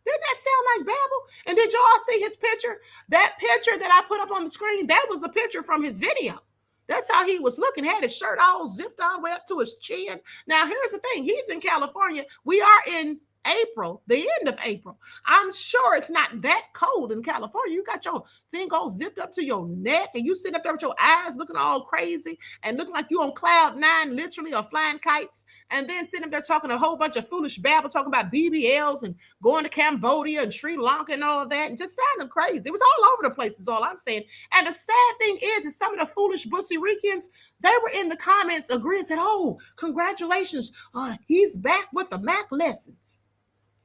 Speaker 7: Didn't that sound like babble? And did y'all see his picture? That picture that I put up on the screen, that was a picture from his video. That's how he was looking, had his shirt all zipped all the way up to his chin. Now, here's the thing. He's in California. We are in April, the end of April. I'm sure it's not that cold in California. You got your thing all zipped up to your neck and you sit up there with your eyes looking all crazy and looking like you on cloud nine, literally, or flying kites, and then sitting up there talking a whole bunch of foolish babble, talking about BBLs and going to Cambodia and Sri Lanka and all of that, and just sounding crazy. It was all over the place is all I'm saying. And the sad thing is some of the foolish Puerto Ricans, they were in the comments agreeing, said, oh, congratulations, he's back with the Mac lessons.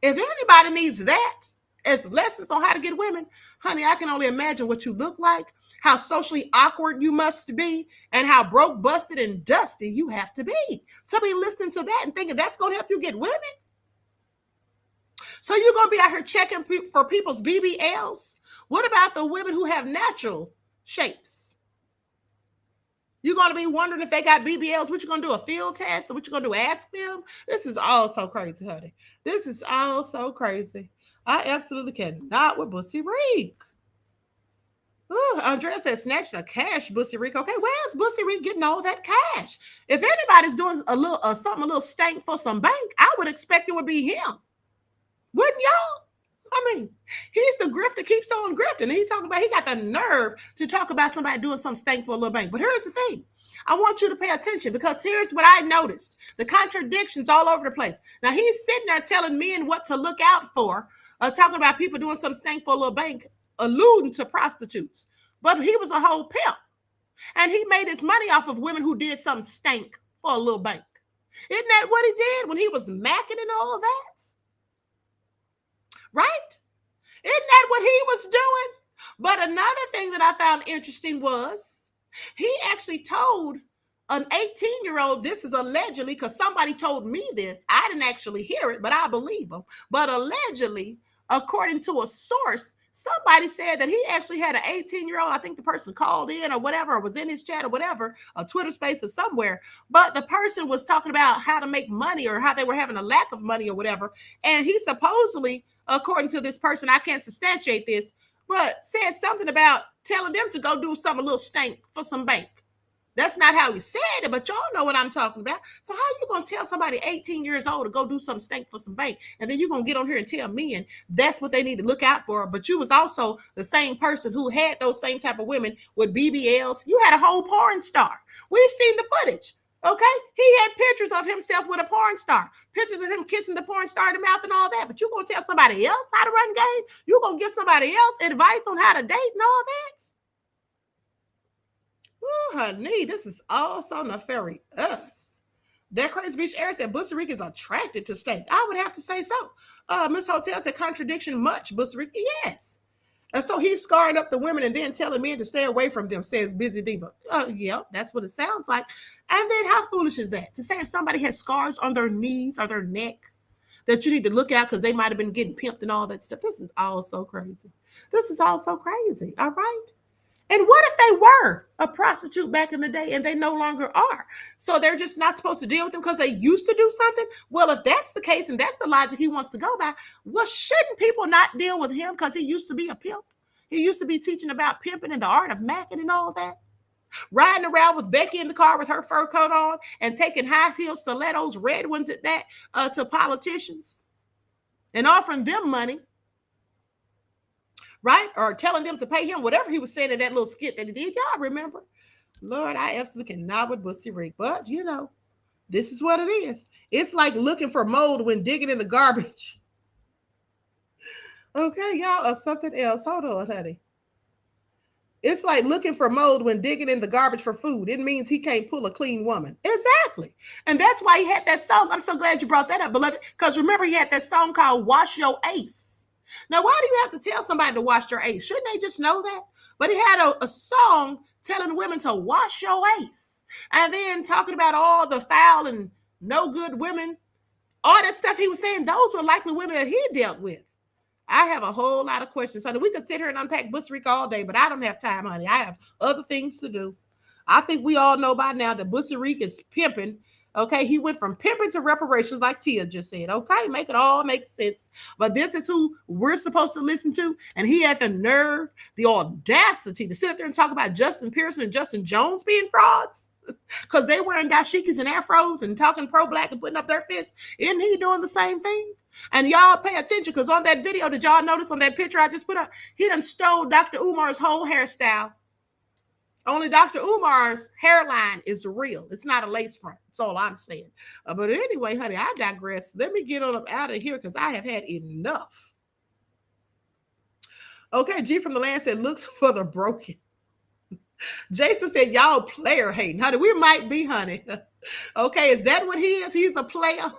Speaker 7: If anybody needs that as lessons on how to get women, honey, I can only imagine what you look like, how socially awkward you must be, and how broke, busted, and dusty you have to be to be listening to that and thinking that's going to help you get women. So you're going to be out here checking for people's BBLs? What about the women who have natural shapes? You're going to be wondering if they got BBLs. What you going to do, a field test? Or what you going to do, ask them? This is all so crazy, honey. This is all so crazy. I absolutely cannot with Bussy Reek. Ooh, Andrea said, snatch the cash, Bussy Reek. Okay, where's Bussy Reek getting all that cash? If anybody's doing a little something a little stank for some bank, I would expect it would be him. Wouldn't y'all? I mean, he's the grift that keeps on grifting. And he got the nerve to talk about somebody doing something stank for a little bank. But here's the thing. I want you to pay attention because here's what I noticed. The contradictions all over the place. Now, he's sitting there telling men what to look out for, talking about people doing some stank for a little bank, alluding to prostitutes. But he was a whole pimp. And he made his money off of women who did some stank for a little bank. Isn't that what he did when he was macking and all of that? Right? Isn't that what he was doing? But another thing that I found interesting was he actually told an 18-year-old, this is allegedly, because somebody told me this. I didn't actually hear it, but I believe him. But allegedly, according to a source, somebody said that he actually had an 18-year-old. I think the person called in or whatever, or was in his chat or whatever, a Twitter space or somewhere. But the person was talking about how to make money or how they were having a lack of money or whatever. And he supposedly, according to this person, I can't substantiate this, but said something about telling them to go do something a little stank for some bank. That's not how he said it, but y'all know what I'm talking about. So how you going to tell somebody 18 years old to go do some stank for some bank, and then you're going to get on here and tell men that's what they need to look out for? But you was also the same person who had those same type of women with BBLs. You had a whole porn star. We've seen the footage, okay? He had pictures of himself with a porn star, pictures of him kissing the porn star in the mouth and all that. But you going to tell somebody else how to run game? You going to give somebody else advice on how to date and all that? Ooh, honey, this is all so nefarious. That crazy bitch Eric said Bussy Rick is attracted to steak. I would have to say so. Miss Hotel said contradiction much, Bussy Rick. Yes. And so he's scarring up the women and then telling men to stay away from them, says Busy Diva. Yeah, that's what it sounds like. And then how foolish is that? To say if somebody has scars on their knees or their neck, that you need to look out because they might have been getting pimped and all that stuff. This is all so crazy. This is all so crazy. All right. And what if they were a prostitute back in the day and they no longer are? So they're just not supposed to deal with them because they used to do something? Well, if that's the case and that's the logic he wants to go by, well, shouldn't people not deal with him because he used to be a pimp? He used to be teaching about pimping and the art of macking and all that. Riding around with Becky in the car with her fur coat on and taking high heel stilettos, red ones at that, to politicians and offering them money. Right? Or telling them to pay him, whatever he was saying in that little skit that he did. Y'all remember? Lord, I absolutely cannot with Bussy Rick. But, you know, this is what it is. It's like looking for mold when digging in the garbage. Okay, y'all, or something else. Hold on, honey. It's like looking for mold when digging in the garbage for food. It means he can't pull a clean woman. Exactly. And that's why he had that song. I'm so glad you brought that up, beloved. Because remember, he had that song called Wash Your Ace. Now, why do you have to tell somebody to wash their ace? Shouldn't they just know that? But he had a song telling women to wash your ace. And then talking about all the foul and no good women. All that stuff he was saying, those were likely women that he dealt with. I have a whole lot of questions, honey. We could sit here and unpack Bussy Rick all day, but I don't have time, honey. I have other things to do. I think we all know by now that Bussy Rick is pimping. Okay, he went from pimping to reparations, like Tia just said. Okay, make it all make sense. But this is who we're supposed to listen to. And he had the nerve, the audacity to sit up there and talk about Justin Pearson and Justin Jones being frauds. Because they wearing dashikis and afros and talking pro-black and putting up their fists. Isn't he doing the same thing? And y'all pay attention, because on that video, did y'all notice on that picture I just put up, he done stole Dr. Umar's whole hairstyle. Only Dr. Umar's hairline is real. It's not a lace front. That's all I'm saying. But anyway, honey, I digress. Let me get on up out of here because I have had enough. Okay, G from the land said, looks for the broken. Jason said, y'all player hating. Honey, we might be, honey. Okay, is that what he is? He's a player.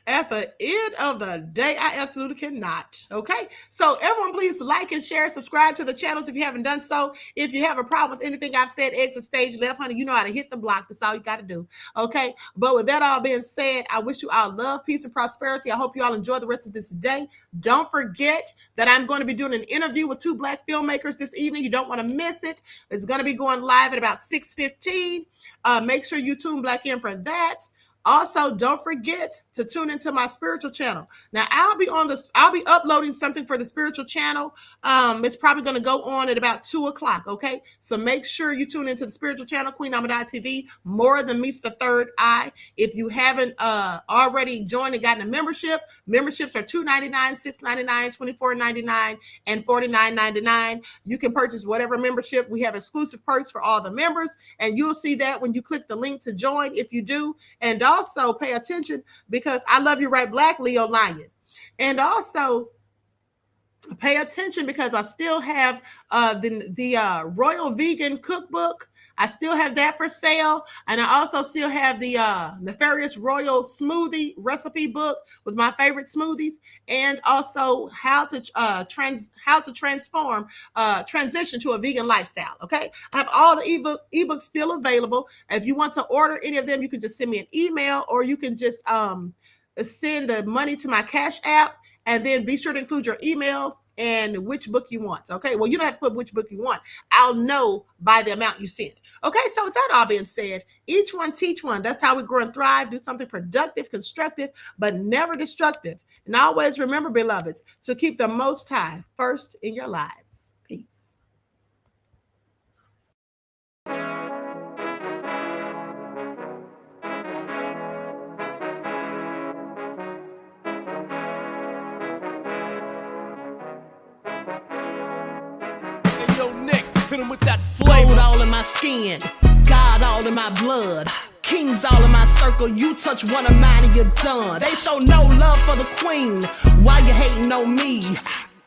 Speaker 7: At the end of the day, I absolutely cannot. Okay, so everyone, please like and share, subscribe to the channels if you haven't done so. If you have a problem with anything I've said, exit stage left, honey, you know how to hit the block. That's all you got to do. Okay, but with that all being said, I wish you all love, peace, and prosperity. I hope you all enjoy the rest of this day. Don't forget that I'm going to be doing an interview with 2 Black filmmakers this evening. You don't want to miss it. It's going to be going live at about 6:15. Make sure you tune Black in for that. Also, don't forget to tune into my spiritual channel. Now, I'll be uploading something for the spiritual channel. It's probably going to go on at about 2 o'clock. Okay, so make sure you tune into the spiritual channel, Queen Ahmadiyyah TV. More than meets the third eye. If you haven't already joined and gotten a membership, memberships are $2.99, $6.99, $24.99, and $49.99. You can purchase whatever membership. We have exclusive perks for all the members, and you'll see that when you click the link to join. If you do, and also pay attention, because I love you right, Black Leo Lion. And also pay attention because I still have the Royal Vegan Cookbook. I still have that for sale. And I also still have the Nefarious Royal Smoothie Recipe Book with my favorite smoothies, and also how to transition to a vegan lifestyle. Okay, I have all the ebooks still available. If you want to order any of them, you can just send me an email, or you can just send the money to my Cash App, and then be sure to include your email and which book you want. Okay, well, you don't have to put which book you want. I'll know by the amount you send. Okay, so with that all being said, each one teach one. That's how we grow and thrive. Do something productive, constructive, but never destructive. And always remember, beloveds, to keep the Most High first in your lives. Peace.
Speaker 2: With that flavor all in my skin, God all in my blood, kings all in my circle. You touch one of mine and you're done. They show no love for the queen. Why you hating on me?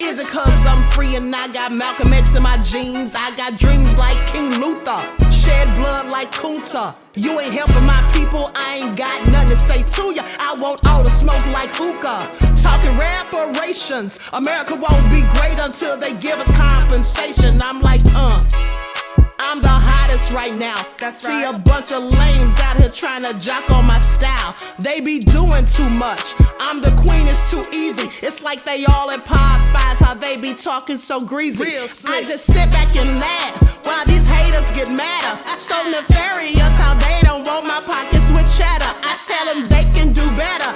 Speaker 2: Is it cause I'm free and I got Malcolm X in my jeans? I got dreams like King Luther, shed blood like Kunta. You ain't helping my people, I ain't got nothing to say to ya. I want all the smoke like hookah. Talking reparations, America won't be great until they give us compensation. I'm like, I'm the hottest right now. That's See right. A bunch of lames out here trying to jock on my style. They be doing too much. I'm the queen, it's too easy. It's like they all at Popeyes, how they be talking so greasy. I just sit back and laugh while these haters get madder. So nefarious how they don't want my pockets with cheddar. I tell them they can do better.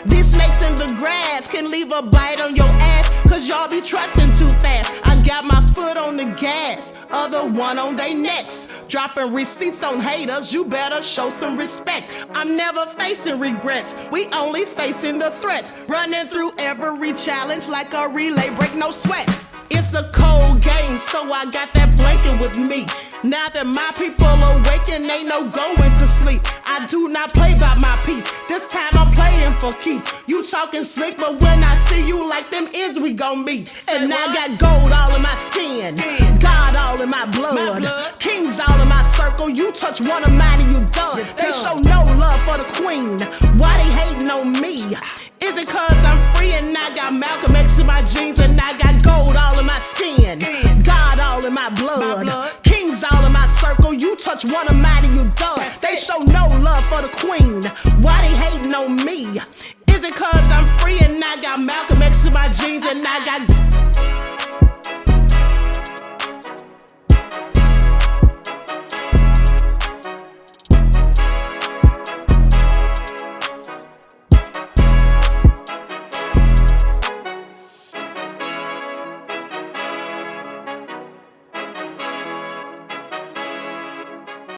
Speaker 2: These snakes in the grass can leave a bite on your ass, cause y'all be trusting too fast. I got my foot on the gas, other one on they necks. Dropping receipts on haters, you better show some respect. I'm never facing regrets, we only facing the threats. Running through every challenge like a relay, break no sweat. It's a cold game, so I got that blanket with me. Now that my people awaken, ain't no going to sleep. I do not play by my piece, this time I'm playing for keeps. You talking slick, but when I see you like them ends, we gon' meet. And I got gold all in my skin, God all in my blood, kings all in my circle. You touch one of mine and you done. They show no love for the queen. Why they hating on me? Is it cause I'm free and I got Malcolm X in my jeans, and I got gold all in my skin, God all in my blood, kings all in my circle. You touch one of mine and you done. They show no love for the queen. Why they hating on me? Is it cause I'm free and I got Malcolm X in my jeans, and I got